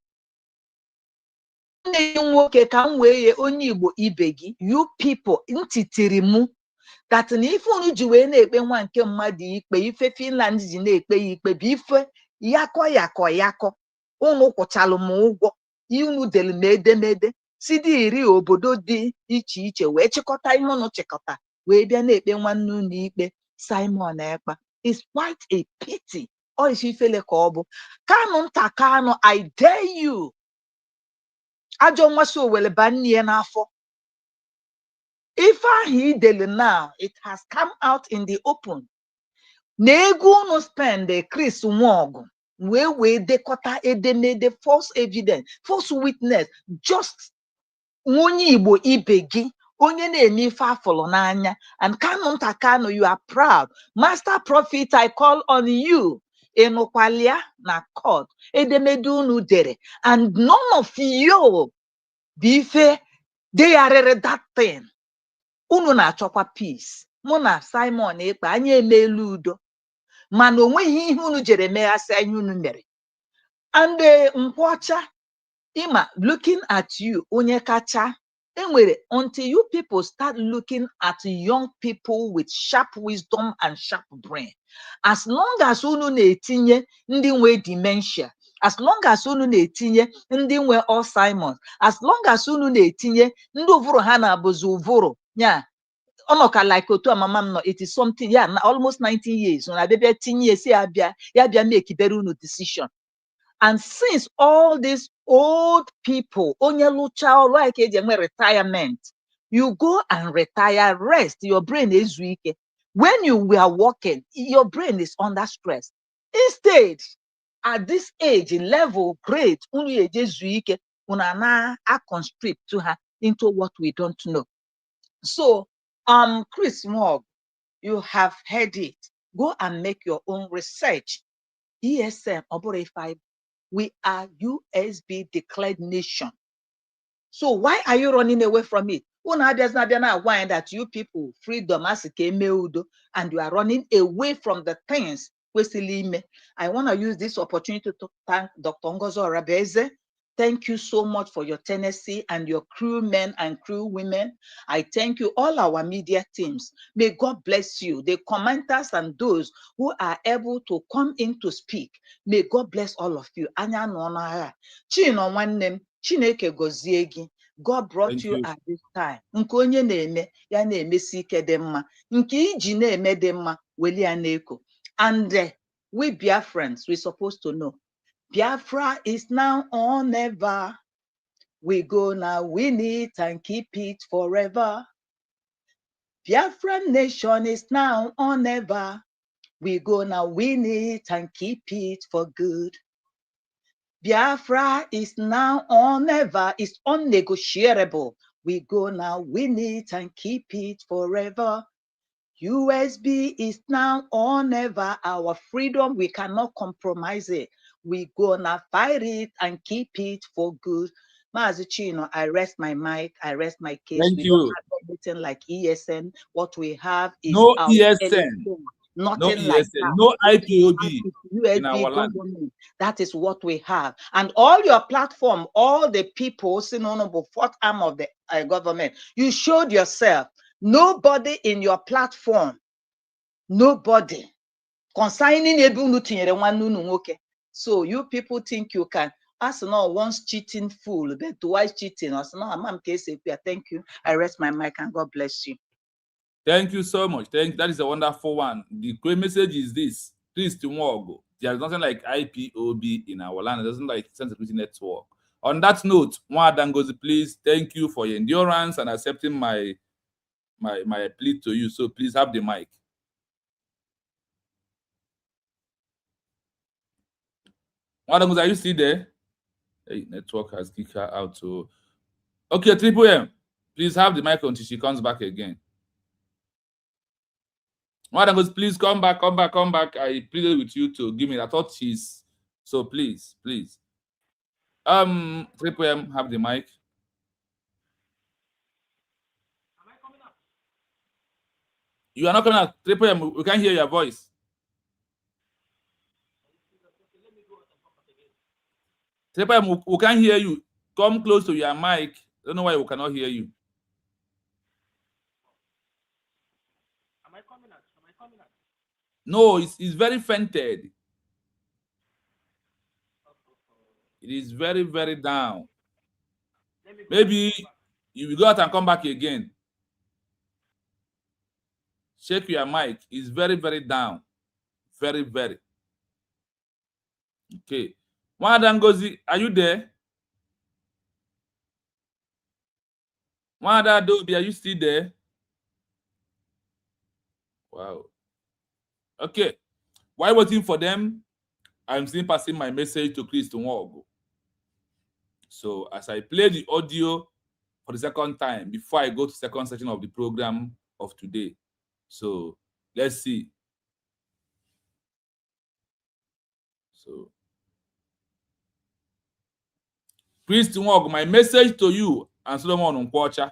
you people, that if unu ji wee na-ekpe nwa nke mmadụ ikpe, ife Finland ji na-ekpe ya ikpe bụ ife yakọ unu kwụchalụ m ụgwọ, unu delu m edemede si dị iri obodo dị iche iche wee chịkọta ihe unu chịkọta wee bịa na-ekpe nwanne unu ikpe Simon Ekpa. It's quite a pity. Ọ isi ifele ka ọ bụ Kanu nta Kanu, I dare you. Ajọ nwa so wele ba nne ya n'afọ. If he did now, it has come out in the open. Nego no spend the Chris Nwaogu, we dekota edemede false evidence, false witness, just onye Igbo ibe gi, onye na-eme ife afọlọ n'anya. And Kanu nta Kanu, you are proud. Master Prophet, I call on you. Enokwalia na court, edemede unu dere, and none of you bife they are that thing. Unu na-achọkwa peace. Mụ na Simon Ekpa anyị emeela udo, mana onweghị ihe unu jere meghasị ihe unu mere. And Nkwọcha, Ima, looking at you, onye kacha, enwere, until you people start looking at young people with sharp wisdom and sharp brain. As long as unu na-etinye ndị nwe dementia, as long as unu na-etinye ndị nwe Alzheimer's, as long as unu na-etinye ndị ụvụrụ ha na-abụzi ụvụrụ, yeah, onoka like otu mama m no, it is something, yeah, almost 19 years. When I be 10 years, ya bia make better decision. And since all these old people, onye lucha like retirement, you go and retire, rest, your brain is weak. When you were working, your brain is under stress. Instead, at this age, level, grade, only una constrict to her into what we don't know. So, Chris Nwaogu, you have heard it. Go and make your own research. ESM, we are USB declared nation. So why are you running away from it? That you people freedom and you are running away from the things kwesịrị ime. I want to use this opportunity to thank Dr. Ngozi Orabeze. Thank you so much for your tenacity and your crew men and crew women. I thank you, all our media teams. May God bless you. The commenters and those who are able to come in to speak. May God bless all of you. Anya no na ha. Chino nwannem, Chineke gozie gị. God brought Thank you you. at this time. Nke onye na-eme, ya na-emesi ike dị mma. Nke iji na-eme dị mma, weli ya na-eko. And we Biafrans, we're supposed to know. Biafra is now or never. We gonna win it and keep it forever. Biafra nation is now or never. We gonna win it and keep it for good. Biafra is now or never. It's unnegotiable. We gonna win it and keep it forever. Usbg is now or never. Our freedom, we cannot compromise it. We gonna fight it and keep it for good. Mazi Chino, I rest my mic, I rest my case. Thank We you. don't have anything like ESN. What we have is No our ESN. election. Nothing No like ESN. that. No What we IPOB have is in our USB land. government. That is what we have. And all your platform, all the people, honorable fourth arm of the government, you showed yourself. Nobody in your platform, nobody consigning ebe unu tinyere nwanne unu nwoke. So you people think you can. As no once cheating fool, but twice cheating. As no, I'm thank you. I rest my mic and God bless you. Thank you so much. That is a wonderful one. The great message is this: please, Nwaogu, there is nothing like IPOB in our land. It doesn't like sensitivity network. On that note, Nwaogu, please, thank you for your endurance and accepting my plea to you. So please have the mic. Nwaogu, are you still there? Hey, network has kicked her out. So okay, Triple M, please have the mic until she comes back again. Nwaogu, please come back. I pleaded with you to give me. I thought she's so. Please. Triple M, have the mic. Am I coming up? You are not coming up. Triple M, we can't hear your voice. Triple M, we can't hear you. Come close to your mic. I don't know why we cannot hear you. Am I coming out? No, it's very fainted. It is very, very down. Maybe you will go out and come back again. Check your mic. It's very, very down. Very, very. Okay. Nwaada Ngozi, are you there? Nwaada Adobe, are you still there? Wow. Okay. While waiting for them, I'm still passing my message to Chris Nwaogu. So as I play the audio for the second time before I go to the second section of the program of today. So let's see. So Chris Nwaogu, my message to you and Solomon Nkwocha.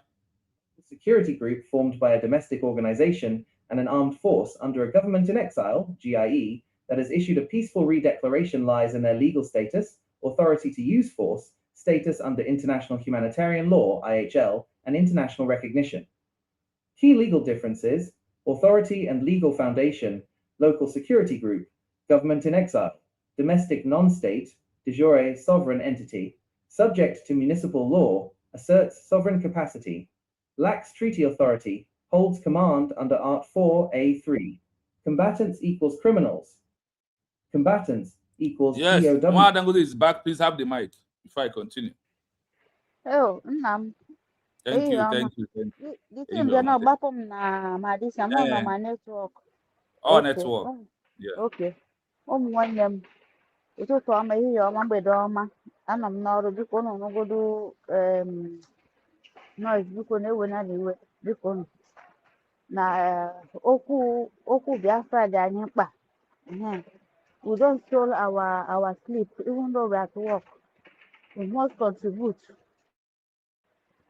Security group formed by a domestic organization and an armed force under a government-in-exile, GIE, that has issued a peaceful redeclaration lies in their legal status, authority to use force, status under International Humanitarian Law, IHL, and international recognition. Key legal differences: authority and legal foundation, local security group, government-in-exile, domestic non-state, de jure sovereign entity, subject to municipal law, asserts sovereign capacity, lacks treaty authority, holds command under Art 4A3. Combatants equals criminals. Combatants equals Yes, POW. Nwaada Ngozi is back. Please have the mic before I continue. Oh, nna m. Thank you. The thing bịa na ọgbapụ m na madisi m nọ ma netwọk. All network. Yeah. Okay. Ụmụ nwanne m, ụtụtụ ọma, ehihie ọma, mgbede ọma. Anọ m n'ọrụ, biko unu nụgodu noise, biko na-ewenara iwe, biko unu. Na okwu Biafra dị anyị mkpa. We don't steal our sleep, even though we're at work. We must contribute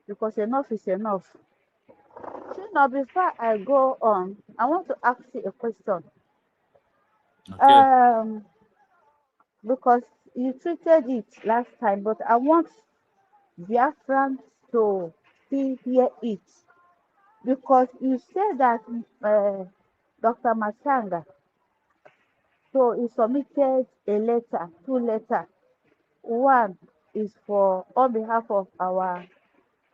because enough is enough. So now, before I go on, I want to ask you a question. Okay. Because you treated it last time, but I want Biafran to still hear it because you said that Dr. Masanga, so he submitted a letter, two letters. One is for on behalf of our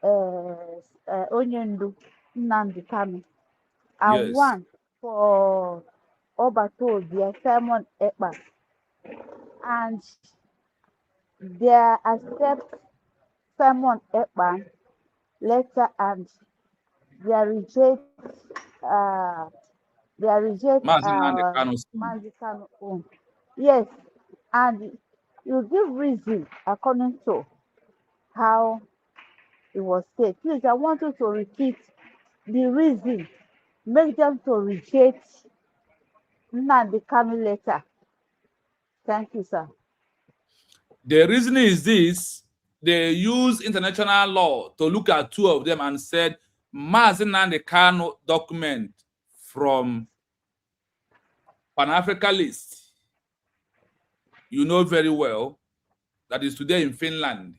Onyendu Nnamdi Kanu, and Yes. one for Obato Simon Ekpa, and they accept Simon Ekpa letter and they reject uh, Mazin and the Kano. Mazi Kanu own. Yes, and you give reason according to how it was said. Please, I want you to repeat the reason. Make them to reject Nnamdi Kanu letter. Thank you, sir. The reason is this: they use international law to look at two of them and said Mazin and the Kano document from Pan-African list, you know very well, that is today in Finland,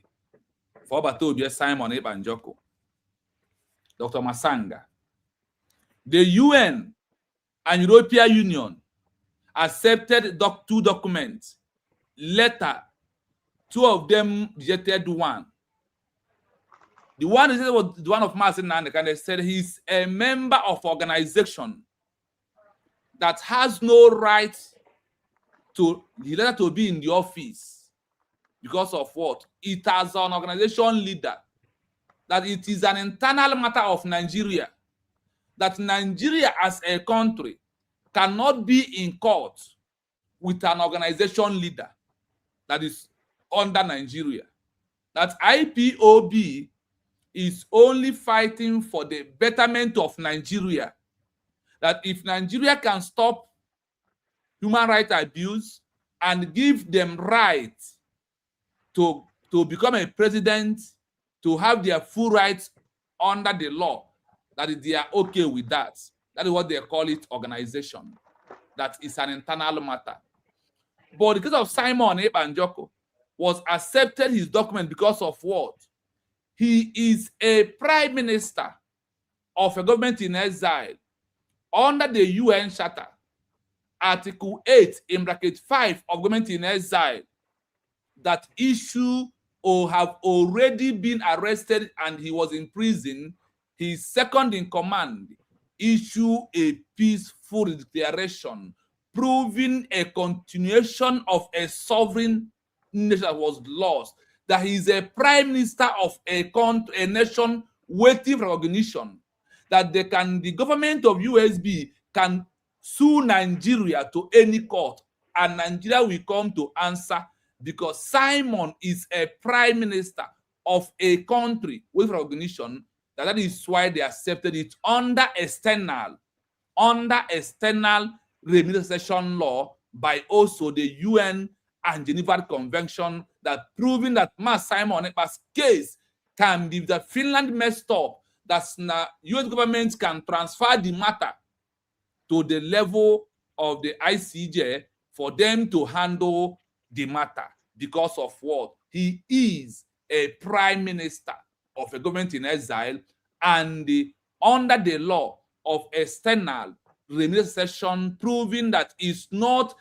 for Obatobia Simon Ebanjoko, Dr. Masanga. The UN and European Union accepted two documents. Later, two of them rejected one. The one was the one of Martin Nandek, and they said he's a member of organization that has no right to the letter to be in the office because of what? It as an organization leader, that it is an internal matter of Nigeria, that Nigeria as a country cannot be in court with an organization leader that is under Nigeria. That IPOB is only fighting for the betterment of Nigeria. That if Nigeria can stop human rights abuse and give them right to become a president, to have their full rights under the law, that they are okay with that. That is what they call it, organization. That is an internal matter. But the case of Simon Ebanjoko was accepted his document because of what? He is a prime minister of a government in exile under the UN Charter, Article 8 in bracket 5 of government in exile, that issue or have already been arrested and he was in prison. His second in command issue a peaceful declaration proving a continuation of a sovereign nation that was lost, that he is a prime minister of a country, a nation waiting for recognition, that the government of USB can sue Nigeria to any court and Nigeria will come to answer, because Simon is a prime minister of a country with recognition. That is why they accepted it under external remediation law by also the UN and Geneva Convention, that proving that Mas Simon Ekpa's case can be that Finland messed up, that US government can transfer the matter to the level of the ICJ for them to handle the matter because of what? He is a prime minister of a government in exile, and under the law of external remediation, proving that he's not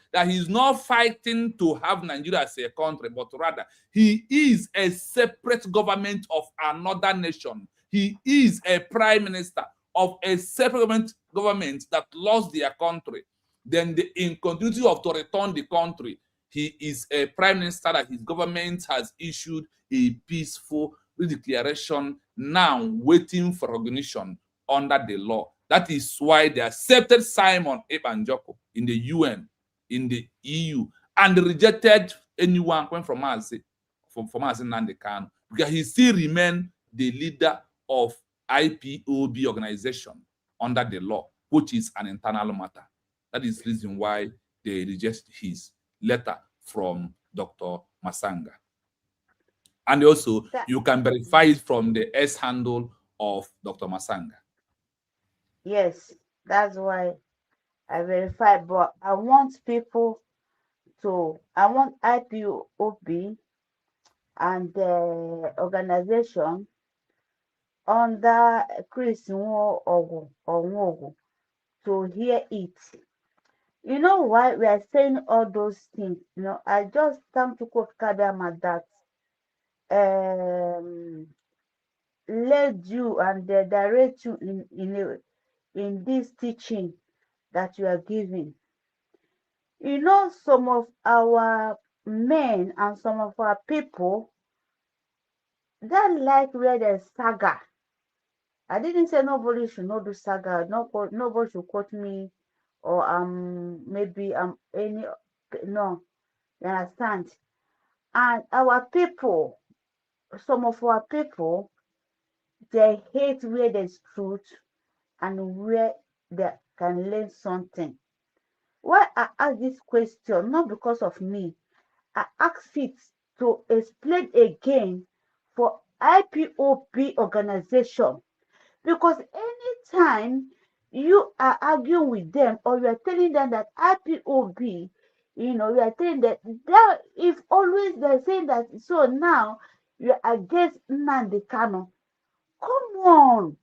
fighting to have Nigeria as a country, but rather he is a separate government of another nation. He is a prime minister of a separate government that lost their country. Then in continuity of to return the country, he is a prime minister that his government has issued a peaceful declaration, now waiting for recognition under the law. That is why they accepted Simon Ebanjoko in the UN, in the EU, and rejected anyone coming from us, from us in Nnamdi Kanu, because he still remains the leader of IPOB organization under the law, which is an internal matter. That is the reason why they reject his letter from Dr. Masanga. And also, you can verify it from the S handle of Dr. Masanga. Yes, that's why I verify, but I want people I want IPOB and the organization under Chris Nwaogu to hear it. You know why we are saying all those things? You know, I just thank to quote Kadama that led you and direct you in this teaching that you are giving. You know, some of our men and some of our people that like read a saga. I didn't say nobody should not do saga. Nobody should quote me or maybe any no. You understand? And our people, some of our people, they hate where there's truth and where they can learn something. Why I ask this question, not because of me, I ask it to explain again for IPOB organization, because anytime you are arguing with them or you are telling them that IPOB, you know, you are telling that if always they're saying that, so now you're against Nnamdi Kanu. Come on,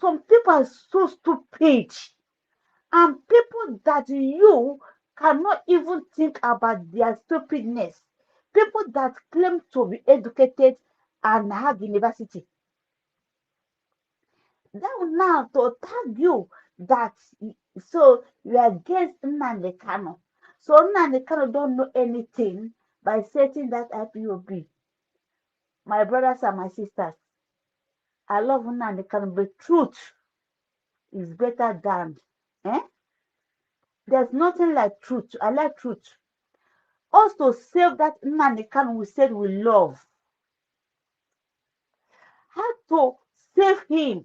some people are so stupid, and people that you cannot even think about their stupidness. People that claim to be educated and have university. Now, to tag you that so you are against Nnamdi Kanu. So Nnamdi Kanu don't know anything by setting that IPOB. My brothers and my sisters, I love Nnamdi Kanu, but truth is better than there's nothing like truth. I like truth. Also save that Nnamdi Kanu we said we love. How to save him?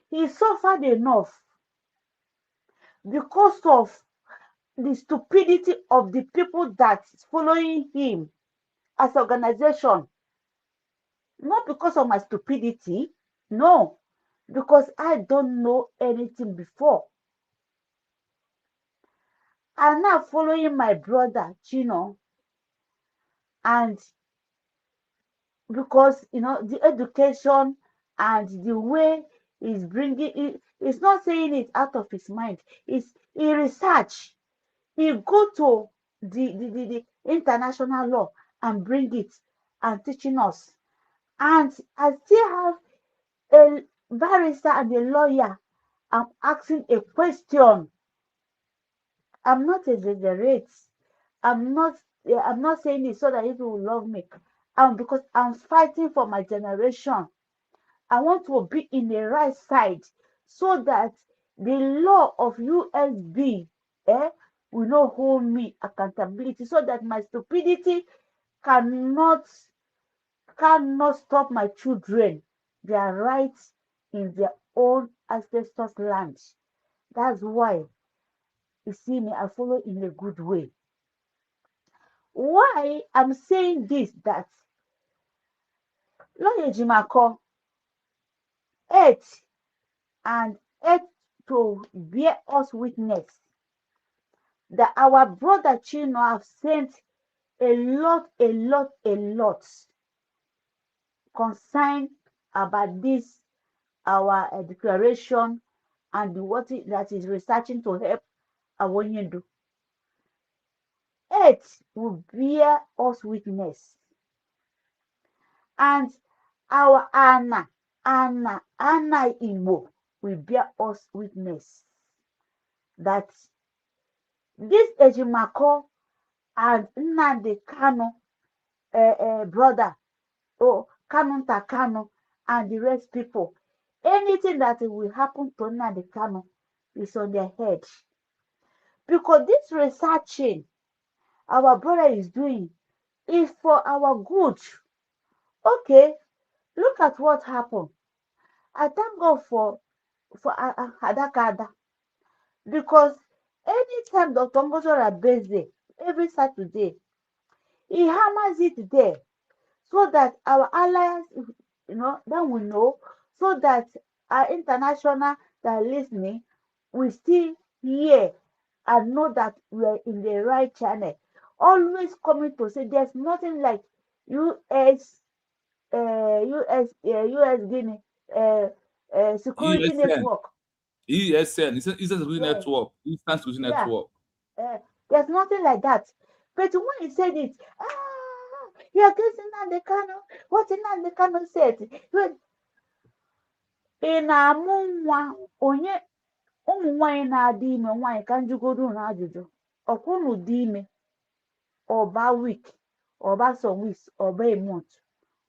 He suffered enough because of the stupidity of the people that's following him as organization. Not because of my stupidity, no, because I don't know anything before. I'm now following my brother Chino, and because you know the education and the way he's bringing it, he's not saying it out of his mind. It's he research. He go to the international law and bring it and teaching us. And I still have a barrister and a lawyer. I'm asking a question. I'm not exaggerate. I'm not saying it so that people will love me. Because I'm fighting for my generation. I want to be in the right side so that the law of USB will not hold me accountability, so that my stupidity cannot stop my children their rights in their own ancestors' land. That's why you see me, I follow in a good way. Why I'm saying this, that Lawyer Jimako ate to bear us witness that our brother Chino have sent a lot concern about this our declaration and that is researching to help Awonyedu. Earth will bear us witness, and our Anna Igbo will bear us witness that this Ejimako and Nnamdi Kanu brother, Kanu Takano, and the rest people, anything that will happen to Nnamdi Kanu is on their head. Because this researching our brother is doing is for our good. Okay, look at what happened. I thank God for Adakada, because anytime Dr. Ngozora birthday, every Saturday, he hammers it there so that our alliance, you know, then we know, so that our international that are listening will still hear and know that we're in the right channel. Always coming to say there's nothing like US Guinea security ESN, network. ESN, Eastern Security Yeah, Network, Eastern Security yeah. Network. There's nothing like that. But when he said it, you're kissing on the canoe. What in the canoe said? In a moon, onye ụmụ nwanyị na-adị ime nwanyị ka njụgodu na ajụjụ ọkwụnụ dị ime ọba week ọba some weeks ọba a month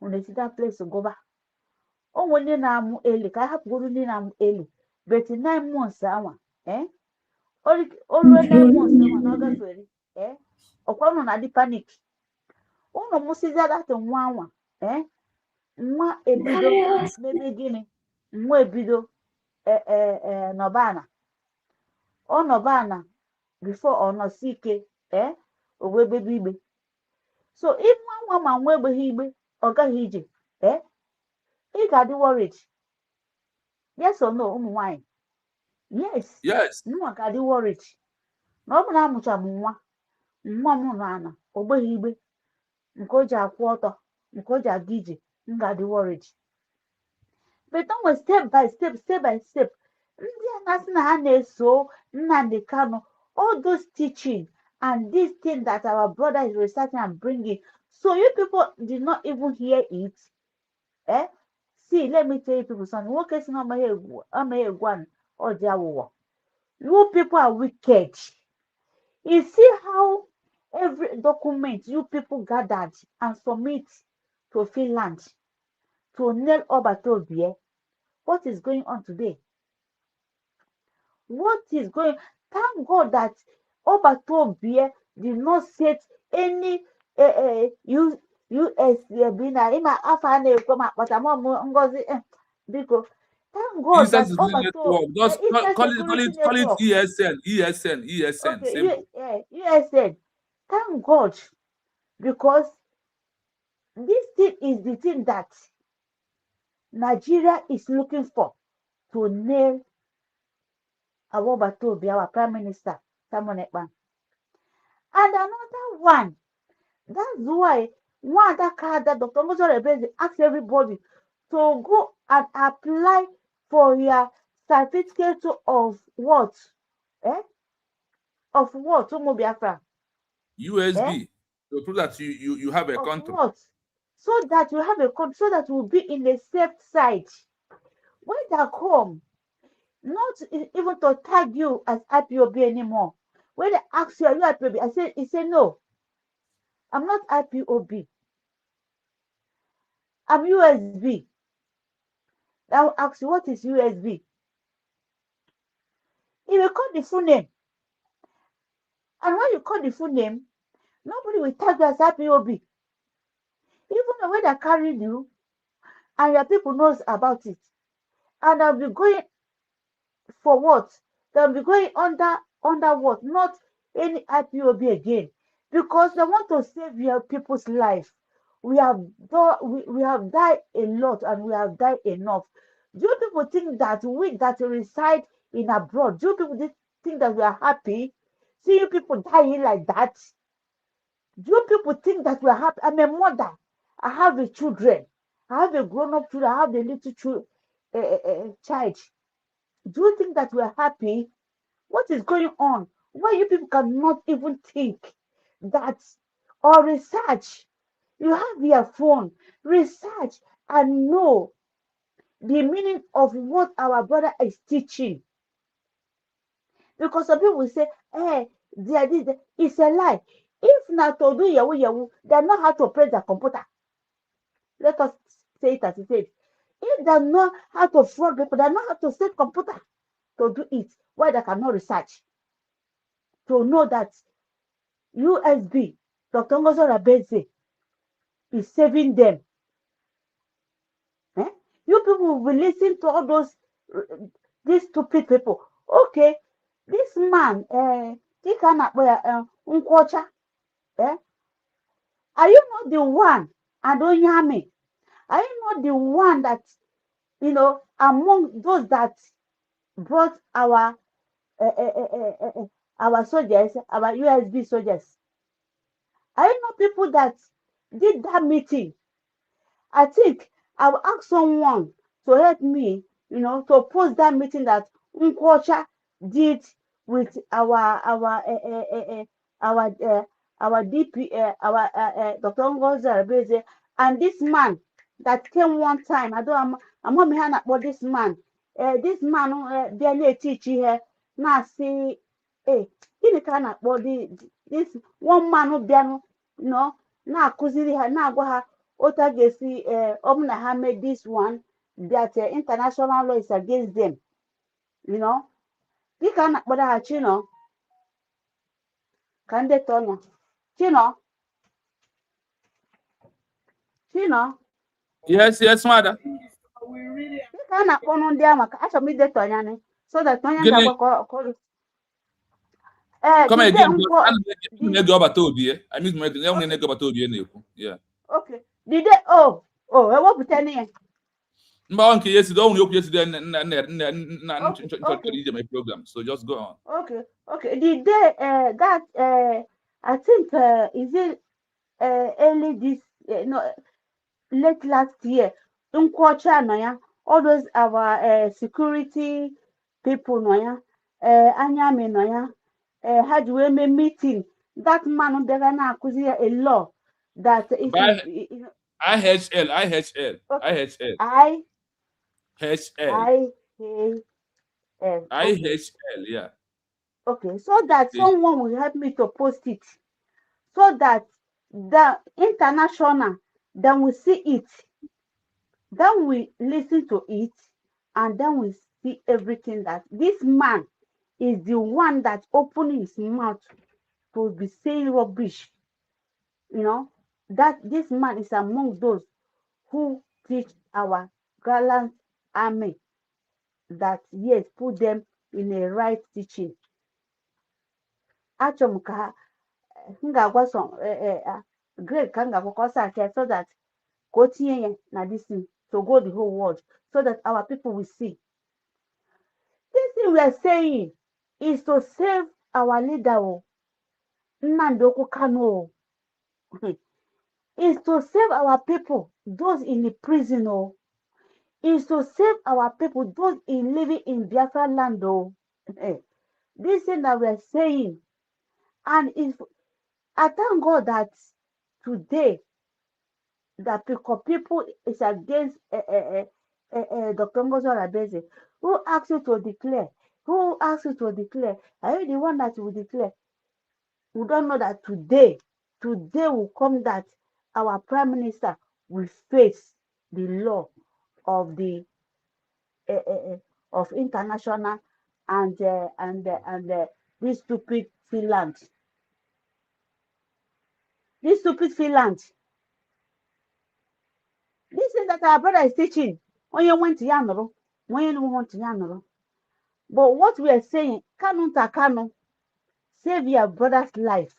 unu esi that place gụba onwe ndị na-amụ eli ka a hapụgodu ndị na-amụ eli but 9 months anwa olue 9 months anwa na ọ gafere ọkwa unu na-adị panik unu mụsiza dat nwa anwa nwa ebido mebe gịnị nwa ebido nọbana ọ nọbana before ọ nọsi ike o wee bebe igbe so ịnwa nwa ma nwa egbeghị igbe ọ gaghị ije ị ga-adị worried yes or no ụmụ nwanyị yes nwa ga-adị worried na ọ bụ na amụcha m nwa m nọ ana o gbeghị igbe nke o ji akwụ ọtọ nke o ji aga ije m ga-adị worried but onwe step by step ndị a na-asị na ha na-eso Nnamdi Kanu all those teaching and this thing that our brother is reciting and bringing, so you people did not even hear it. See, let me tell you people something. You people are wicked. You see how every document you people gathered and submit to Finland to nail Obatobie. What is going on today? What is going? Thank God that Obatobie did not set any US bina ima afa na ekoma kpata mo ngozi biko. Thank God Eastern that Network. Just call it ESN. Okay, Simple. ESN. Thank God, because this thing is the thing that Nigeria is looking for to nail Awobatobi, our Prime Minister, Simon Ekpan. And another one, that's why one other card that Dr. Mozore asked everybody to go and apply for your certificate of what? Of what? Biafra? USB. To prove that you have a country. What? So that you have a country, so that you will be in a safe side. When they come, not even to tag you as IPOB anymore. When they ask you, are you IPOB? He said, no, I'm not IPOB. I'm USB. I'll ask you, what is USB? He will call the full name. And when you call the full name, nobody will tag you as IPOB. Even when they carry you, and your people knows about it. And I'll be going for what? They'll be going under what? Not any IPOB again. Because they want to save your people's life. We have died a lot and we have died enough. Do you people think that we that reside in abroad, do you people think that we are happy? See you people dying like that? Do you people think that we are happy? I'm a mother. I have the children. I have a grown-up children. I have the little child. Do you think that we are happy? What is going on? Why you people cannot even think that or research? You have your phone, research and know the meaning of what our brother is teaching. Because some people will say, hey, it's a lie. If not to do yahoo, they know how to press the computer. Let us say it as it is. If they know how to fraud people, they know how to set computer to do it. Why they cannot research? To know that USB, Dr. Ngozo Rabeze, is saving them. You people will listen to all those these stupid people. Okay, this man, Nkwocha, are you not the one, Adonyame? Are you not the one that, among those that brought our our soldiers, our USB soldiers. I know people that did that meeting. I think I will ask someone to help me, to post that meeting that Nkwocha did with our DP, Dr. Ngozi Arabeze, and this man that came one time. I'm about this man. This man, they teach here. Now see, gịnị ka a na-akpọ this one man who bịanụ na-akụziri ha na-agwa ha otu a ga-esi ọ bụ na ha made this one that international law is against them, dịka a na-akpọrọ ha Chino ka ndị tọnya Chino Yes, mother. dịka a na-akpọnụ ndị ahụ maka achọrọ m idetu anya ni so that onye ga-agwa come again. I mean, okay. Did they ewepụta ya mba nke yes don't you my program, so just go on. Okay. Did they that I think is it early this late last year Nkwocha no ya, all those our security people no ya, anyame no ya, had we a meeting, that man bịara na-akụzi ya a law that it is IHL, yeah. Okay, so that someone will help me to post it, so that the international, then we see it, then we listen to it, and then we see everything that this man is the one that opened his mouth to be saying rubbish, that this man is among those who teach our gallant army that, yes, put them in a right teaching. Achọm ka m ga-agwa great ka m ga-agwakọsa aka so that ka o tinye ya na this thing to go the whole world, so that our people will see. This thing we are saying is to save our leader, Nnamdi Kanu, is to save our people, those in the prison, is to save our people, those living in Biafra land. This thing that we are saying, and I thank God that today that people is against Dr. Ngozi Arabeze. Who asked you to declare? Who asked you to declare? Are you the one that will declare? We don't know that today will come that our prime minister will face the law of the of international and this stupid Finland. This is that our brother is teaching. When you went to Yanoro, when you want to Yanoro. But what we are saying, Kanu, save your brother's life.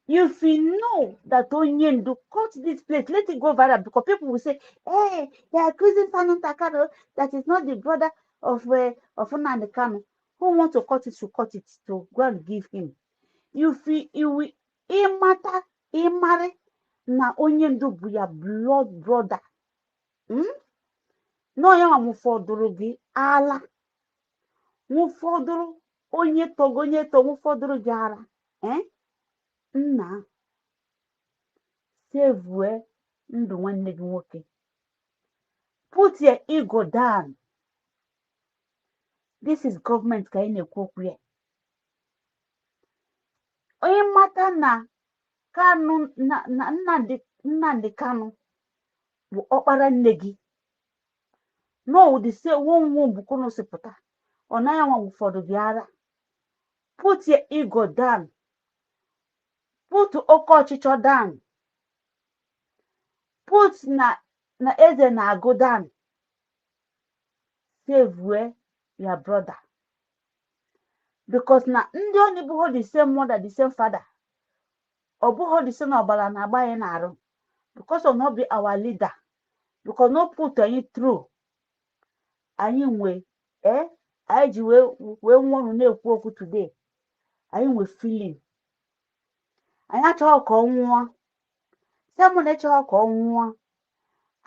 If you know that Onyendu cut this place, let it go viral, because people will say, hey, they are accusing Kanu Takano, that is not the brother of Nnamdi Kanu. Who wants to cut it should cut it to go and give him. If you will imare na Onyendu bụ ya blood brother. No ya nwụfọdụrụ gị ala. Nwụfọdụrụ onye togo nwụfọdụrụ gị ara. Nna save ndụ nwanne gị nwoke. Put your ego down. This is government ka ị na-ekwu okwu ya. Onye mata na Kanu na Nnamdi Kanu bụ ọkpara nne gị. No, ụdị se nwo bụkunu si pụta. Ọ naghị nwa ụfọdụ gị ara. Put your ego down. Put oke ọchịchọ down. Put na eze na-agụ down. Save your brother. Because na ndị onye bụghị the same mother, the same father. Ọ bụghị the same ọbara na-agba anyị n'arụ. Because of not be our leader. Because no put anyị through. Anyị nwe anyị ji wee nwụrụ na-ekwu okwu today. Anyị nwe feeling. Anyị achọghị ka ọ nwụọ. Simon achọghị ka ọ nwụọ.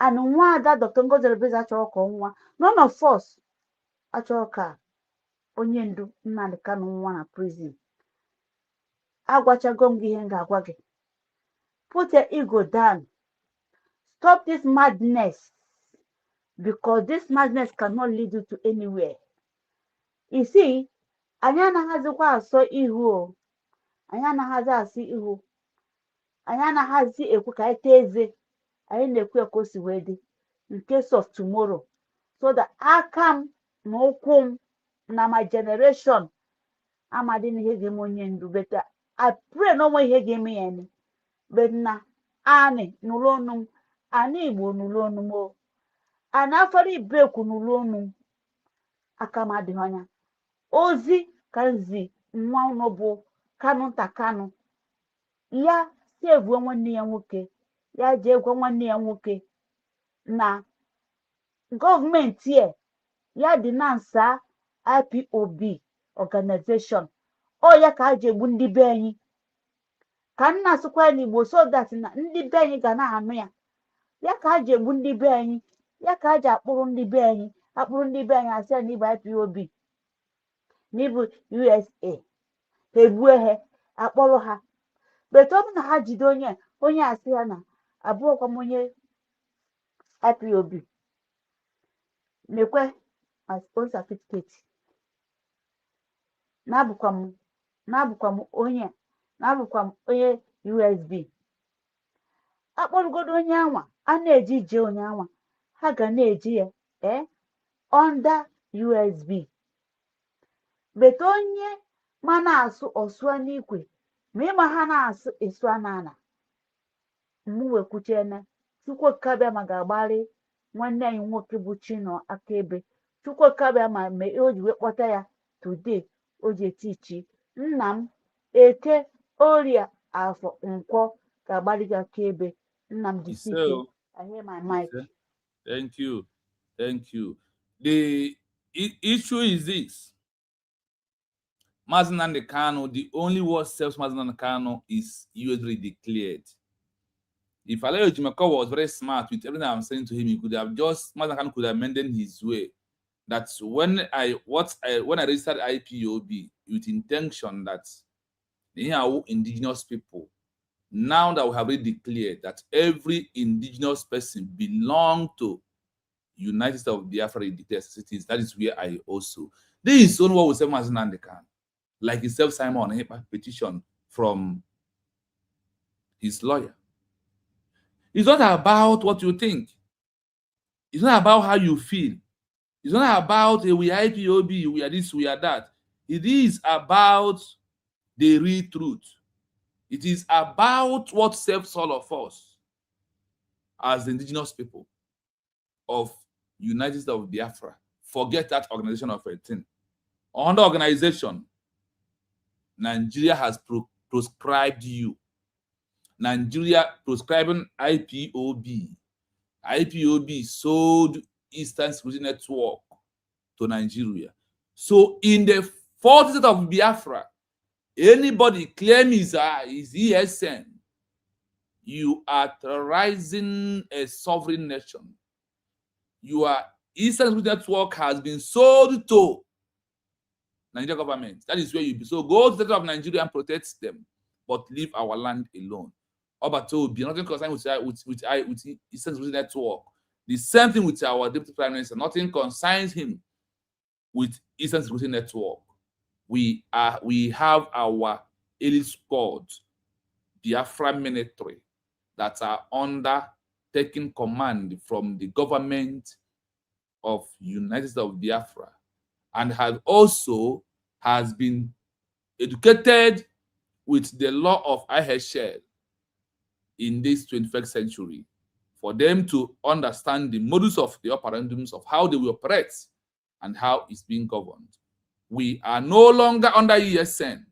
And nwa ada Dr. Ngozi Elebeze achọghị ka ọ nwụọ. None of us achọghị ka onye ndu Nnamdi Kanu nwụọ na prison. Agwachago m gị ihe m ga-agwa gị. Put your ego down. Stop this madness. Because this madness cannot lead you to anywhere. You see, anyị anaghịzikwa asọ ihu o. Anyị anaghịzi asị ihu. Anyị anaghịzi ekwu ka anyị tee eze. Anyị na-ekwu ka o si wee dị. In case of tomorrow. So that aka m na ụkwụ m na my generation amadị na ihe ga-eme onye ndu. But I pray na onwe ihe ga-eme ya ni. But na anị nụrụ ọnụ m. Anị Igbo nụrụ ọnụ m o. Ana afọrọ ibekwu nụrụ ọnụ m. Aka m adịghị ọnya. Ozi ka nzi nwa ụnụ bụ Kanu nta Kanu. Ya sevuo nwanne ya nwoke. Ya jee gwa nwanne ya nwoke na gọọmenti ya dị na nsa IPOB organization. O ya ka a ji egbu ndị be anyị. Ka nna asụkwa ya n'Igbo so that na ndị be anyị ga na-anụ ya. Ya ka a ji egbu ndị be anyị. Ya ka a ji akpụrụ ndị be anyị. Akpụrụ ndị be anyị asị ya n'ịbụ IPOB. N'ịbụ USA. Ha egbue ha. Akpọrọ ha. But ọ bụ na ha jide onye asị ya na abụọkwa m onye IPOB. Mekwe my own certificate. Na-abụkwa m onye USB. Akpọrọgodo onye anwa. A na-eji ije onye anwa. Ha ga na-eji ya under USB. But onye ma na-asụ ọsụa n'ikwe. Ma ịma ha na-asụ ịsụa n'ala. Mụ wekwuchene. Chukwuka abịa ma ga-agbarị nwanne anyị nwoke bụ Chinọ Akaebe. Chukwuka abịa ma mee o ji wee kpọta ya today. O ji etichi nna m Eke Orie Afọ Nkwọ ga-agbarị gị Akaebe. Nna m jisike. I hear my mic. Thank you. Thank you. The issue is this. Mazi Nnamdi Kanu, the only word serves Mazi Nnamdi Kanu is USD declared. If Alayo Jimeko was very smart with everything I'm saying to him, he could have just Mazi Nnamdi Kanu could have amended his way. That's when I registered IPOB with intention that they are indigenous people. Now that we have already declared that every indigenous person belongs to United States of Biafra cities, that is where I also. This is only what we say Mazi Nnamdi Kanu. Like he self signed on a petition from his lawyer. It's not about what you think. It's not about how you feel. It's not about we are IPOB, we are this, we are that. It is about the real truth. It is about what serves all of us as the indigenous people of United States of Biafra. Forget that organization of 18. Under organization, Nigeria has proscribed you. Nigeria proscribing IPOB. IPOB sold Eastern Security Network to Nigeria. So in the 4th state of Biafra, anybody claim is ESN, you are terrorizing a sovereign nation. Your Eastern Security Network has been sold to Nigerian government. That is where you be. So go to the state of Nigeria and protect them, but leave our land alone. Obato be nothing concerned with Eastern Security Network. The same thing with our Deputy Prime Minister. Nothing concerns him with Eastern Security Network. We have our elite squad, Biafra military, that are under taking command from the government of United States of Biafra, and has been educated with the law of IHL in this 21st century, for them to understand the modus of the operandums of how they will operate and how it's being governed. We are no longer under ESN.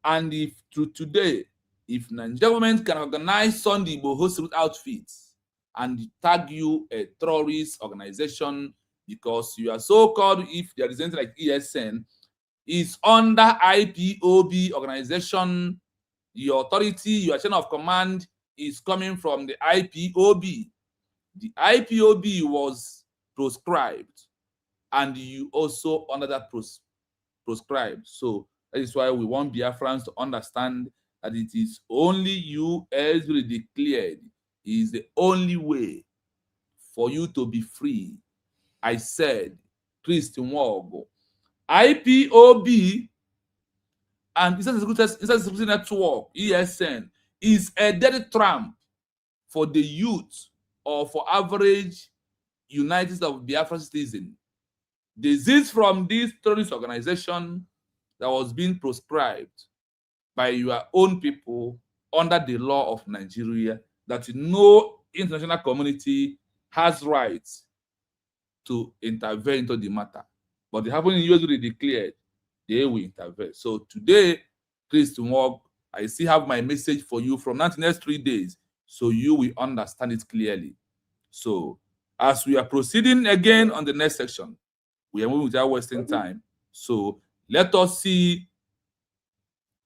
And if today, if Nigerian government can organize Sunday Boho outfits and tag you a terrorist organization, because you are so-called, if there is anything like ESN, is under IPOB organization. Your authority, your chain of command is coming from the IPOB. The IPOB was proscribed, and you also under that proscribed. So that is why we want Biafrans to understand that it is only you, as really declared, is the only way for you to be free. I said, Christian Nwaogu, IPOB and International Security Network, ESN, is a dead tramp for the youth or for average United States of Biafra citizen. Disease from this terrorist organization that was being proscribed by your own people under the law of Nigeria, that no international community has rights to intervene into the matter. But they haven't usually declared they will intervene. So today, Christian Nwaogu, I still have my message for you from the next 3 days, so you will understand it clearly. So as we are proceeding again on the next section, we are moving without wasting time. So let us see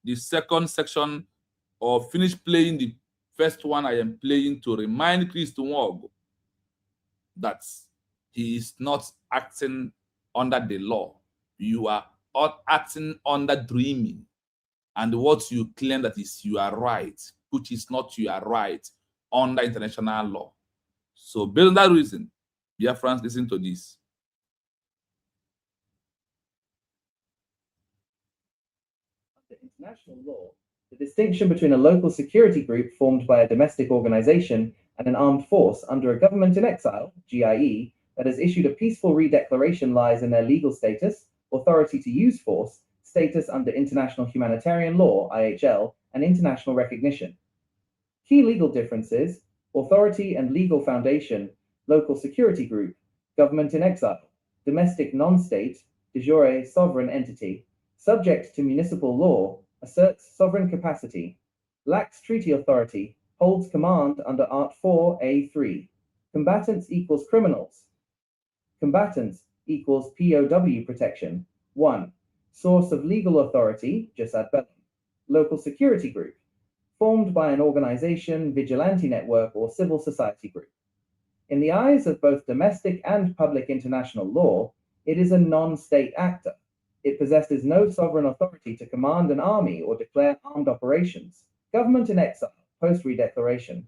the second section, or finish playing the first one I am playing, to remind Christian Nwaogu that he is not acting under the law. You are acting under dreaming, and what you claim that is your right, which is not your right under international law. So based on that reason, Biafrans, listen to this. Under international law, the distinction between a local security group formed by a domestic organization and an armed force under a government-in-exile, GIE, that has issued a peaceful redeclaration lies in their legal status, authority to use force, status under International Humanitarian Law, IHL, and international recognition. Key legal differences: authority and legal foundation, local security group, government-in-exile, domestic non-state, de jure sovereign entity, subject to municipal law, asserts sovereign capacity, lacks treaty authority, holds command under Art 4A3. Combatants equals criminals. Combatants equals POW protection. 1. Source of legal authority, jus ad bellum. Local security group, formed by an organization, vigilante network, or civil society group. In the eyes of both domestic and public international law, it is a non-state actor. It possesses no sovereign authority to command an army or declare armed operations. Government-in-exile, post-redeclaration.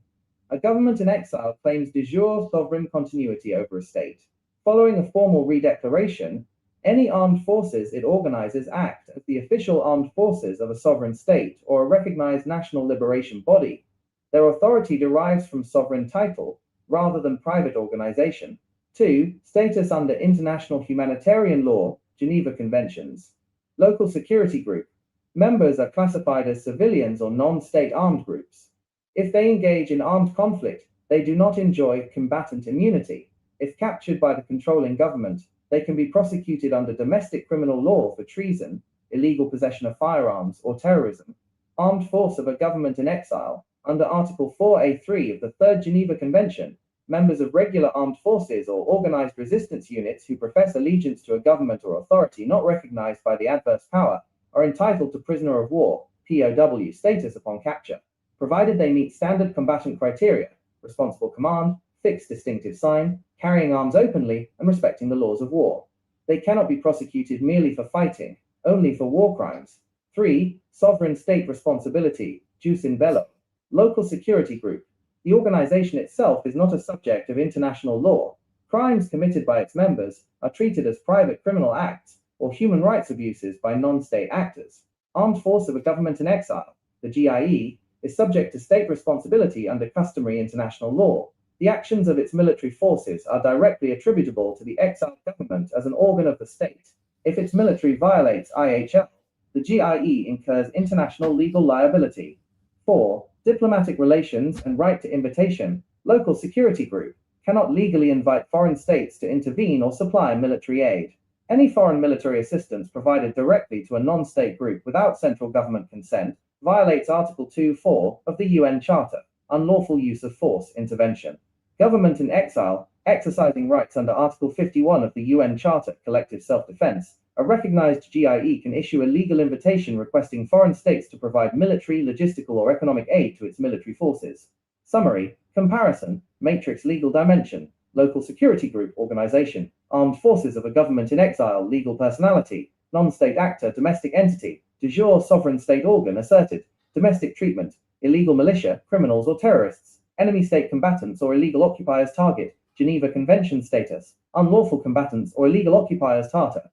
A government-in-exile claims de jure sovereign continuity over a state. Following a formal redeclaration, any armed forces it organizes act as the official armed forces of a sovereign state or a recognized national liberation body. Their authority derives from sovereign title rather than private organization. 2. Status under International Humanitarian Law, Geneva Conventions. Local security group. Members are classified as civilians or non-state armed groups. If they engage in armed conflict, they do not enjoy combatant immunity. If captured by the controlling government, they can be prosecuted under domestic criminal law for treason, illegal possession of firearms, or terrorism. Armed force of a government in exile, under Article 4A3 of the Third Geneva Convention, members of regular armed forces or organized resistance units who profess allegiance to a government or authority not recognized by the adverse power are entitled to prisoner of war, POW, status upon capture, provided they meet standard combatant criteria, responsible command, fixed distinctive sign, carrying arms openly, and respecting the laws of war. They cannot be prosecuted merely for fighting, only for war crimes. 3. Sovereign state responsibility, jus in Bellum. Local security group. The organization itself is not a subject of international law. Crimes committed by its members are treated as private criminal acts or human rights abuses by non-state actors. Armed force of a government in exile, the GIE, is subject to state responsibility under customary international law. The actions of its military forces are directly attributable to the exiled government as an organ of the state. If its military violates IHL, the GIE incurs international legal liability. 4. Diplomatic relations and right to invitation. Local security group cannot legally invite foreign states to intervene or supply military aid. Any foreign military assistance provided directly to a non-state group without central government consent violates Article 2.4 of the UN Charter, unlawful use of force intervention. Government in exile Exercising rights under Article 51 of the UN Charter, Collective Self-Defense, a recognized GIE can issue a legal invitation requesting foreign states to provide military, logistical, or economic aid to its military forces. Summary, comparison, matrix legal dimension, local security group organization, armed forces of a government in exile, legal personality, non-state actor, domestic entity, de jure sovereign state organ asserted, domestic treatment, illegal militia, criminals or terrorists, enemy state combatants or illegal occupiers target, Geneva Convention status, unlawful combatants or illegal occupiers tartar.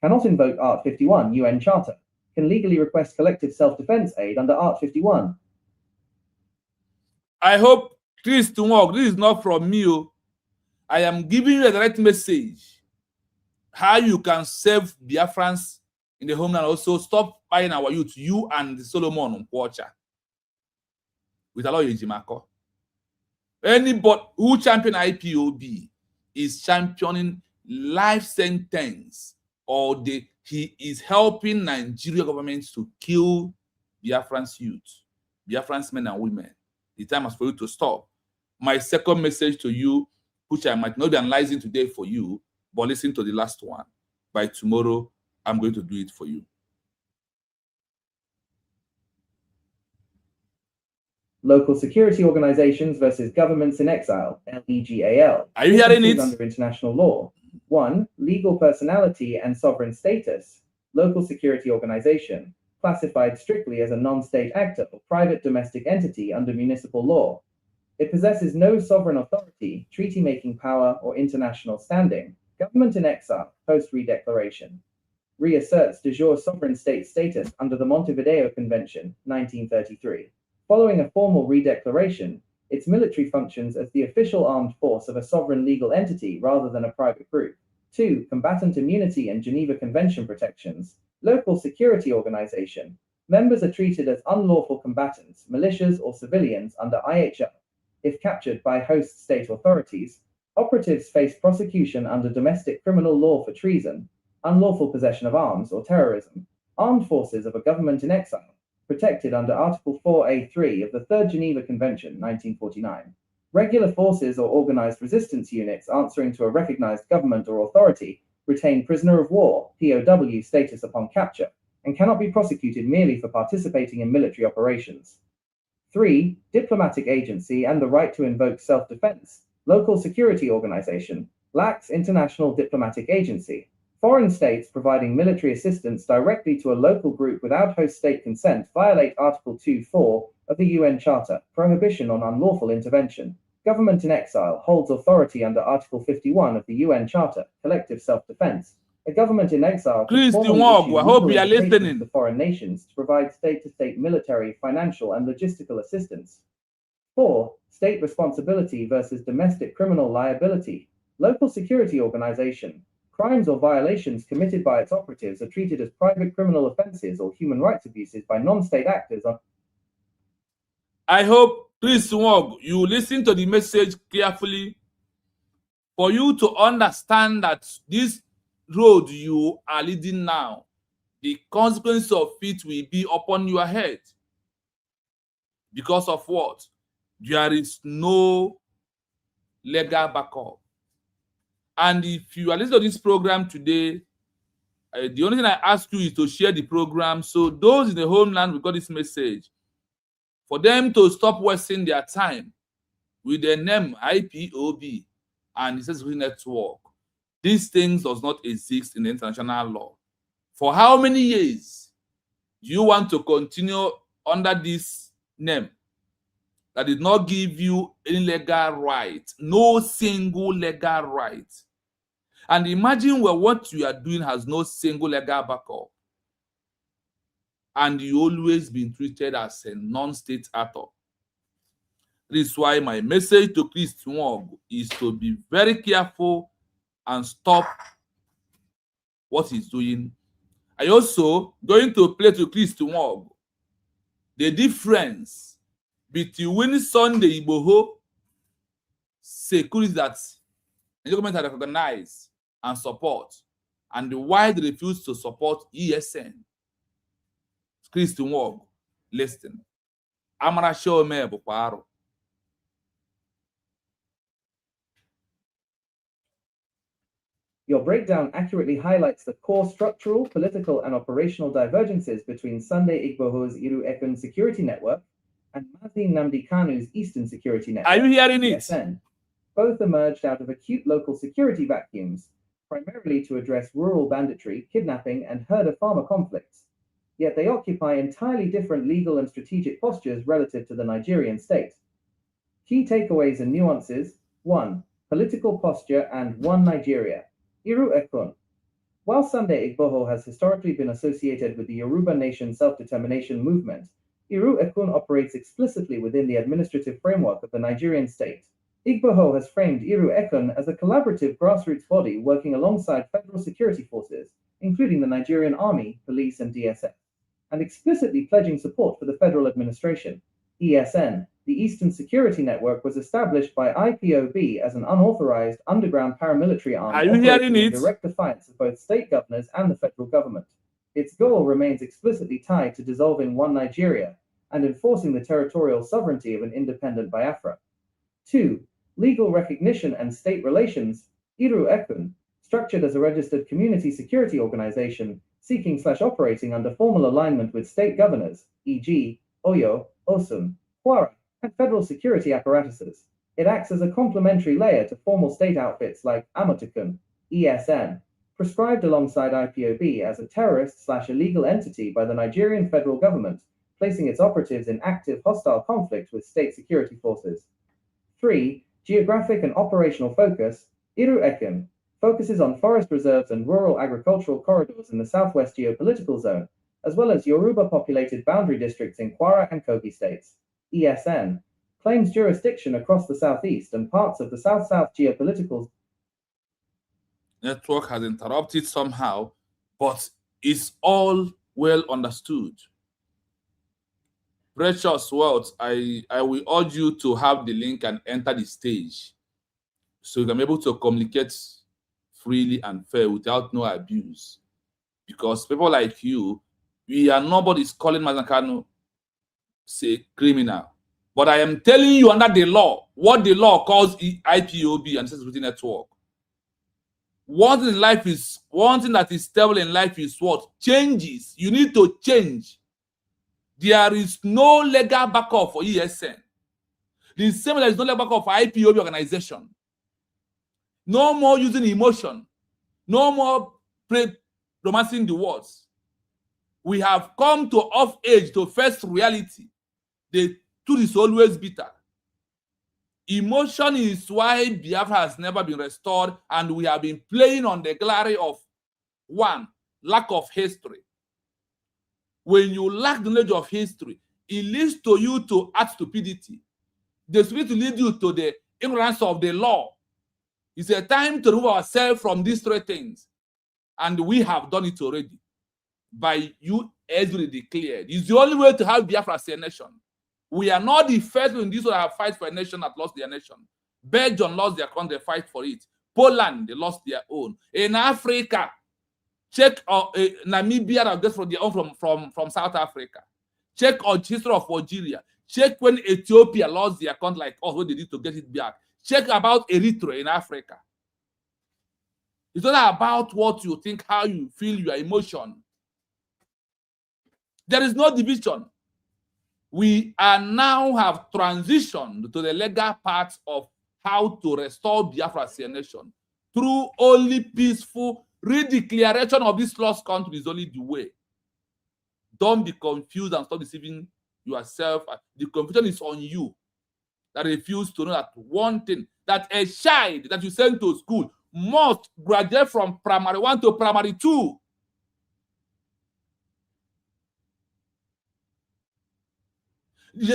Cannot invoke Art 51 UN Charter. Can legally request collective self-defense aid under Art 51. I hope this to work. This is not from me. I am giving you a direct message. How you can save Biafrans in the homeland. Also, stop buying our youth. You and Solomon Nkwocha. With a lot of Ejimako. Anybody who champion IPOB is championing life sentence, or he is helping Nigeria government to kill Biafran's youth, Biafran's men and women. The time is for you to stop. My second message to you, which I might not be analyzing today for you, but listen to the last one. By tomorrow, I'm going to do it for you. Local security organizations versus governments in exile, LEGAL. Are you hearing it? Under international law. 1. Legal personality and sovereign status. Local security organization, classified strictly as a non-state actor or private domestic entity under municipal law. It possesses no sovereign authority, treaty-making power, or international standing. Government in exile, post-redeclaration. Reasserts de jure sovereign state status under the Montevideo Convention, 1933. Following a formal redeclaration, its military functions as the official armed force of a sovereign legal entity rather than a private group. 2. Combatant immunity and Geneva Convention protections. Local security organization. Members are treated as unlawful combatants, militias, or civilians under IHL. If captured by host state authorities, operatives face prosecution under domestic criminal law for treason, unlawful possession of arms, or terrorism. Armed forces of a government in exile, protected under Article 4A3 of the Third Geneva Convention, 1949. Regular forces or organized resistance units answering to a recognized government or authority retain prisoner of war, POW status upon capture, and cannot be prosecuted merely for participating in military operations. 3. Diplomatic agency and the right to invoke self-defense. Local security organization lacks international diplomatic agency. Foreign states providing military assistance directly to a local group without host state consent violate Article 2.4 of the UN Charter, prohibition on unlawful intervention. Government in exile holds authority under Article 51 of the UN Charter, collective self-defense. A government in exile Please, Nwaogu, I hope you are listening. To foreign nations to provide state-to-state military, financial, and logistical assistance. 4. State responsibility versus domestic criminal liability. Local security organization. Crimes or violations committed by its operatives are treated as private criminal offenses or human rights abuses by non-state actors. I hope, please, you listen to the message carefully for you to understand that this road you are leading now, the consequence of it will be upon your head. Because of what? There is no legal backup. And if you are listening to this program today, the only thing I ask you is to share the program so those in the homeland will got this message, for them to stop wasting their time with the name IPOB and the security network. These things does not exist in the international law. For how many years do you want to continue under this name that did not give you any legal right, no single legal right? And imagine where what you are doing has no single legal backup, and you always been treated as a non-state actor. This is why my message to Chris Nwaogu is to be very careful and stop what he's doing. I also going to play to Chris Nwaogu the difference between Sunday Igboho security that the government had recognized and support, and why they refuse to support ESN. Chris Nwaogu, listen. Amara show me bukwaru. Your breakdown accurately highlights the core structural, political, and operational divergences between Sunday Igboho's Iru Ekun security network and Mazi Nnamdi Kanu's Eastern Security Network. Are you hearing it? ESN. Both emerged out of acute local security vacuums, primarily to address rural banditry, kidnapping, and herder farmer conflicts. Yet they occupy entirely different legal and strategic postures relative to the Nigerian state. Key takeaways and nuances: 1. Political posture and One Nigeria. Iru Ekun. While Sunday Igboho has historically been associated with the Yoruba Nation self-determination movement, Iru Ekun operates explicitly within the administrative framework of the Nigerian state. Igboho has framed Iru Ekun as a collaborative grassroots body working alongside federal security forces, including the Nigerian Army, Police, and DSS, and explicitly pledging support for the federal administration. ESN, the Eastern Security Network, was established by IPOB as an unauthorized underground paramilitary arm operating in direct defiance of both state governors and the federal government. Its goal remains explicitly tied to dissolving One Nigeria and enforcing the territorial sovereignty of an independent Biafra. 2. Legal recognition and state relations. Iru Ekun, structured as a registered community security organization, seeking/operating under formal alignment with state governors, e.g., Oyo, Osun, Kwara, and federal security apparatuses. It acts as a complementary layer to formal state outfits like Amotekun, ESN, prescribed alongside IPOB as a terrorist/illegal entity by the Nigerian federal government, placing its operatives in active hostile conflict with state security forces. 3. Geographic and operational focus. Iru Ekun focuses on forest reserves and rural agricultural corridors in the southwest geopolitical zone, as well as Yoruba-populated boundary districts in Kwara and Kogi states. ESN claims jurisdiction across the southeast and parts of the south-south geopolitical network has interrupted somehow, but it's all well understood. Precious words, I will urge you to have the link and enter the stage so you can be able to communicate freely and fair without no abuse. Because people like you, nobody's calling Mazakano say criminal. But I am telling you under the law, what the law calls IPOB and security network. One thing that is stable in life is what? Changes. You need to change. There is no legal backup for ESN. The same way there is no legal backup for IPOB organization. No more using emotion. No more romancing the words. We have come to off age to face reality. The truth is always bitter. Emotion is why Biafra has never been restored, and we have been playing on the glory of 1, lack of history. When you lack the knowledge of history, it leads to you to act stupidity. The stupidity leads you to the ignorance of the law. It's a time to remove ourselves from these 3 things. And we have done it already. By you easily declared. It's the only way to have Biafra as a nation. We are not the first in this world that have fight for a nation that lost their nation. Belgium lost their country, they fight for it. Poland, they lost their own. In Africa, check Namibia that gets from their own from South Africa. Check on history of Algeria. Check when Ethiopia lost their country like us, what they did to get it back. Check about Eritrea in Africa. It's not about what you think, how you feel, your emotion. There is no division. We are now have transitioned to the legal part of how to restore Biafra as a nation. Through only peaceful redeclaration of this lost country is only the way. Don't be confused and stop deceiving yourself. The confusion is on you that refuse to know that one thing, that a child that you send to school must graduate from primary 1 to primary 2.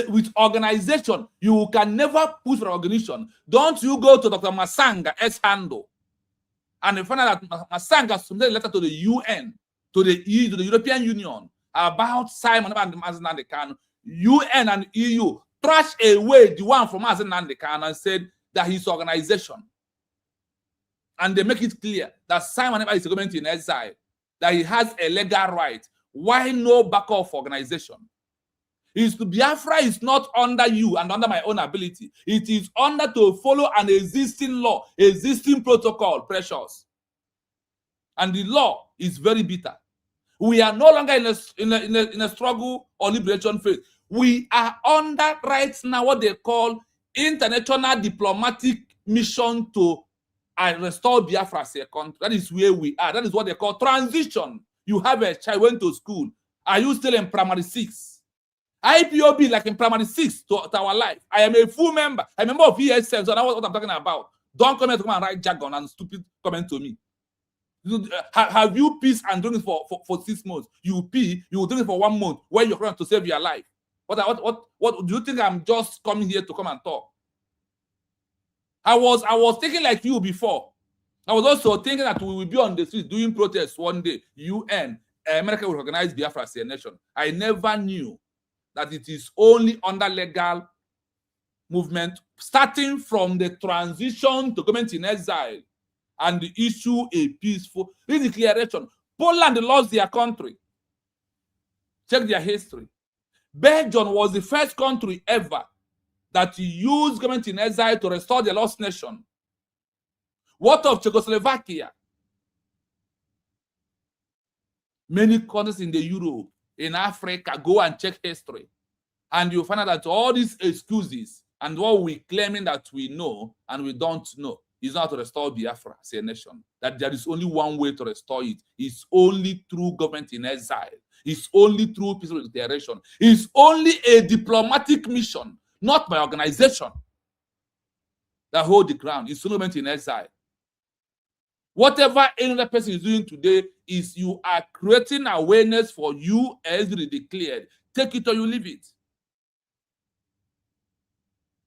With organization, you can never push for organization. Don't you go to Dr. Masanga S. Handle and find out that Masanga submitted a letter to the UN, to the EU, to the European Union about Simon and Mazi Nnamdi Kanu. UN and EU trashed away the one from Mazi Nnamdi Kanu and said that his organization. And they make it clear that Simon is a Government-in-Exile, that he has a legal right. Why no backup organization? Biafra is not under you and under my own ability. It is under to follow an existing law, existing protocol, precious. And the law is very bitter. We are no longer in a struggle or liberation phase. We are under right now what they call international diplomatic mission to restore Biafra as a country. That is where we are. That is what they call transition. You have a child went to school. Are you still in primary 6? IPOB like in primary 6 to our life. I am a full member. I'm a member of ESN, so that's what I'm talking about. Don't come here to come and write jargon and stupid comment to me. Have you peace and drink it for 6 months? You pee, you will drink it for 1 month where you're trying to save your life. What do you think I'm just coming here to come and talk? I was thinking like you before. I was also thinking that we will be on the streets doing protests one day. UN, America will organize Biafra as a nation. I never knew that it is only under legal movement, starting from the transition to Government-in-Exile and the issue a peaceful declaration. Poland lost their country. Check their history. Belgium was the first country ever that used Government-in-Exile to restore the lost nation. What of Czechoslovakia? Many countries in the Europe, in Africa, go and check history. And you find out that all these excuses and what we're claiming that we know and we don't know is not to restore Biafra as a nation. That there is only one way to restore it. It's only through Government-in-Exile. It's only through peaceful declaration. It's only a diplomatic mission, not by organization, that hold the ground. It's Government-in-Exile. Whatever any other person is doing today is you are creating awareness for you as declared. Take it or you leave it.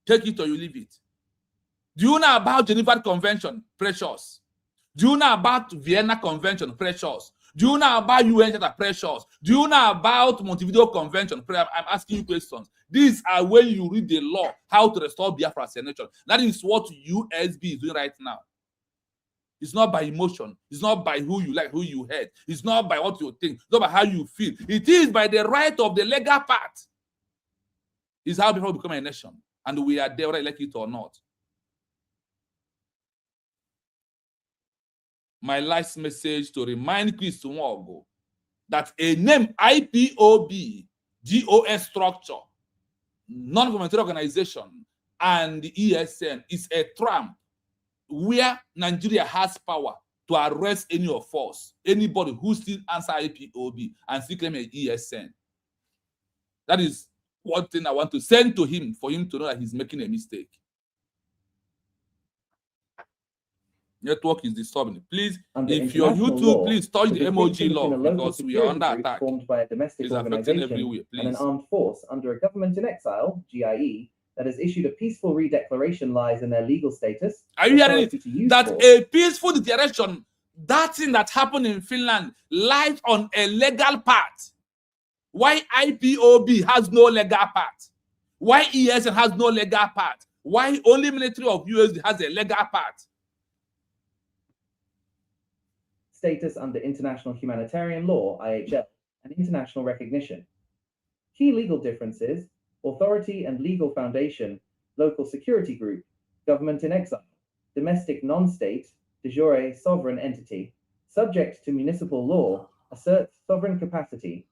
Take it or you leave it. Do you know about Geneva Convention? Precious. Do you know about Vienna Convention? Precious. Do you know about UN Charter? Precious. Do you know about Montevideo Convention? I'm asking you questions. These are when you read the law, how to restore Biafra as a nation. That is what USB is doing right now. It's not by emotion. It's not by who you like, who you hate. It's not by what you think. It's not by how you feel. It is by the right of the legal part. It's how people become a nation. And we are there, whether I like it or not. My last message to remind Chris Nwaogu that a name IPOB, GOS structure, non-governmental organization, and the ESN is a trap where Nigeria has power to arrest any of us, anybody who still answer IPOB and still claim an ESN. That is one thing I want to send to him for him to know that he's making a mistake. Network is disturbing. Please, if you're YouTube, law, please touch the emoji law because we are under attack. Formed by a domestic organization and an armed force under a government-in-exile, GIE, that has issued a peaceful redeclaration lies in their legal status. Are you hearing it? That a peaceful declaration, that thing that happened in Finland, lies on a legal part. Why IPOB has no legal part? Why ESN has no legal part? Why only military of USD has a legal part? Status under International Humanitarian Law, IHL, and international recognition. Key legal differences: authority and legal foundation, local security group, government-in-exile, domestic non-state, de jure sovereign entity, subject to municipal law, asserts sovereign capacity,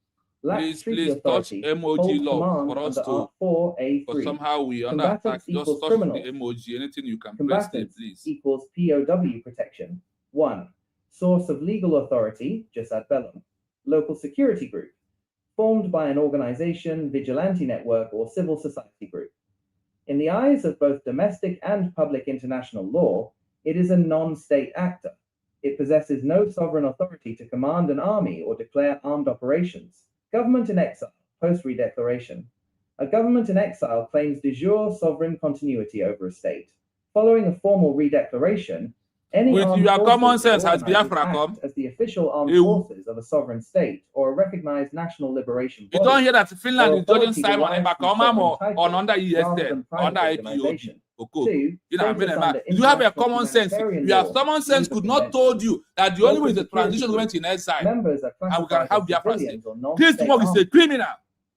lacks treaty authority, touch emoji law for us to, 4A3. But somehow we under attack. Just touch the emoji, anything you can press it, please. Equals POW protection. 1. Source of legal authority, just at Bellum. Local security group, formed by an organization, vigilante network, or civil society group. In the eyes of both domestic and public international law, it is a non-state actor. It possesses no sovereign authority to command an army or declare armed operations. Government-in-exile, post-redeclaration. A government-in-exile claims de jure sovereign continuity over a state. Following a formal redeclaration, any with your common sense has Biafra come as the official armed forces of a sovereign state or a recognized national liberation body. You don't hear that Finland is judging Simon Ebakoma or under ESN, under IPOB. You have a common sense. Your common sense could not told you that the only way is the transition Government-in-Exile and we can have Biafra state. This Mog is a criminal.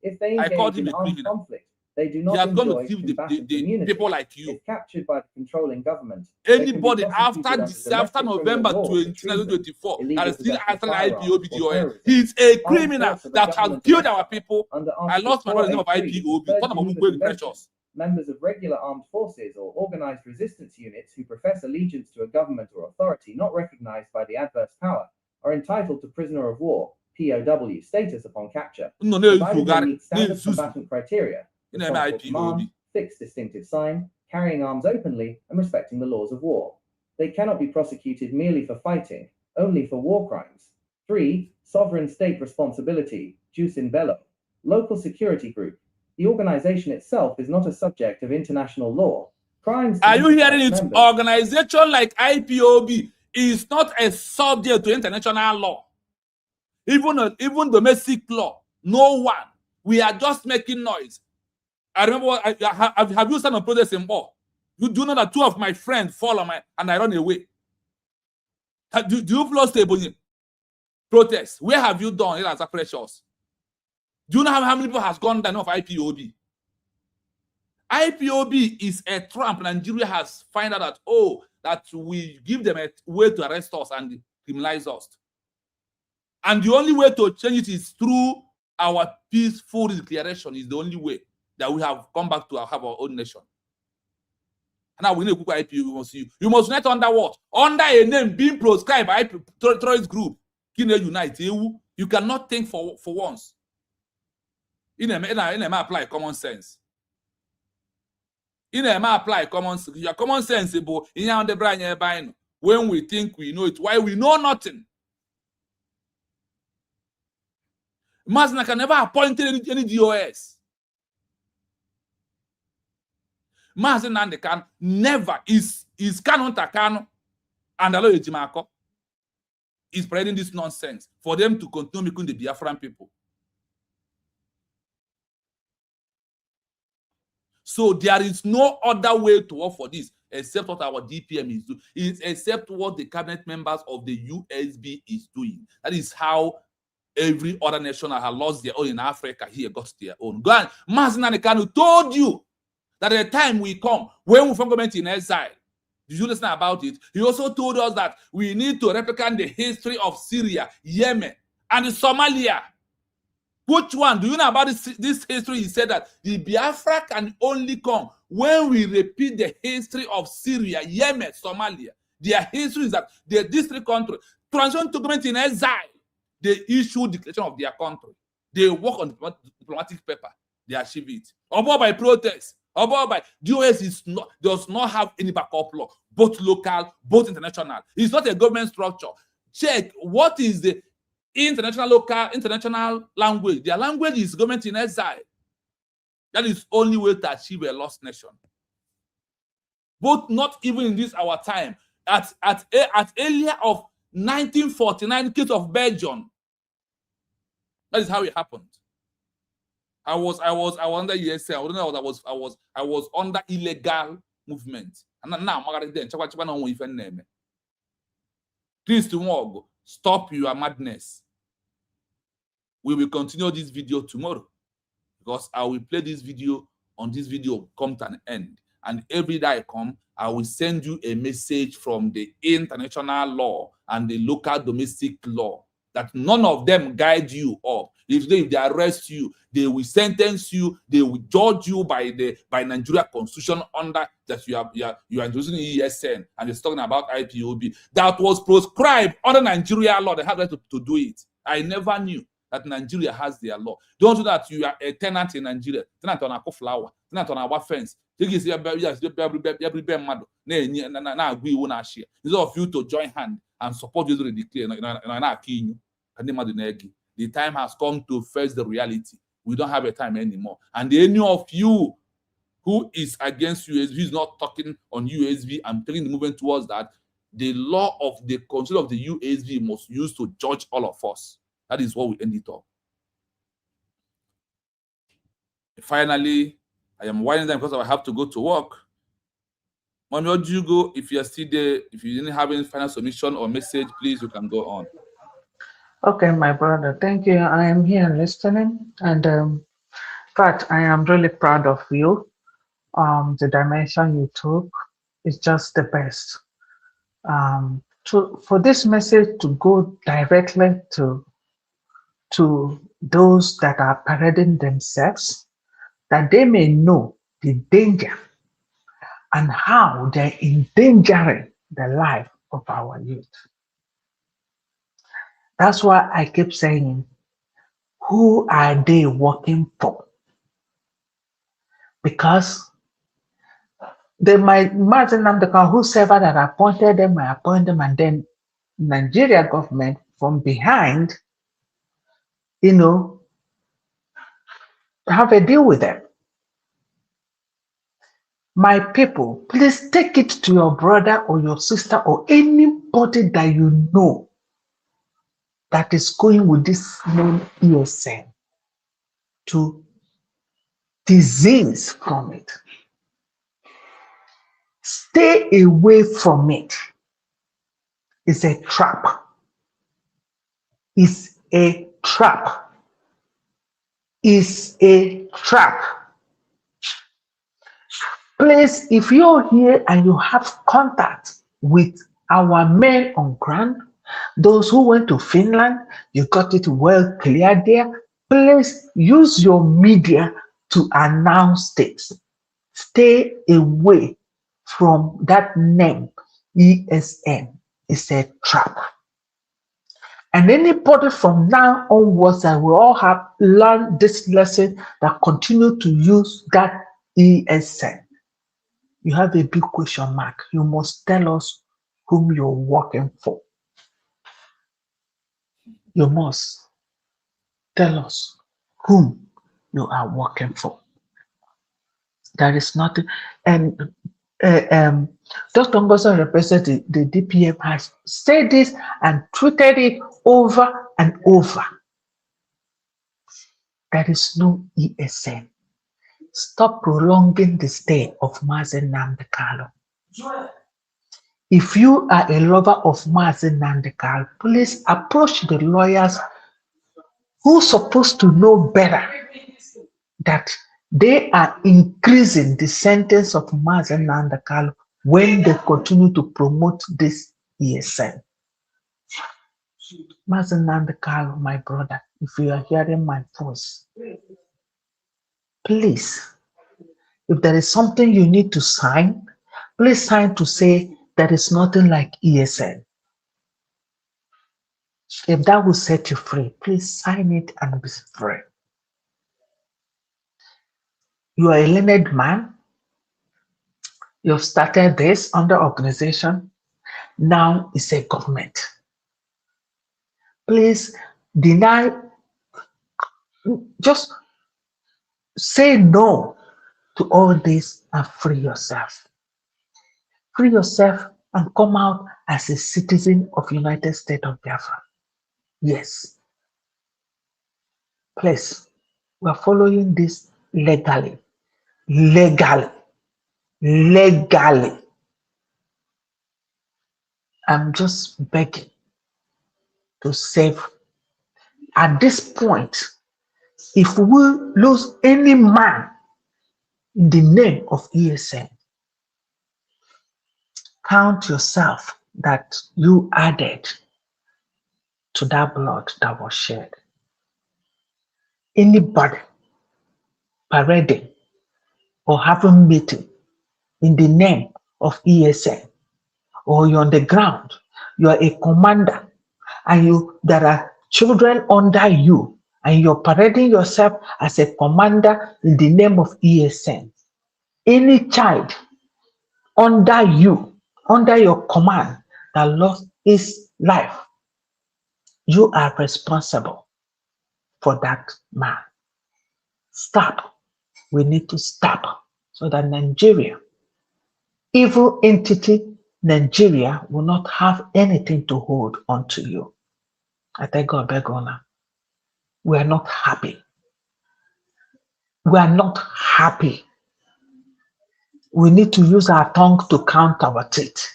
If they engage in armed conflict They do not He has gone to enjoy thief combatant the immunity. people like you. If captured by the controlling government, they can be Anybody after prosecuted under this, domestic after criminal November law for 2024 treason, that illegal is still possession of after the firearms, IPOB or DOS, terrorism. he's a Armed criminal force of the that has government killed in our exile. people. Under I Article lost my brother in the name of 483, IPOB. the Third Thought about Geneva Google Convention, precious. members of regular armed forces or organized resistance units who profess allegiance to a government or authority not recognized by the adverse power are entitled to prisoner of war (POW) status upon capture, No, no, provided they meet standard Zuzu. combatant criteria: In the responsible IPOB. command, fixed distinctive sign, carrying arms openly, and respecting the laws of war. They cannot be prosecuted merely for fighting, only for war crimes. 3. Sovereign state responsibility, jus in bello. Local security group. The organization itself is not a subject of international law. Crimes. Are you committed by hearing its it? members. Organization like IPOB is not a subject to international law. Even domestic law. No one. We are just making noise. I remember, have you seen a protest in war? You do know that 2 of my friends fall on and I run away. Do you follow stable protest? Where have you done it as a precious? Do you know how many people has gone down of IPOB? IPOB is a trap. Nigeria has found out that, oh, that we give them a way to arrest us and criminalize us. And the only way to change it is through our peaceful declaration. Is the only way that we have come back to have our own nation. Now we need to IPOB. You must unite under what? Under a name being proscribed by terrorist group. Unite. You cannot think for once. In apply common sense. Apply common sense. Your common sense when we think we know it, why we know nothing. Masna can never appoint any DOS. Masna can never is canon takano and allow Ejimako is spreading this nonsense for them to continue making the Biafran people. So there is no other way to work for this except what our DPM is doing, except what the cabinet members of the USB is doing. That is how every other nation that has lost their own in Africa here got their own. God, Mazina Nekanu told you that at the time we come, when we form Government-in-Exile, did you listen about it? He also told us that we need to replicate the history of Syria, Yemen, and Somalia. Which one? Do you know about this history? He said that the Biafra can only come when we repeat the history of Syria, Yemen, Somalia. Their history is that these 3 countries transition to Government-in-Exile. They issue declaration of their country. They work on diplomatic paper. They achieve it. About by protest. About by DOS does not have any backup law, both local, both international. It's not a government structure. Check what is the international language. Their language is Government-in-Exile. That is the only way to achieve a lost nation. But not even in this our time. At earlier of 1949 case of Belgium. That is how it happened. I was under USA. I was under illegal movement. And now please, Nwaogu, stop your madness. We will continue this video tomorrow because I will play this video on this video come to an end. And every day I come, I will send you a message from the international law and the local domestic law that none of them guide you up. If they arrest you, they will sentence you, they will judge you by Nigeria Constitution under that you are using ESN, and it's talking about IPOB. That was prescribed under Nigeria law. They had right to do it. I never knew that Nigeria has their law. Don't do that. You are a tenant in Nigeria. Tenant on a flower. Tenant on our fence. It's of you to join hand and support you to declare. The time has come to face the reality. We don't have a time anymore. And any of you who is against USB, who is not talking on USB, I'm taking the movement towards that. The law of the control of the USB must use to judge all of us. That is what we end it up. Finally, I am winding down because I have to go to work. Mommy Ojugo, if you're still there, if you didn't have any final submission or message, please, you can go on. Okay, my brother, thank you. I am here listening, and fact, I am really proud of you. The dimension you took is just the best. For this message to go directly to those that are parading themselves, that they may know the danger and how they're endangering the life of our youth. That's why I keep saying, who are they working for? Because they might imagine I'm the whoever that appointed them, I appoint them, and then Nigeria government from behind, have a deal with them. My people, please take it to your brother or your sister or anybody that you know that is going with this known ESN to disease from it. Stay away from it. It's a trap. It's a trap. It's a trap. Please, if you're here and you have contact with our men on ground, those who went to Finland, you got it well clear there. Please use your media to announce this. Stay away from that name, ESN. It's a trap. And anybody from now onwards that will all have learned this lesson that continue to use that ESN. You have a big question mark. You must tell us whom you're working for. You must tell us whom you are working for. There is nothing. And Dr. Ngozo representing the DPM has said this and tweeted it over and over. There is no ESN. Stop prolonging the stay of Mazi Nnamdi Kanu. If you are a lover of Mazi Nnamdi Kanu, please approach the lawyers who are supposed to know better that they are increasing the sentence of Mazi Nnamdi Kanu when they continue to promote this ESN. Mazi Nnamdi Kanu, my brother, if you are hearing my voice, please, if there is something you need to sign, please sign to say there is nothing like ESN. If that will set you free, please sign it and be free. You are a learned man. You've started this under organization. Now it's a government. Please deny, just say no to all this and free yourself. Free yourself and come out as a citizen of United States of Biafra. Yes. Please, we are following this legally. Legally. I'm just begging to save. At this point, if we lose any man in the name of ESN, count yourself that you added to that blood that was shed. Anybody parading or having meeting in the name of ESN, or you're on the ground, you're a commander, and there are children under you, and you're parading yourself as a commander in the name of ESN. Any child under you, under your command, that lost his life, you are responsible for that man. Stop. We need to stop so that Nigeria, evil entity Nigeria, will not have anything to hold on to you. I thank God, Begona. We are not happy. We are not happy. We need to use our tongue to count our teeth.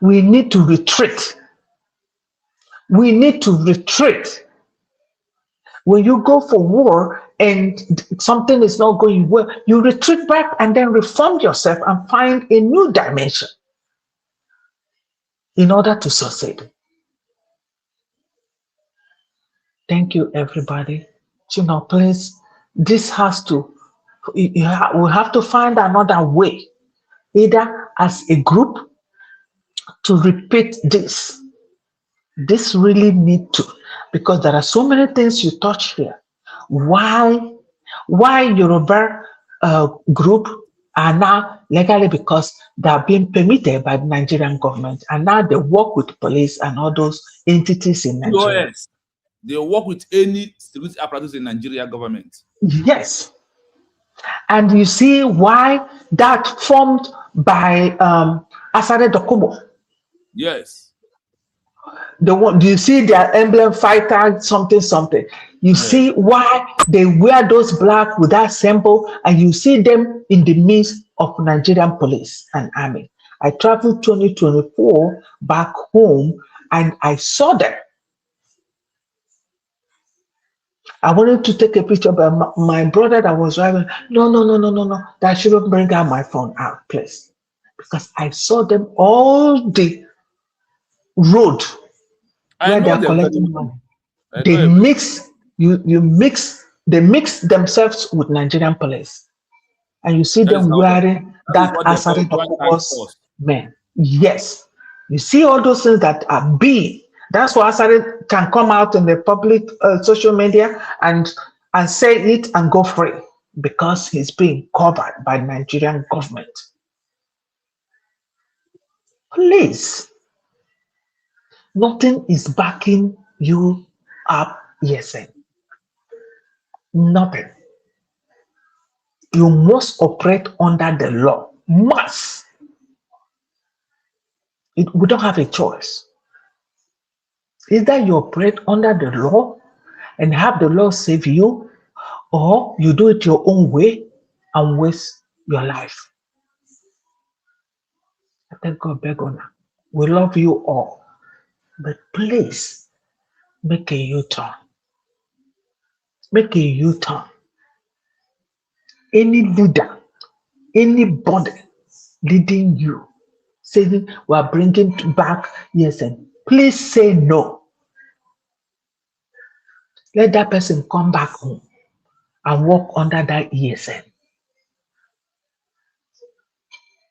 We need to retreat. We need to retreat. When you go for war, and something is not going well, you retreat back and then reform yourself and find a new dimension in order to succeed. Thank you, everybody. Please, this has to, we have to find another way, either as a group, to repeat this. This really need to, because there are so many things you touch here. Why Yoruba group are now legally, because they are being permitted by the Nigerian government, and now they work with police and all those entities in Nigeria. POS. They work with any security apparatus in Nigeria government. Yes. And you see why that formed by Asare Dokubo. Yes. Do you see their emblem, fighter, something? You see why they wear those black with that symbol, and you see them in the midst of Nigerian police and army. I traveled 2024 back home and I saw them. I wanted to take a picture, but my brother that was driving, no, that shouldn't bring out my phone out, please. Because I saw them all the road where they're collecting money. They mix, they mix themselves with Nigerian police. And you see them wearing that Asari Dokubo's men. Yes. You see all those things that are big. That's why Asari can come out in the public social media and say it and go free, because he's being covered by the Nigerian government. Please, nothing is backing you up, ESN. Nothing. You must operate under the law. Must. We don't have a choice. Either you operate under the law and have the law save you, or you do it your own way and waste your life. I thank God, Begona. We love you all, but please make a U-turn. Make a U-turn. Any leader, anybody leading you, saying we are bringing back ESN, please say no. Let that person come back home and work under that ESN.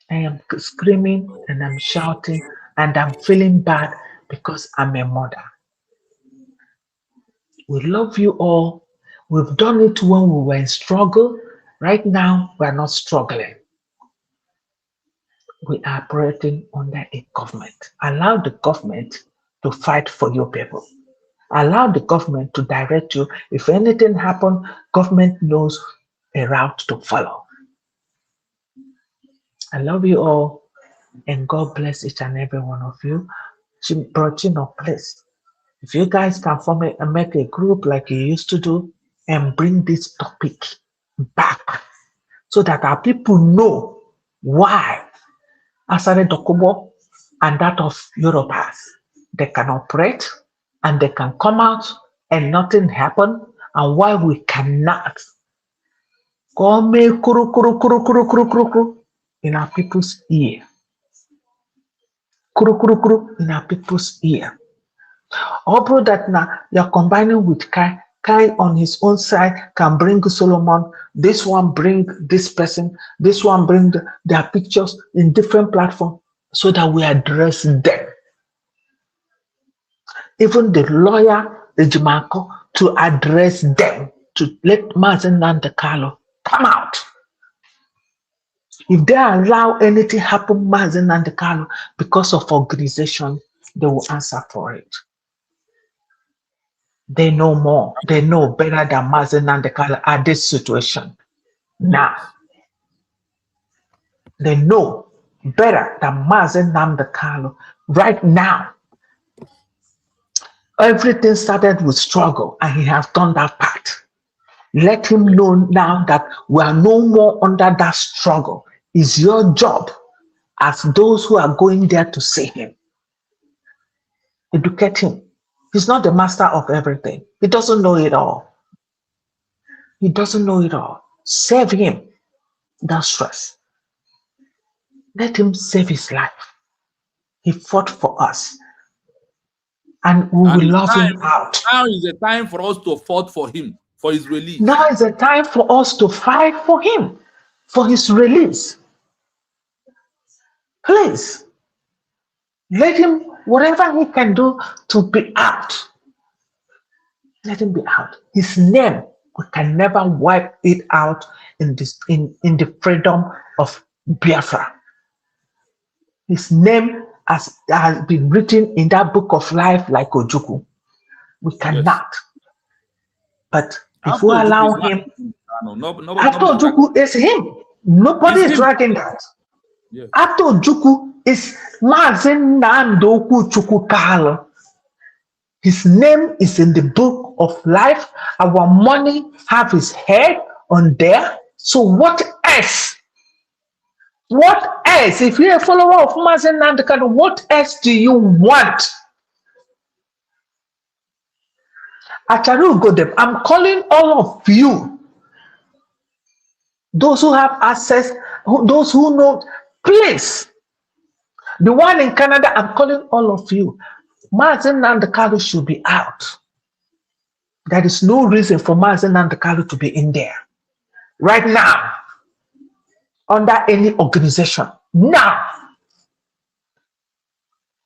I am screaming and I'm shouting and I'm feeling bad because I'm a mother. We love you all. We've done it when we were in struggle. Right now, we are not struggling. We are operating under a government. Allow the government to fight for your people. Allow the government to direct you. If anything happens, government knows a route to follow. I love you all, and God bless each and every one of you. Please, if you guys can form and make a group like you used to do and bring this topic back so that our people know why Asare Dokubo and that of Yorubas, they can operate and they can come out and nothing happen, and why we cannot go make kuru kuru kuru kuru kuru kuru kuru in our people's ear. Kuru kuru kuru in our people's ear. Although that now you're combining with Kai on his own side can bring Solomon, this one bring this person, this one bring their pictures in different platforms so that we address them. Even the lawyer, the Jimako, to address them, to let Mazen Nandekalo come out. If they allow anything happen, Mazen Nandekalo, because of organization, they will answer for it. They know more. They know better than Mazen Nandekalo at this situation. Now, they know better than Mazen Nandekalo right now. Everything started with struggle, and he has done that part. Let him know now that we are no more under that struggle. It's your job as those who are going there to see him. Educate him. He's not the master of everything. He doesn't know it all. He doesn't know it all. Save him that stress. Let him save his life. He fought for us, and we And will it's love time, him out. now is the time for us to fight for him, for his release. Now is the time for us to fight for him, for his release. Please, let him, whatever he can do to be out, let him be out. His name, we can never wipe it out in this in the freedom of Biafra. His name has been written in that book of life like Ojukwu. We cannot. But if we allow him, after Ojukwu is him. Nobody is dragging that. Yes. After Ojukwu is Mazen Nandoku Chukwu. His name is in the book of life. Our money have his head on there. So what else? What else? If you're a follower of Mazen Nandekano, what else do you want? Acharu Godem, I'm calling all of you, those who have access, those who know, please. The one in Canada, I'm calling all of you. Mazen Nandekano should be out. There is no reason for Mazen Nandekano to be in there right now under any organization. Now,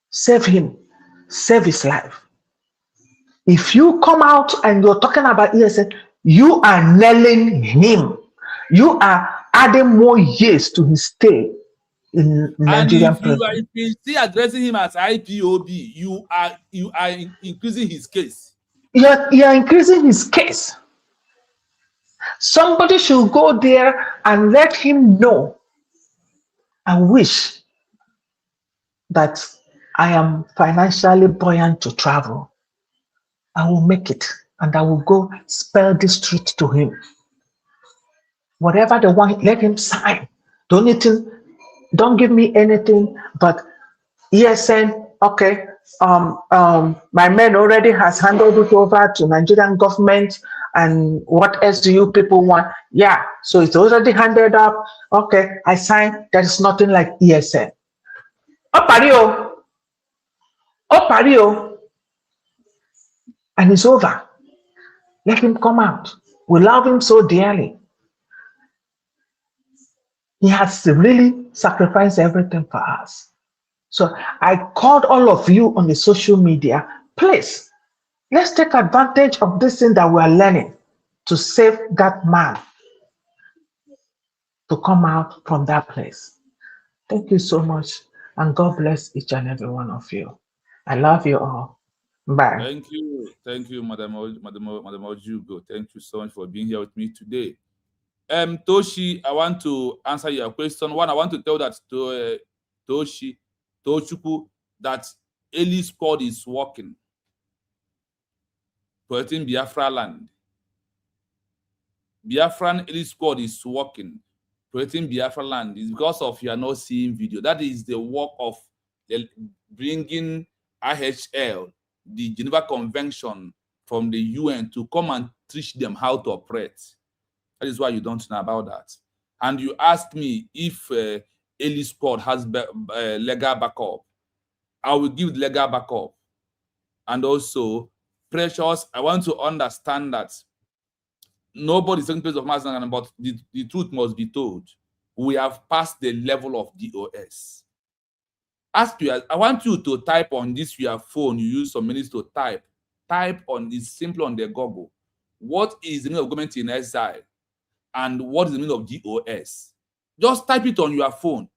save him, save his life. If you come out and you're talking about ESN, you are nailing him. You are adding more years to his stay in Nigerian prison. And if you still addressing him as IPOB, you are increasing his case. You're increasing his case. Somebody should go there and let him know. I wish that I am financially buoyant to travel. I will make it, and I will go spell this truth to him. Whatever they want, let him sign. Don't give me anything but ESN. Okay, my man already has handed it over to Nigerian government. And what else do you people want? Yeah, so it's already handed up. Okay, I signed. There is nothing like ESN. Opario. And it's over. Let him come out. We love him so dearly. He has really sacrificed everything for us. So I called all of you on the social media. Please, let's take advantage of this thing that we are learning to save that man to come out from that place. Thank you so much. And God bless each and every one of you. I love you all. Bye. Thank you, Madam Ojugo. Thank you so much for being here with me today. Toshi, I want to answer your question. One, I want to tell that to Tochukwu that Eli squad is working, protecting Biafra land. Biafran Eli squad is working, protecting Biafra land. It's because of you are not seeing video. That is the work of bringing IHL, the Geneva Convention from the UN, to come and teach them how to operate. That is why you don't know about that. And you asked me if Eli squad has legal backup. I will give legal backup. And also, Precious, I want to understand that nobody is taking place of mass, but the truth must be told. We have passed the level of DOS. Ask you, I want you to type on this your phone. You use some minutes to type. Type on this simply on the Google. What is the meaning of Government-in-Exile? And what is the meaning of DOS? Just type it on your phone.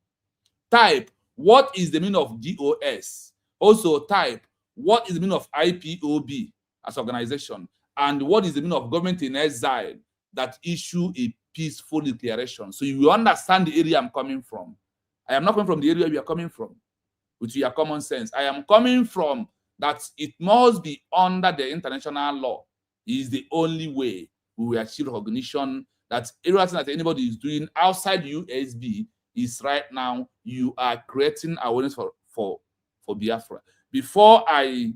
Type, what is the meaning of DOS? Also type, what is the meaning of IPOB as organization? And what is the meaning of Government-in-Exile that issue a peaceful declaration? So you will understand the area I'm coming from. I am not coming from the area we are coming from, with your common sense. I am coming from that it must be under the international law. It is the only way we will achieve recognition that everything that anybody is doing outside USB is right now, you are creating awareness for Biafra. Before I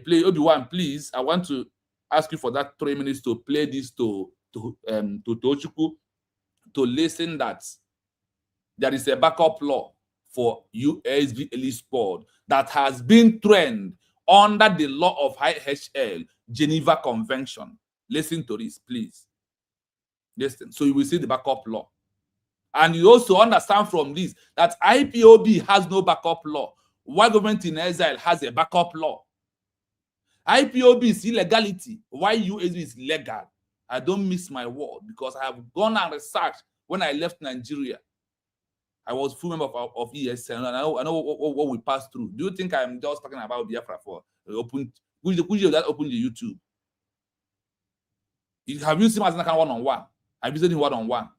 play Obi-Wan, please, I want to ask you for that 3 minutes to play this to to Tochukwu to listen that there is a backup law for USB elite squad that has been trained under the law of IHL Geneva Convention. Listen to this, please. Listen. So you will see the backup law. And you also understand from this that IPOB has no backup law, while Government-in-Exile has a backup law. IPOB is illegality, while USB is legal. I don't miss my word because I have gone and researched when I left Nigeria. I was full member of ESN, and I know what we passed through. Do you think I'm just talking about Biafra for open? Which that open the YouTube? Have you seen Mazanaka one-on-one? Have you seen him one-on-one?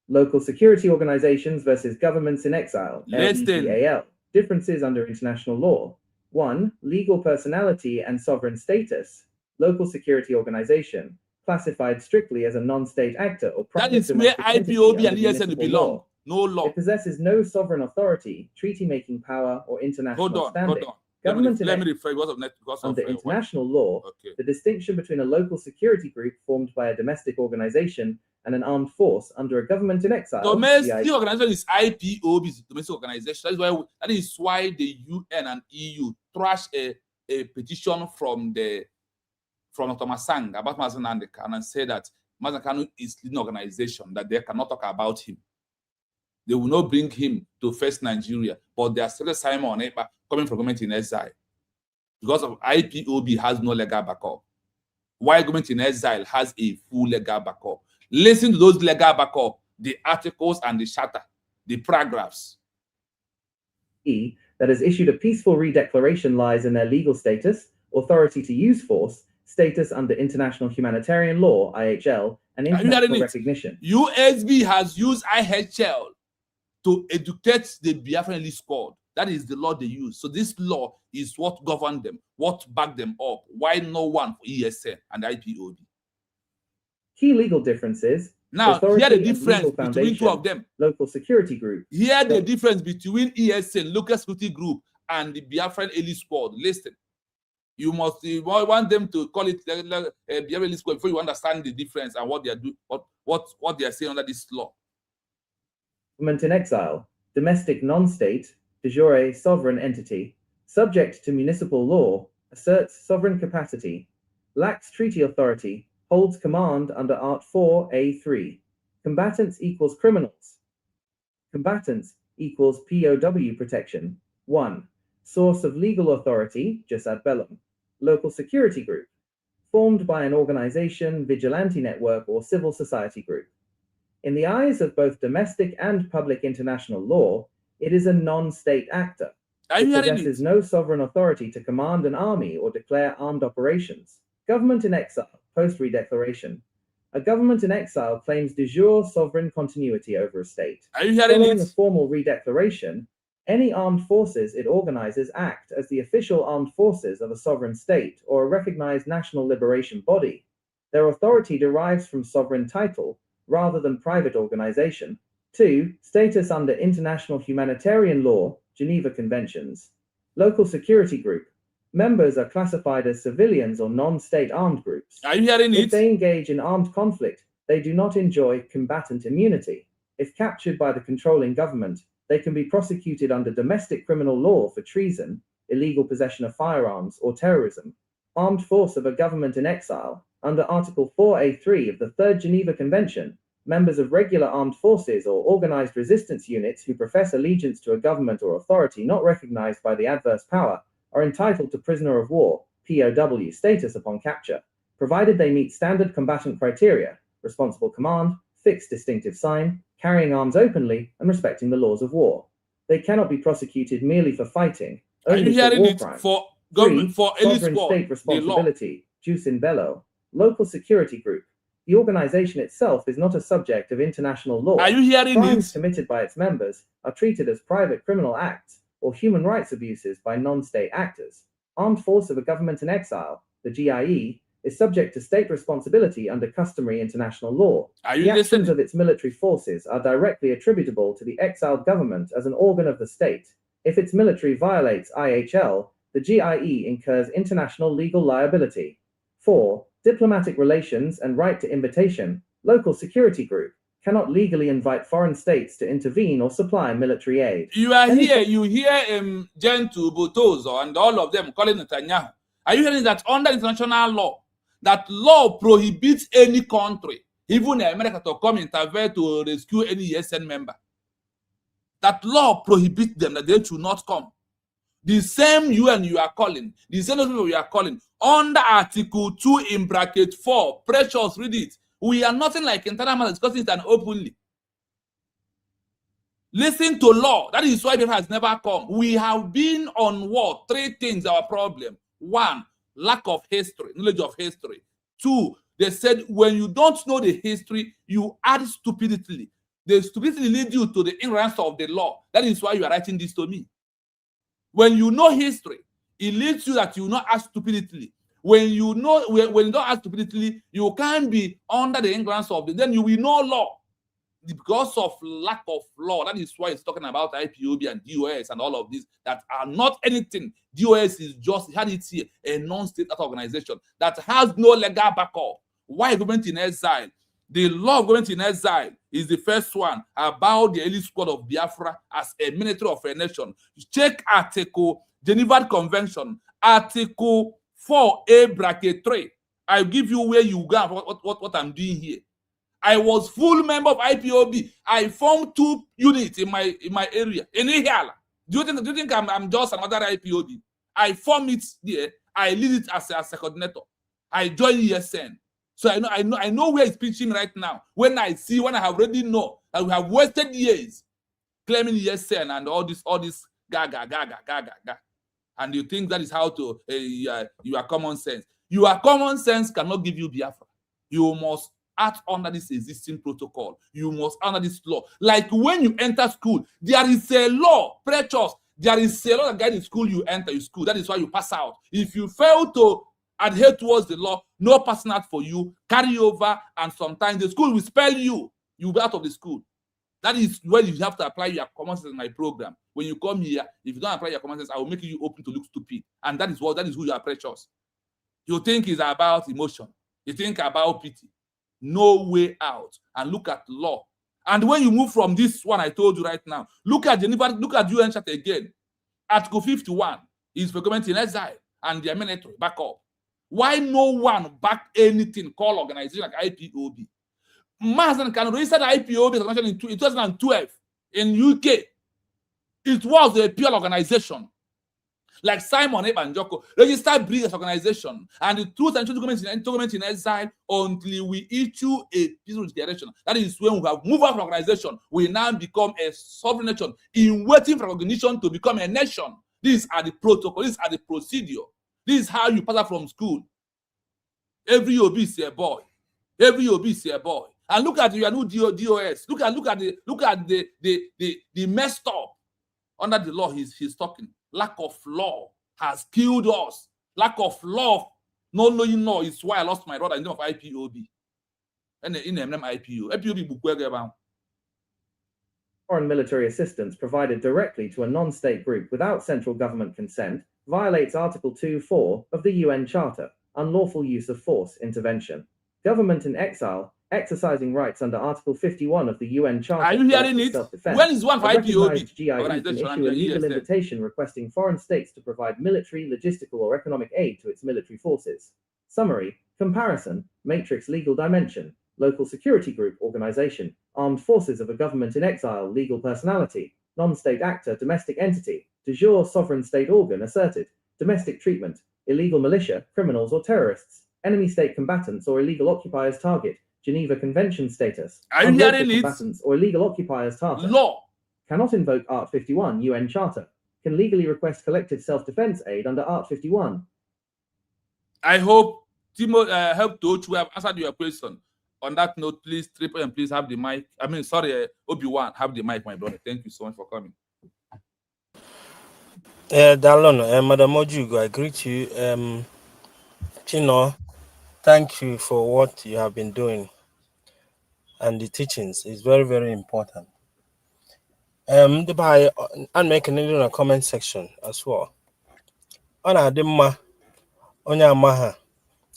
Local security organizations versus governments in exile. LEGAL. Differences under international law. 1. Legal personality and sovereign status. Local security organization, classified strictly as a non-state actor or that private is where domestic entity IPOB under and ESN municipal belong. law. No law. It possesses no sovereign authority, treaty-making power, or international standing. Hold on. Government Let me refer because under international law, the distinction between a local security group formed by a domestic organization and an armed force under a government in exile. Domestic organization is IPOB, is domestic organization. That is why the UN and EU trashed a petition from Thomas Sang about Mazen Nandekan and said that Mazen Kanu is leading organization, that they cannot talk about him. They will not bring him to face Nigeria, but they are still Simon Epa coming from Government-in-Exile. Because of IPOB has no legal backup. Why Government-in-Exile has a full legal backup. Listen to those legal backup, the articles and the charter, the paragraphs. That has issued a peaceful redeclaration lies in their legal status, authority to use force, status under International Humanitarian Law, IHL, and international recognition. USB has used IHL to educate the Biafran elite squad. That is the law they use. So this law is what governed them, what backed them up. Why no one for ESN and IPOB? Key legal differences. Now, here the difference between two of them. Local security group. Here the difference between ESN, local security group, and the Biafran elite squad. Listen, you want them to call it Biafran elite squad before you understand the difference and what they are doing, what they are saying under this law. Government in exile, domestic non-state, de jure sovereign entity, subject to municipal law, asserts sovereign capacity, lacks treaty authority, holds command under Art 4A3. Combatants equals criminals. Combatants equals POW protection. 1. Source of legal authority, just ad Bellum. Local security group, formed by an organization, vigilante network, or civil society group. In the eyes of both domestic and public international law, it is a non-state actor. It possesses no sovereign authority to command an army or declare armed operations. Government in exile, post-redeclaration. A government in exile claims de jure sovereign continuity over a state. Following a formal redeclaration, any armed forces it organizes act as the official armed forces of a sovereign state or a recognized national liberation body. Their authority derives from sovereign title, rather than private organization. 2. Status under International Humanitarian Law, Geneva Conventions. Local security group. Members are classified as civilians or non-state armed groups. Are you hearing it? If they engage in armed conflict, they do not enjoy combatant immunity. If captured by the controlling government, they can be prosecuted under domestic criminal law for treason, illegal possession of firearms, or terrorism. Armed force of a government in exile. Under Article 4A3 of the Third Geneva Convention, members of regular armed forces or organized resistance units who profess allegiance to a government or authority not recognized by the adverse power are entitled to prisoner of war, POW, status upon capture, provided they meet standard combatant criteria, responsible command, fixed distinctive sign, carrying arms openly, and respecting the laws of war. They cannot be prosecuted merely for fighting, only for war crimes. For government, for sovereign state responsibility, jus in bello. Local security group. The organization itself is not a subject of international law. Are you hearing Crimes committed by its members are treated as private criminal acts or human rights abuses by non-state actors. Armed force of a government in exile, the GIE, is subject to state responsibility under customary international law. The actions of its military forces are directly attributable to the exiled government as an organ of the state. If its military violates IHL, the GIE incurs international legal liability. 4. Diplomatic relations and right to invitation. Local security group cannot legally invite foreign states to intervene or supply military aid. You are here, you hear Gentle, Botozo, and all of them calling Netanyahu. Are you hearing that under international law, that law prohibits any country, even America, to come intervene to rescue any ESN member? That law prohibits them, that they should not come. The same UN you are calling, the same people you are calling, under Article 2 in bracket 4, precious, read it. We are nothing like internal matters discussing it and openly. Listen to law. That is why people has never come. We have been on what? 3 things our problem. 1, lack of history, knowledge of history. 2, they said when you don't know the history, you add stupidity. The stupidity leads you to the ignorance of the law. That is why you are writing this to me. When you know history, it leads you that you not act stupidly. When you know, when you don't act stupidly, you can't be under the ignorance of the, then you will know law. Because of lack of law, that is why it's talking about IPOB and DOS and all of these that are not anything. DOS is just, had it here, a non-state organization that has no legal backup. Why Government-in-Exile? The law of Government-in-Exile is the first one about the elite squad of Biafra as a military of a nation. Check Article Geneva Convention, Article 4A bracket 3. I'll give you where you go, what I'm doing here. I was full member of IPOB. I formed 2 units in my area in Ihiala. Do you think I'm just another IPOB? I formed it there. I lead it as a coordinator. I joined ESN. So I know where it's pitching right now. When I have already know that we have wasted years claiming ESN and all this gaga. And you think that is how to your common sense. Your common sense cannot give you Biafra. You must act under this existing protocol. You must under this law. Like when you enter school, there is a law, precious. There is a law that guides the school you enter your school. That is why you pass out. If you fail to adhere towards the law, no passing out for you, carry over, and sometimes the school will expel you. You'll be out of the school. That is when you have to apply your common sense in my program. When you come here, if you don't apply your common sense, I will make you open to look stupid. And that is who you are, precious. You think it's about emotion. You think about pity. No way out. And look at law. And when you move from this one I told you right now, look at Geneva, look at UN Charter again. Article 51 is for Government-in-Exile and their military backup. Why no one back anything called organization like IPOB? Mazen can register the IPOB in 2012 in UK. It was a pure organization. Like Simon Ebanjoko, registered British organization, and the truth and Government-in-Exile until we issue a peaceful declaration. That is when we have moved out from organization, we now become a sovereign nation in waiting for recognition to become a nation. These are the protocol, these are the procedure. This is how you pass out from school. Every OB is a boy. Every OB is a boy. And look at your new DOS. Look at the messed up under the law he's talking. Lack of law has killed us. Lack of law, no knowing law is why I lost my brother in the name of IPOB. And in the name IPOB. Foreign military assistance provided directly to a non-state group without central government consent violates Article 2.4 of the UN Charter, unlawful use of force intervention. Government-in-Exile, exercising rights under Article 51 of the UN Charter. Are you hearing it? When is one for IPOB? GIE can issue a legal invitation requesting foreign states to provide military, logistical, or economic aid to its military forces. Summary, comparison, matrix legal dimension, local security group organization, armed forces of a government-in-exile legal personality, non-state actor, domestic entity, de jure sovereign state organ asserted, domestic treatment, illegal militia, criminals or terrorists, enemy state combatants or illegal occupiers target, Geneva Convention status, are you hearing it? Combatants or illegal occupiers target. Law. Cannot invoke Art 51 UN Charter. Can legally request collective self-defense aid under Art 51. I hope Timo helped to have answered your question. On that note, please, Triple and please have the mic. I mean, sorry, Obi-Wan, have the mic, my brother. Thank you so much for coming. Dalon, Madam Nwaogu, I greet you. Chino, thank you for what you have been doing. And the teachings is very, very important. I'm making it in a comment section as well. ọ na-adị mma onye ama ha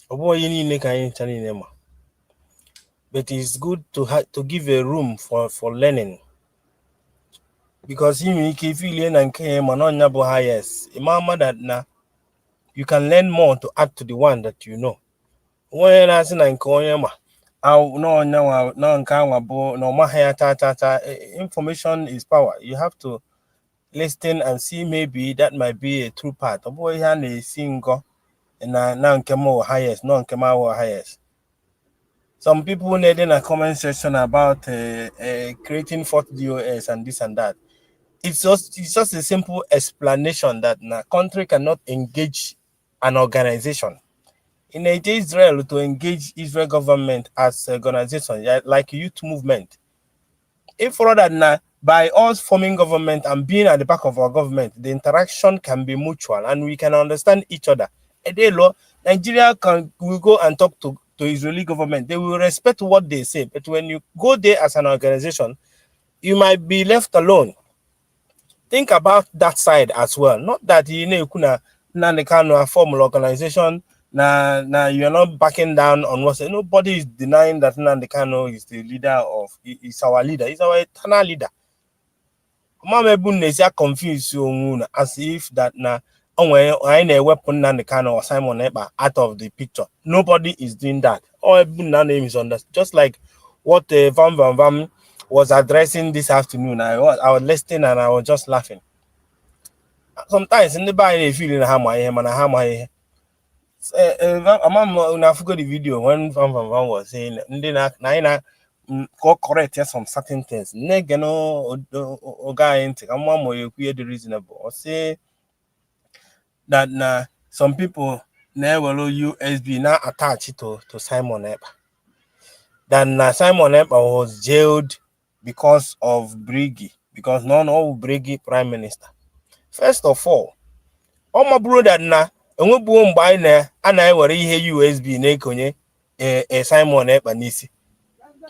ọ bụ onye niile ka anyị ncha niile ma, but it's good to give a room for learning, because you nwere ike ifili na nke ya mana ọnya bụ highest imama that na you can learn more to add to the one that you know. Onye na-asị na nke onye ma na nke anwa bụ na ọmaha ya ta information is power. You have to listen and see, maybe that might be a true path. Ọ bụ ihe a na-esi ngọ na nke m highest, no nke m highest. Some people need in a comment section about creating fourth DOS and this and that. It's just a simple explanation that a country cannot engage an organization. In Israel, to engage Israel government as an organization, like youth movement, if rather by us forming government and being at the back of our government, the interaction can be mutual and we can understand each other. Nigeria will go and talk to Israeli government. They will respect what they say, but when you go there as an organization, you might be left alone. Think about that side as well. Not that you know a formal organization. You're not backing down on what nobody is denying that Nnamdi Kanu is the leader of is our leader. He's our eternal leader. Mama Ebunnesia confused you as if that I ain't a weapon Nnamdi Kanu or Simon Ekpa out of the picture. Nobody is doing that. Or Ebunna name is on that. Just like what Vam was addressing this afternoon. I was listening and I was just laughing. Sometimes in the body feeling hammer. I forgot the video when Van was saying correct some certain things. The reasonable or say that some people never USB now attach it to Simon Ekpa. Then Simon Ekpa was jailed because of Brigi, because none of Brigi prime minister. First of all, my brother and we boom by na and I were here USB nekonye Simon Ekpa n'isi.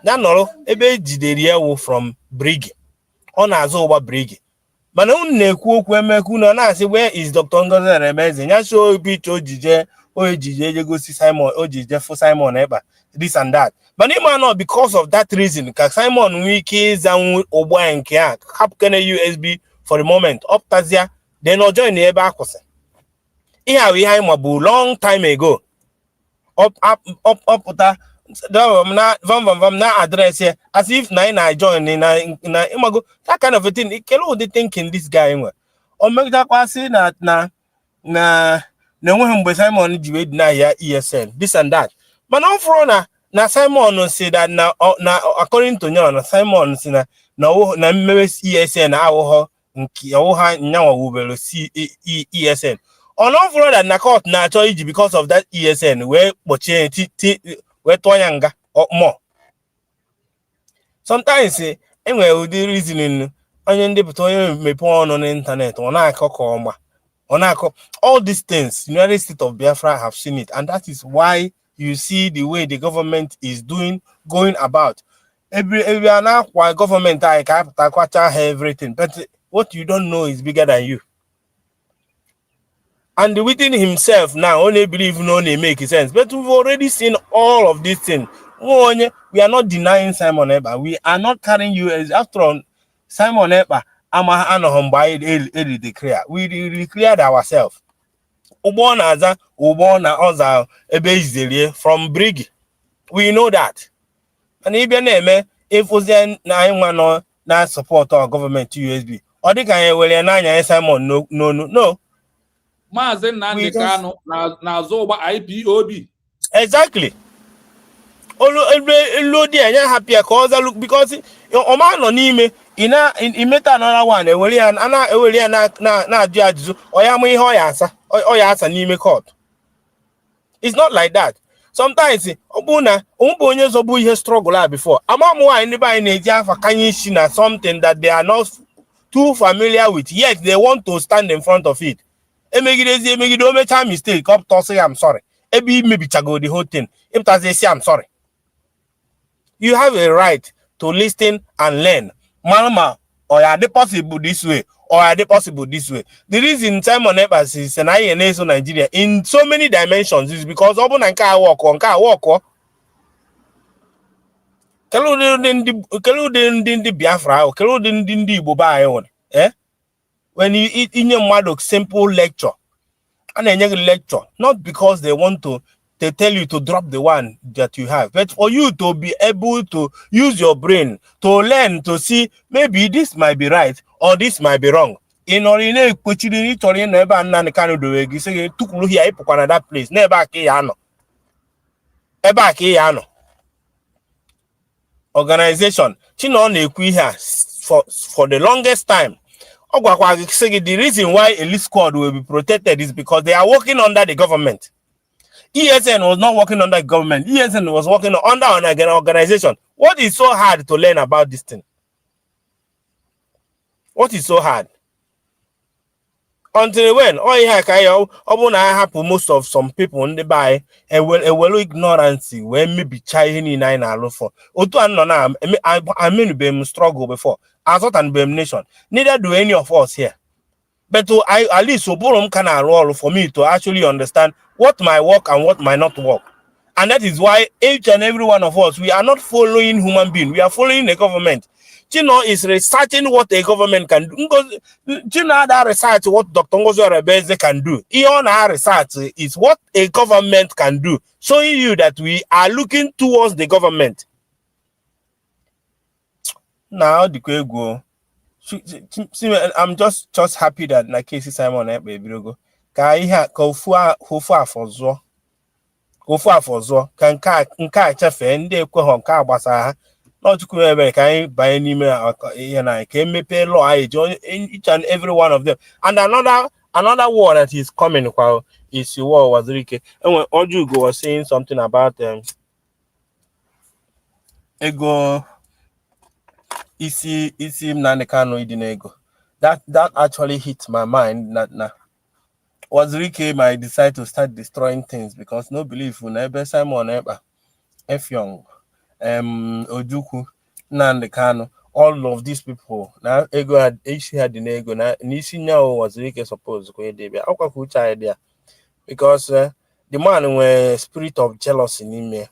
Na nọrọ ebe ejidere wo from Brigi. Ọ na-azụ ụgba Brigi. Mana unu na-ekwu okwu emeku na asị where is Dr. Ngozi Eremeze? Nya show picture ojije jegosi Simon ojije for Simon Ekpa this and that. But not because of that reason ka Simon nwee ike ịzanwu ụgba nke a hapụkene USB for the moment. Optazia then o join ebe akwụsị. Here we have a long time ago. Up na address here as if I join in that kind of a thing. It can only thinking this guy. Or make that say that na Simon ESN this and that. But no for na Simon say that na according to Nyan Simon say na ESN nyawa ESN. On all for that na court na charge because of that ESN where where toyanga or more. Sometimes anyway with the reasoning onion may porn on the internet on all these things. United States of Biafra have seen it, and that is why you see the way the government is going about. Every now why government I can't everything, but what you don't know is bigger than you. And within himself now only believe only make sense. But we've already seen all of these things. We are not denying Simon Ekpa. We are not carrying you as after all. Simon Ekpa, we declared ourselves. From Brigi. We know that. And even if we na support our government USB. Or they can Simon no. Maazị Nnamdi Kanu na-azụ ụgba IPOB. Exactly. Happy because no n'ime imeta another one na-ajụ ajụjụ oya ma ihe oya asa n'ime court. It's not like that. Sometimes obuna onye zobu ihe struggle before. Amamu anybody na-eji afa kanye isi na something that they are not too familiar with, yet they want to stand in front of it. Don't make a mistake. Up to say I'm sorry. Maybe chago the whole thing. If they say I'm sorry, you have a right to listen and learn. Malama or are they possible this way, or are they possible this way? The reason Simon Ebers is an INS Nigeria in so many dimensions is because Obu Nanka walk on car walk. Keludin Biafra, Keludin Boba, eh? When you eat in your mother simple lecture, and then you lecture, not because they want to they tell you to drop the one that you have, but for you to be able to use your brain to learn to see maybe this might be right or this might be wrong. In order to never do say to here that place, never kiyano. Eba kiyano. Organization, Chino na-ekwu here for the longest time. The reason why elite squad will be protected is because they are working under the government. ESN was not working under the government. ESN was working under an organization. What is so hard to learn about this thing? What is so hard? Until when? Oh yeah, happen most of some people on the buy and well ignorance when maybe China nine are for. Oto I mean be struggle before. I thought and be nation. Neither do any of us here. But to I at least so Borom can role for me to actually understand what might work and what might not work. And that is why each and every one of us, we are not following human being, we are following the government. Chino is researching what a government can do. Chino that research what Dr. Ngozo Rebeze can do. Ion research is what a government can do, showing you that we are looking towards the government. Now the go. I'm just happy that na case Simon baby go. Ka ihe ka ofu afọzọ. Ofu afọzọ ka nka chefe ndị ekwe ho nka agbasa ha. Not to ebe ka anyị banye n'ime ihe na ka emepe law each and every one of them. And another word that is coming is war was Rike. And when Ojugo was saying something about ego isi Mnanekano Idinego. That actually hit my mind. That was Rike might decide to start destroying things because no belief in Ebe Simon Eba F Young. Ojuku, Nandekano, all of these people. Now, ego had the nego. Now, Nisinya was really supposed to go there. Because the man with spirit of jealousy in him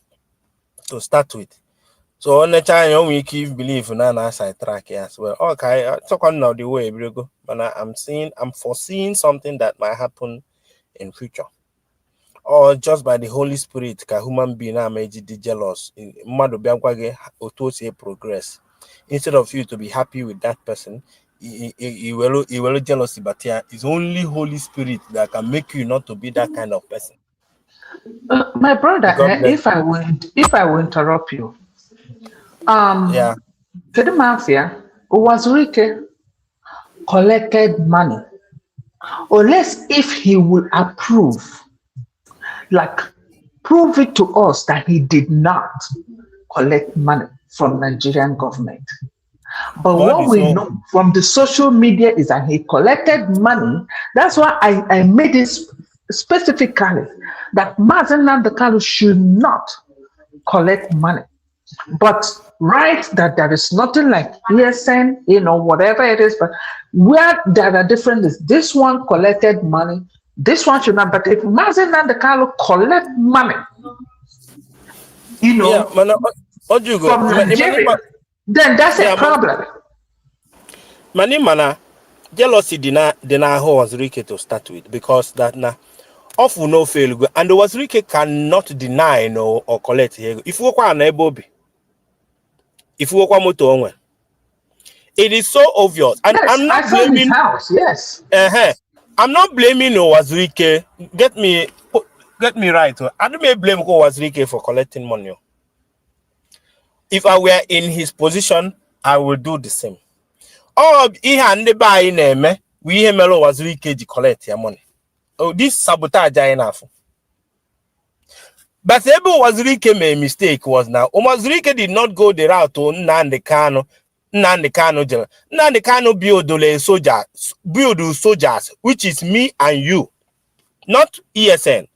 to start with. So on the time we keep believe in an side track as well. Okay, I talk on now the way we go, but I'm foreseeing something that might happen in future. Or just by the Holy Spirit, ka human being are made jealous. Progress. Instead of you to be happy with that person, he will jealousy, but yeah, it's only Holy Spirit that can make you not to be that kind of person. My brother, if I will interrupt you, yeah, to the mafia, was Rike collected money, unless if he will approve. Like, prove it to us that he did not collect money from Nigerian government. But what we know from the social media is that he collected money. That's why I made it specifically that Mazen Nandekalu should not collect money. But right that there is nothing like ESN, whatever it is, but where there are differences, this one collected money, this one should not. But if Mazen Nandekalu collect money, from Nigeria, then that's a problem. Mana jealousy dina who was Rike to start with, because that often no fail, and was Rike cannot deny or collect here. If you are Nairobi, if you are moto, it is so obvious, and yes, I'm not blaming his house. Yes. I'm not blaming Wazirike. Get me right. I don't blame Wazirike for collecting money. If I were in his position, I would do the same. Oh, he had the buy name. We hear Melo Wazirike collect your money. Oh, this sabotage enough. But maybe Wazirike made a mistake was now. Wazirike did not go the route to Nandekano jail. Nandekano build soldiers, which is me and you, not ESN.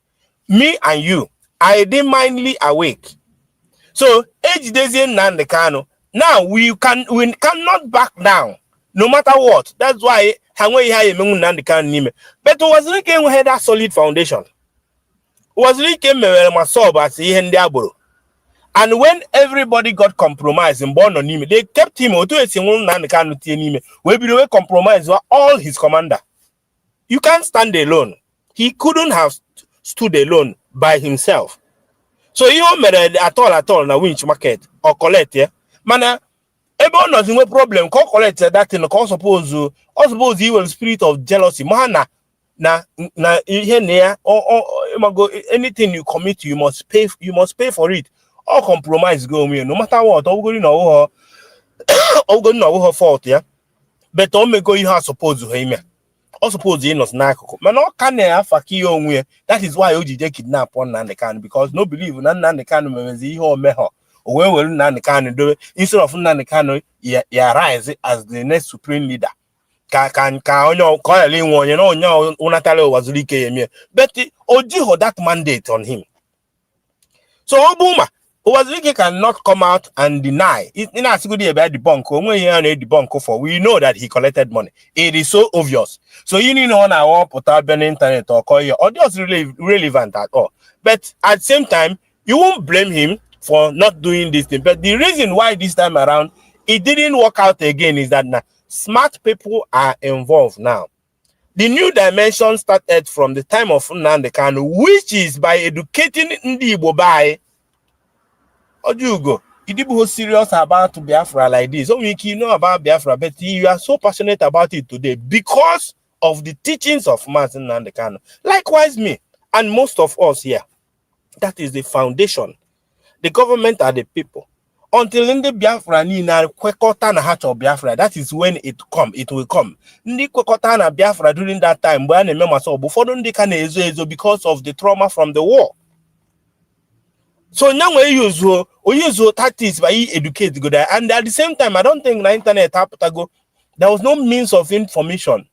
Me and you. I did mindly awake. So age Nandekano. Now we cannot back down. no matter what. That's why Nnamdi Kanu but Wazirike had that solid foundation. Wazirike mere masob as ihe ndị agboro. And when everybody got compromised in Born on him, they kept him we compromise all his commander. You can't stand alone. He couldn't have stood alone by himself. So you made at all na winch market or collect mana ebe not no problem call collect that thing call suppose he will spirit of jealousy mana na here or anything you commit you must pay for it. All compromise go me no matter what all going no fault but don't make go you have suppose him suppose you not snack man all can afaki onwe. That is why OJ kidnap one Nnamdi Kanu because no believe Nnamdi Kanu memezi ihe o meho o we will Nnamdi Kanu do instead of Nnamdi Kanu ya rise as the next supreme leader ka onye ko ele nwe onye na onye unatale Wazirike yemie but OJ hold that mandate on him. So Obuma Wazirike cannot come out and deny. In a security about the bank, we know that he collected money. It is so obvious. So you need on our portal on internet or call you or just really relevant at all. But at the same time, you won't blame him for not doing this thing. But the reason why this time around it didn't work out again is that now smart people are involved now. The new dimension started from the time of Nnamdi Kanu, which is by educating Ndi Igbo by Ojugo, Idibu serious about Biafra like this. So you know about Biafra, but you are so passionate about it today because of the teachings of Martin Nnamdi Kanu. Likewise, me and most of us here. That is the foundation. The government are the people. Until in the Biafra Nina Kwekota na hatch of Biafra, that is when it will come. Ndi Kwekota na Biafra during that time, before ezo because of the trauma from the war. So now we use tactics by educate good, and at the same time, I don't think the internet there was no means of information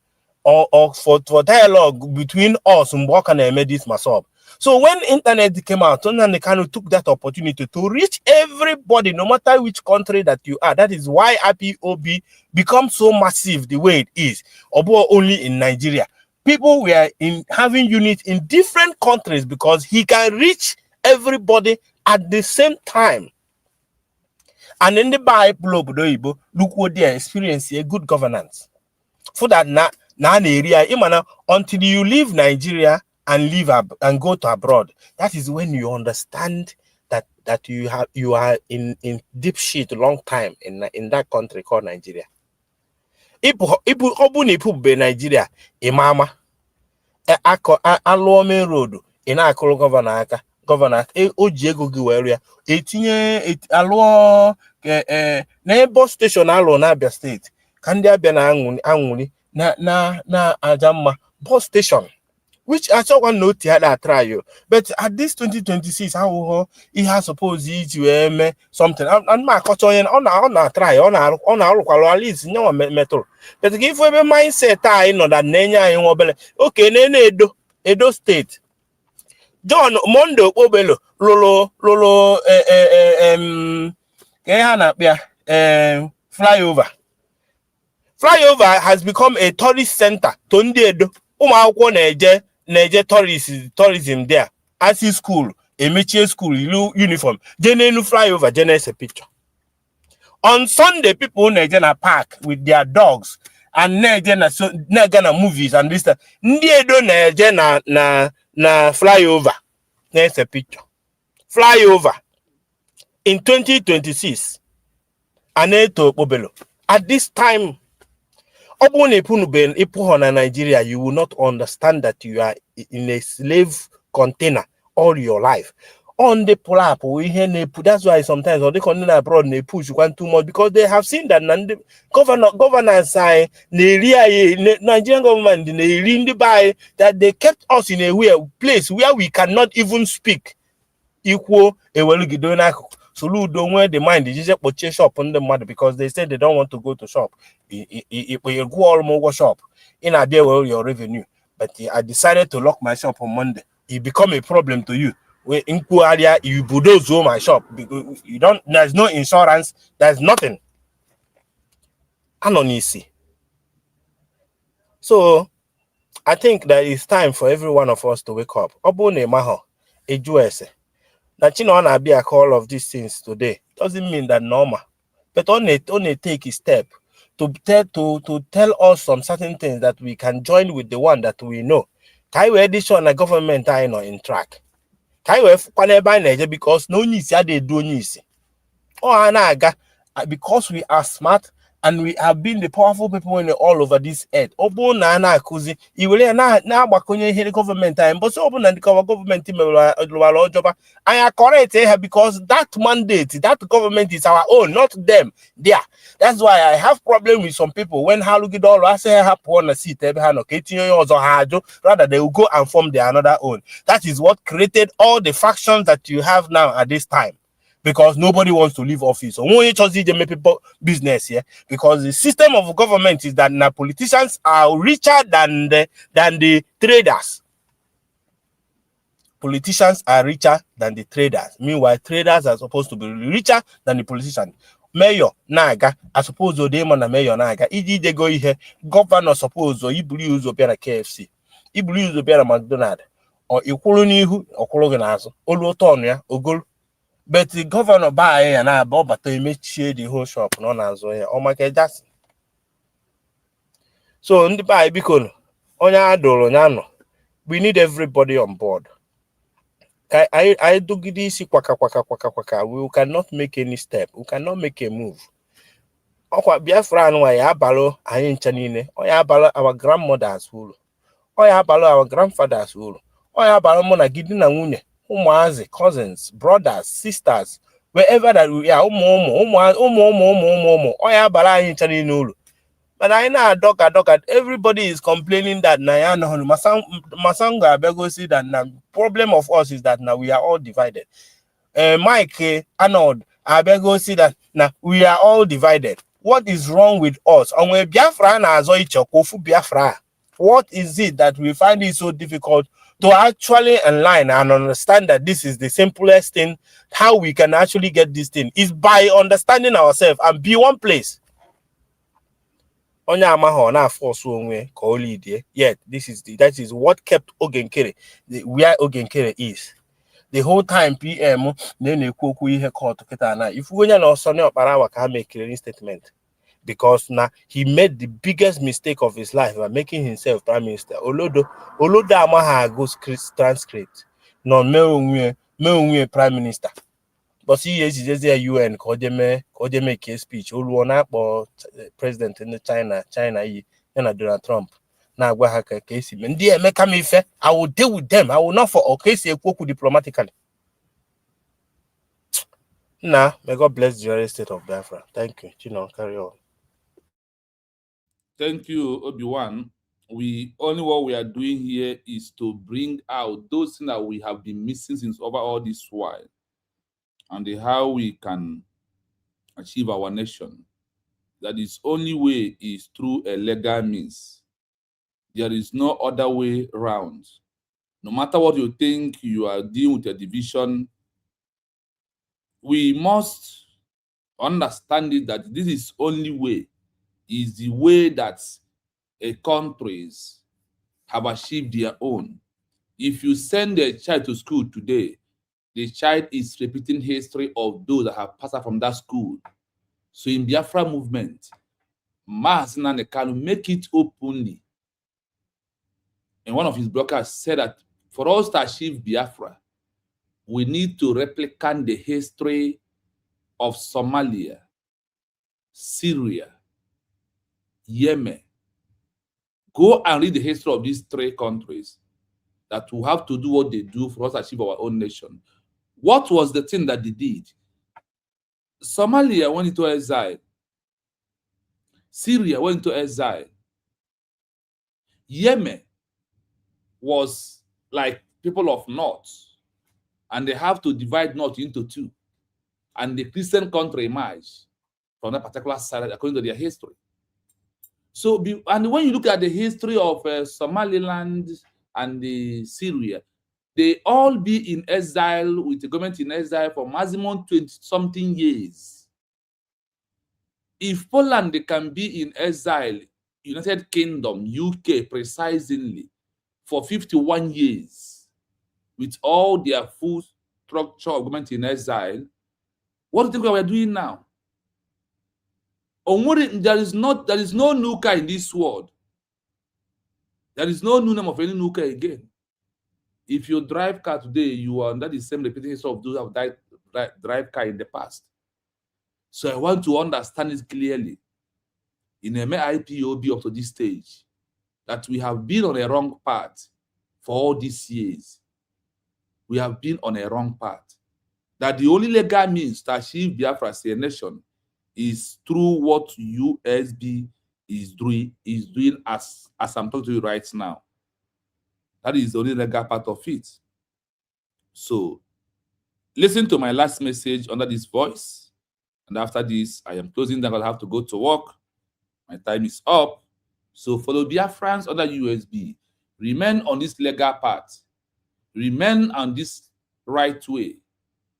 or for dialogue between us and Mbwaka made this masob. So when internet came out, Nnamdi Kanu took that opportunity to reach everybody, no matter which country that you are. That is why IPOB becomes so massive the way it is. Although only in Nigeria, people were having units in different countries because he can reach everybody at the same time. And in the Bible, look what they experience a good governance. For that area, until you leave Nigeria and and go to abroad, that is when you understand that you are in deep shit a long time in that country called Nigeria. Ipu be Nigeria, imama alome road in akolo governor ojiego gi area etinye alụọ na bus station alụ na Abia State ka ndị abịa na anwụli na Ajamma bus station which I saw one note here that try you, but at this 2026 how he has supposed to something and my culture on try on at least no metal but if we mindset I know that nenya in wobele okay nene Edo State John Mondo Obelo Lolo flyover has become a tourist center to ndị Edo ụmụ akwụkwọ na-eje tourism there as school emechie school uniform jenenu flyover jenese picture on Sunday people na-eje na park with their dogs and na-eje na movies and this ndị Edo na-eje na flyover there's a picture flyover in 2026 aneto Obelo at this time in Nigeria, you will not understand that you are in a slave container all your life. On the pull up, that's why sometimes on the continent abroad they push you too much because they have seen that governance side Nigerian government they by that they kept us in a place where we cannot even speak. Equal so don't wear the mind. They just purchase shop on the mother because they said they don't want to go to shop. You go all more shop in a day where your revenue. But I decided to lock my shop on Monday. It become a problem to you. When in area you bulldoze my shop because you don't. There's no insurance. There's nothing. And on easy. So I think that it's time for every one of us to wake up. Obune maho, ejuese. That Chino na be all of these things today doesn't mean that normal, but only take a step to tell us some certain things that we can join with the one that we know. Kai we edition a government I know in track. Kai we kwaneba because no nisi ade do nisi. Oh anaga because we are smart and we have been the powerful people in all over this earth. Obo na akuzi iwele na agbakonye ihe government time but obo na the government joba I am correct because that mandate, that government is our own, not them. There. That's why I have problem with some people when Halugidolo I say have one seat rather they will go and form their another own. That is what created all the factions that you have now at this time. Because nobody wants to leave office. So only just make people business here. Because the system of government is that now politicians are richer than the traders. Politicians are richer than the traders. Meanwhile, traders are supposed to be richer than the politicians. Mayor naga, I suppose the demon na mayor naga. Idi they go here. Governor suppose or Ibuli use a KFC. Ibuli use a McDonald's. Or Ikulunihu or Kologanas. Olutonia or Gul. But the governor buy and I bought but they make share the whole shop non as well. Oh my god, that's so in the buy because we need everybody on board. I do this kwaka. We cannot make any step, we cannot make a move. Biafra no ya balo anyị ncha niile. O ya balo our grandmothers uru. O ya balo our grandfathers uru. O ya balo mụ na gidi na nwunye. Umuazi, cousins, brothers, sisters, wherever that we are, oya bara anyị ncha niile uru. But I know dog, everybody is complaining that Masanga Bego see that now problem of us is that now we are all divided. Mike Arnold Abego see that now we are all divided. What is wrong with us? What is it that we find it so difficult to actually align and understand that this is the simplest thing? How we can actually get this thing is by understanding ourselves and be one place. Yet that is what kept Ogenkere where Ogenkere is. The whole time PM then if we no Sonny Oparawa can make a statement because now he made the biggest mistake of his life by making himself prime minister. Olodo Amaha goes transcript. No me prime minister. But he is just a UN make a speech. President in the China and Donald Trump. Now go hack a case. And dear make me fair. I will deal with them. I will not for occasion diplomatically. Nah, may God bless the United States of Biafra. Thank you. Carry on. Thank you, Obi-Wan. What we are doing here is to bring out those things that we have been missing since over all this while, and how we can achieve our nation. That is only way is through a legal means. There is no other way around. No matter what you think you are dealing with a division, we must understand it that this is only way, is the way that a countries have achieved their own. If you send a child to school today, the child is repeating history of those that have passed out from that school. So in Biafra movement, Mahasina Nekanu make it openly. And one of his bloggers said that for us to achieve Biafra, we need to replicate the history of Somalia, Syria, Yemen. Go and read the history of these three countries that will have to do what they do for us to achieve our own nation. What was the thing that they did? Somalia went into exile. Syria went into exile. Yemen was like people of North, and they have to divide North into two. And the Christian country emerged from that particular side according to their history. So, and when you look at the history of Somaliland and the Syria, they all be in exile with the government in exile for maximum 20-something years. If Poland can be in exile, United Kingdom, UK, precisely, for 51 years, with all their full structure of government in exile, what do you think we are doing now? There is no Nuka in this world. There is no new name of any Nuka again. If you drive car today, you are under the same reputation of those who have drive car in the past. So I want to understand it clearly in a IPOB up to this stage that we have been on a wrong path for all these years. We have been on a wrong path. That the only legal means to achieve Biafra as a nation is through what Usbg is doing as I'm talking to you right now. That is the only legal part of it. So listen to my last message under this voice. And after this, I am closing down. I'll have to go to work. My time is up. So follow Biafrans under Usbg. Remain on this legal path. Remain on this right way.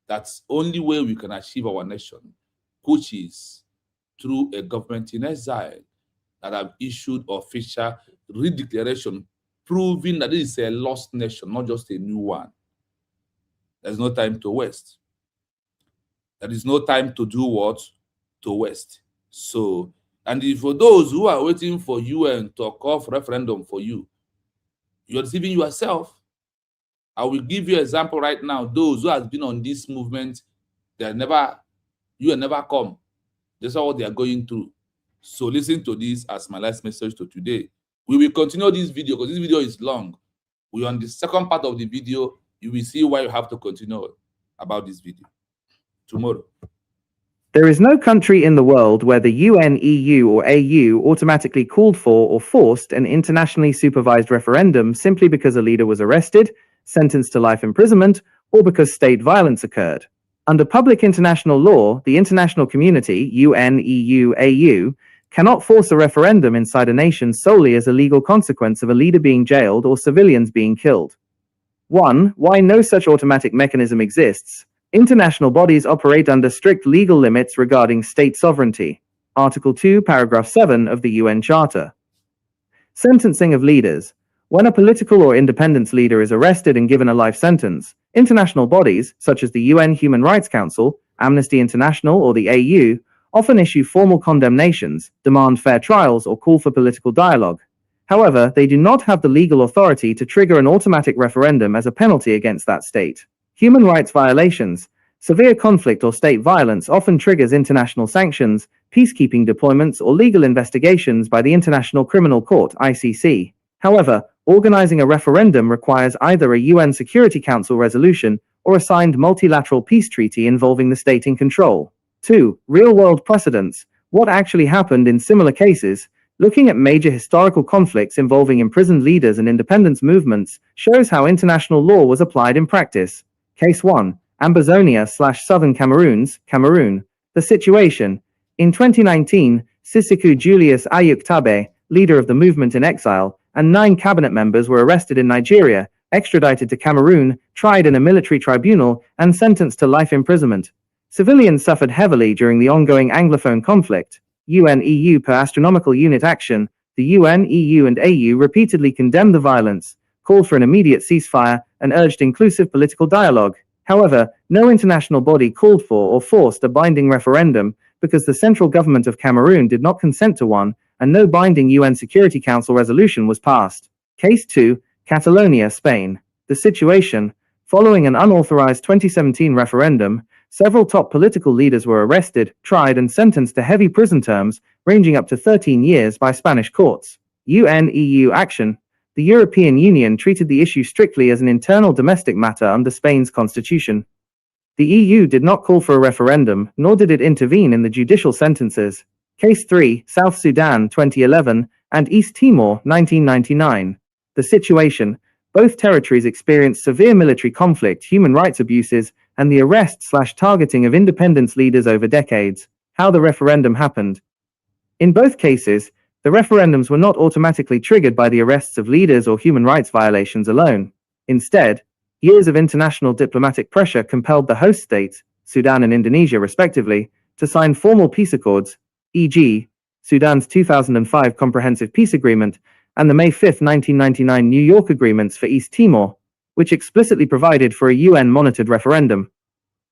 That's the only way we can achieve our nation, which is through a government in exile that have issued official redeclaration proving that this is a lost nation, not just a new one. There's no time to waste. There is no time to do what? To waste. So, and for those who are waiting for UN to call for referendum for you, you're deceiving yourself. I will give you an example right now. Those who have been on this movement, you will never come. That's what they are going through. So listen to this as my last message to today. We will continue this video because this video is long. We're on the second part of the video. You will see why you have to continue about this video tomorrow. There is no country in the world where the UN, EU, or AU automatically called for or forced an internationally supervised referendum simply because a leader was arrested, sentenced to life imprisonment, or because state violence occurred. Under public international law, the international community, UN, EU, AU, cannot force a referendum inside a nation solely as a legal consequence of a leader being jailed or civilians being killed. 1. Why no such automatic mechanism exists. International bodies operate under strict legal limits regarding state sovereignty. Article 2, Paragraph 7 of the UN Charter. Sentencing of leaders. When a political or independence leader is arrested and given a life sentence, international bodies, such as the UN Human Rights Council, Amnesty International, or the AU, often issue formal condemnations, demand fair trials, or call for political dialogue. However, they do not have the legal authority to trigger an automatic referendum as a penalty against that state. Human rights violations, severe conflict or state violence often triggers international sanctions, peacekeeping deployments, or legal investigations by the International Criminal Court, ICC. However, organizing a referendum requires either a UN Security Council resolution or a signed multilateral peace treaty involving the state in control. 2. Real-world precedents. What actually happened in similar cases, looking at major historical conflicts involving imprisoned leaders and independence movements, shows how international law was applied in practice. Case 1. Ambazonia/Southern Cameroons, Cameroon. The situation. In 2019, Sisiku Julius Ayuk Tabe, leader of the movement in exile, and 9 cabinet members were arrested in Nigeria, extradited to Cameroon, tried in a military tribunal, and sentenced to life imprisonment. Civilians suffered heavily during the ongoing Anglophone conflict. UN-EU per astronomical unit action. The UN, EU, and AU repeatedly condemned the violence, called for an immediate ceasefire, and urged inclusive political dialogue. However, no international body called for or forced a binding referendum because the central government of Cameroon did not consent to one, and no binding UN Security Council resolution was passed. Case 2, Catalonia, Spain. The situation. Following an unauthorized 2017 referendum, several top political leaders were arrested, tried, and sentenced to heavy prison terms, ranging up to 13 years by Spanish courts. UN-EU action. The European Union treated the issue strictly as an internal domestic matter under Spain's constitution. The EU did not call for a referendum, nor did it intervene in the judicial sentences. Case 3, South Sudan, 2011, and East Timor, 1999. The situation. Both territories experienced severe military conflict, human rights abuses, and the arrest/targeting of independence leaders over decades. How the referendum happened. In both cases, the referendums were not automatically triggered by the arrests of leaders or human rights violations alone. Instead, years of international diplomatic pressure compelled the host states, Sudan and Indonesia respectively, to sign formal peace accords, e.g., Sudan's 2005 Comprehensive Peace Agreement, and the May 5, 1999 New York Agreements for East Timor, which explicitly provided for a UN-monitored referendum.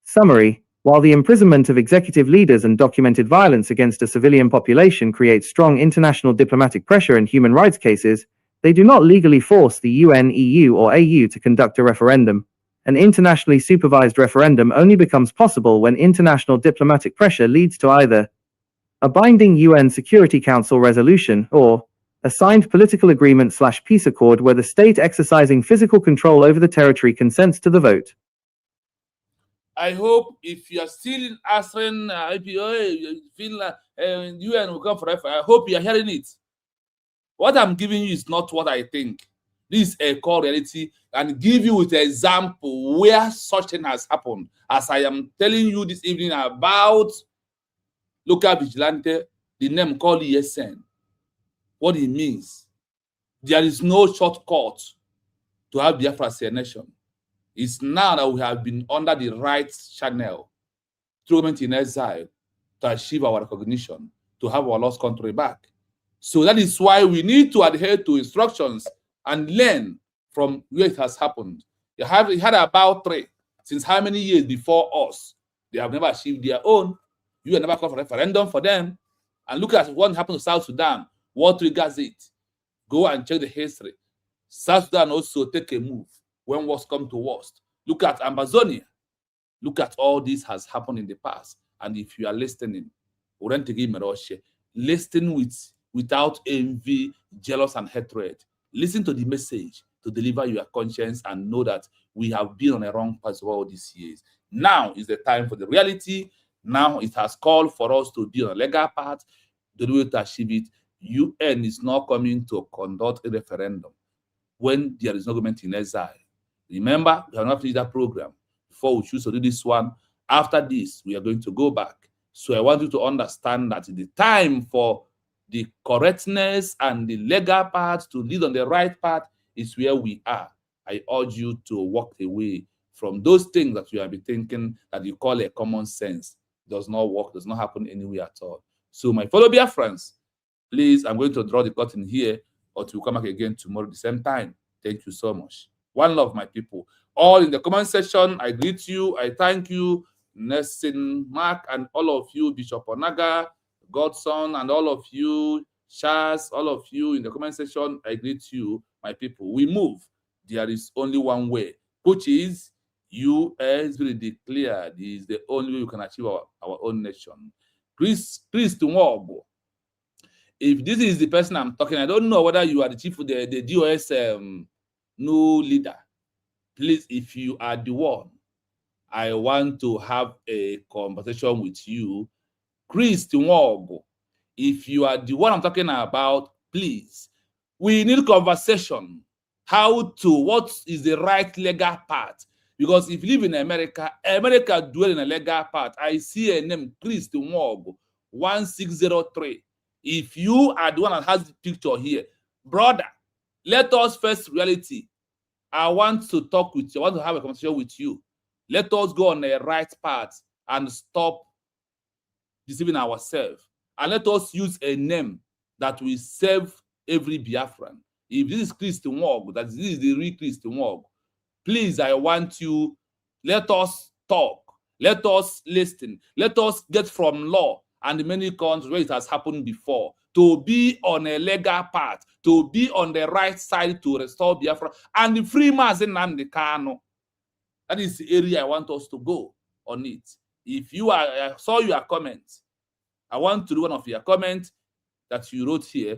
Summary: while the imprisonment of executive leaders and documented violence against a civilian population creates strong international diplomatic pressure in human rights cases, they do not legally force the UN, EU, or AU to conduct a referendum. An internationally supervised referendum only becomes possible when international diplomatic pressure leads to either a binding UN Security Council resolution or a signed political agreement/peace accord where the state exercising physical control over the territory consents to the vote. I hope if you are still answering, if you feel UN will come forever, I hope you are hearing it. What I'm giving you is not what I think. This is a core reality, and give you with an example where such thing has happened, as I am telling you this evening about local vigilante, the name called ESN. What it means. There is no shortcut to have Biafra as a nation. It's now that we have been under the right channel, through Government-in-Exile, to achieve our recognition, to have our lost country back. So that is why we need to adhere to instructions and learn from where it has happened. They had about 3 since how many years before us? They have never achieved their own. You have never called for a referendum for them. And look at what happened to South Sudan. What triggers it? Go and check the history. South Sudan also take a move when worst come to worst. Look at Amazonia. Look at all this has happened in the past. And if you are listening, listen without envy, jealous, and hatred. Listen to the message to deliver your conscience and know that we have been on a wrong path all these years. Now is the time for the reality. Now it has called for us to be on a legal path. The way to achieve it, UN is not coming to conduct a referendum when there is no Government-in-Exile. Remember, we have not finished that program before we choose to do this one. After this, we are going to go back. So I want you to understand that the time for the correctness and the legal path to lead on the right path is where we are. I urge you to walk away from those things that you have been thinking that you call a common sense. Does not work, does not happen anywhere at all. So my fellow dear friends, please, I'm going to draw the curtain here, or to come back again tomorrow at the same time. Thank you so much. One love, my people. All in the comment section, I greet you. I thank you, Nelson, Mark, and all of you, Bishop Onaga, Godson, and all of you, Charles, all of you in the comment section, I greet you, my people. We move. There is only one way, which is US will declare this is the only way we can achieve our own nation. Chris Nwaogu. If this is the person I'm talking, I don't know whether you are the chief of the DOS new leader. Please, if you are the one, I want to have a conversation with you. Chris Nwaogu, if you are the one I'm talking about, please, we need conversation. What is the right legal path? Because if you live in America, America dwell in a legal path. I see a name, Chris Nwaogu, 1603. If you are the one that has the picture here, brother, let us face reality. I want to talk with you. I want to have a conversation with you. Let us go on the right path and stop deceiving ourselves. And let us use a name that will save every Biafran. If this is Chris Nwaogu, that this is the real Chris Nwaogu, please, I want you, let us talk. Let us listen. Let us get from law and many countries where it has happened before to be on a legal path, to be on the right side to restore Biafra and the free Mazi Nnamdi Kanu. That is the area I want us to go on it. If you are, I saw your comment. I want to do one of your comments that you wrote here.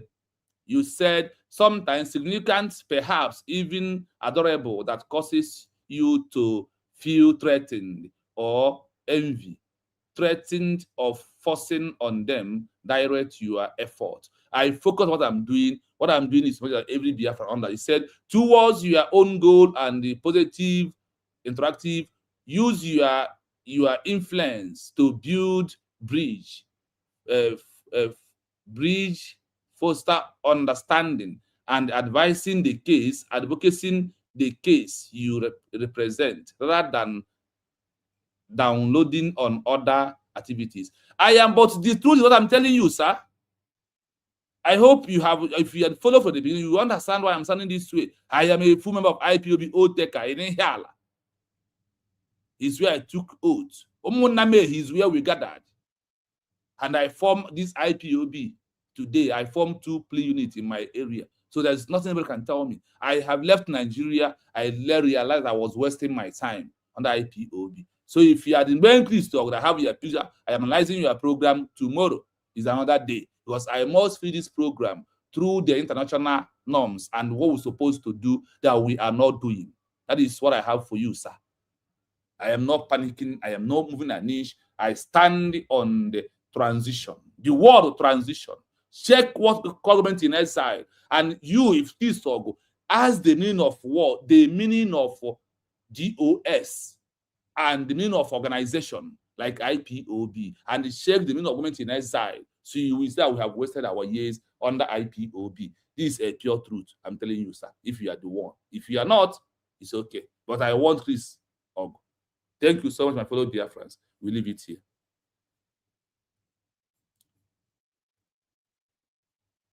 You said sometimes significant, perhaps even adorable, that causes you to feel threatened or envy, threatened of forcing on them direct your effort. I focus on what I'm doing. What I'm doing is every Biafra under. He said, towards your own goal and the positive, interactive, use your influence to build bridge, foster understanding, and advising the case, advocating the case you represent, rather than downloading on other activities. I am, but the truth is what I'm telling you, sir. I hope you have, if you had followed from the beginning, you understand why I'm standing this way. I am a full member of IPOB Oath Taker in Ihala. Is where I took oath. Omuname is where we gathered. And I formed this IPOB today. I formed 2 plea units in my area. So there's nothing anybody can tell me. I have left Nigeria. I realized I was wasting my time on the IPOB. So if you are in please talk, I have your picture. I am analyzing your program tomorrow. Is another day. Because I must feed this program through the international norms and what we're supposed to do that we are not doing. That is what I have for you, sir. I am not panicking. I am not moving an inch. I stand on the transition, the word transition. Check what the Government-in-Exile, and you, if this go, as the meaning of what, the meaning of GOS, and the meaning of organization like IPOB, and check the meaning of Government-in-Exile. So you will see that we have wasted our years under IPOB. This is a pure truth. I'm telling you, sir. If you are the one, if you are not, it's okay. But I want Chris Og. Thank you so much, my fellow dear friends. We leave it here.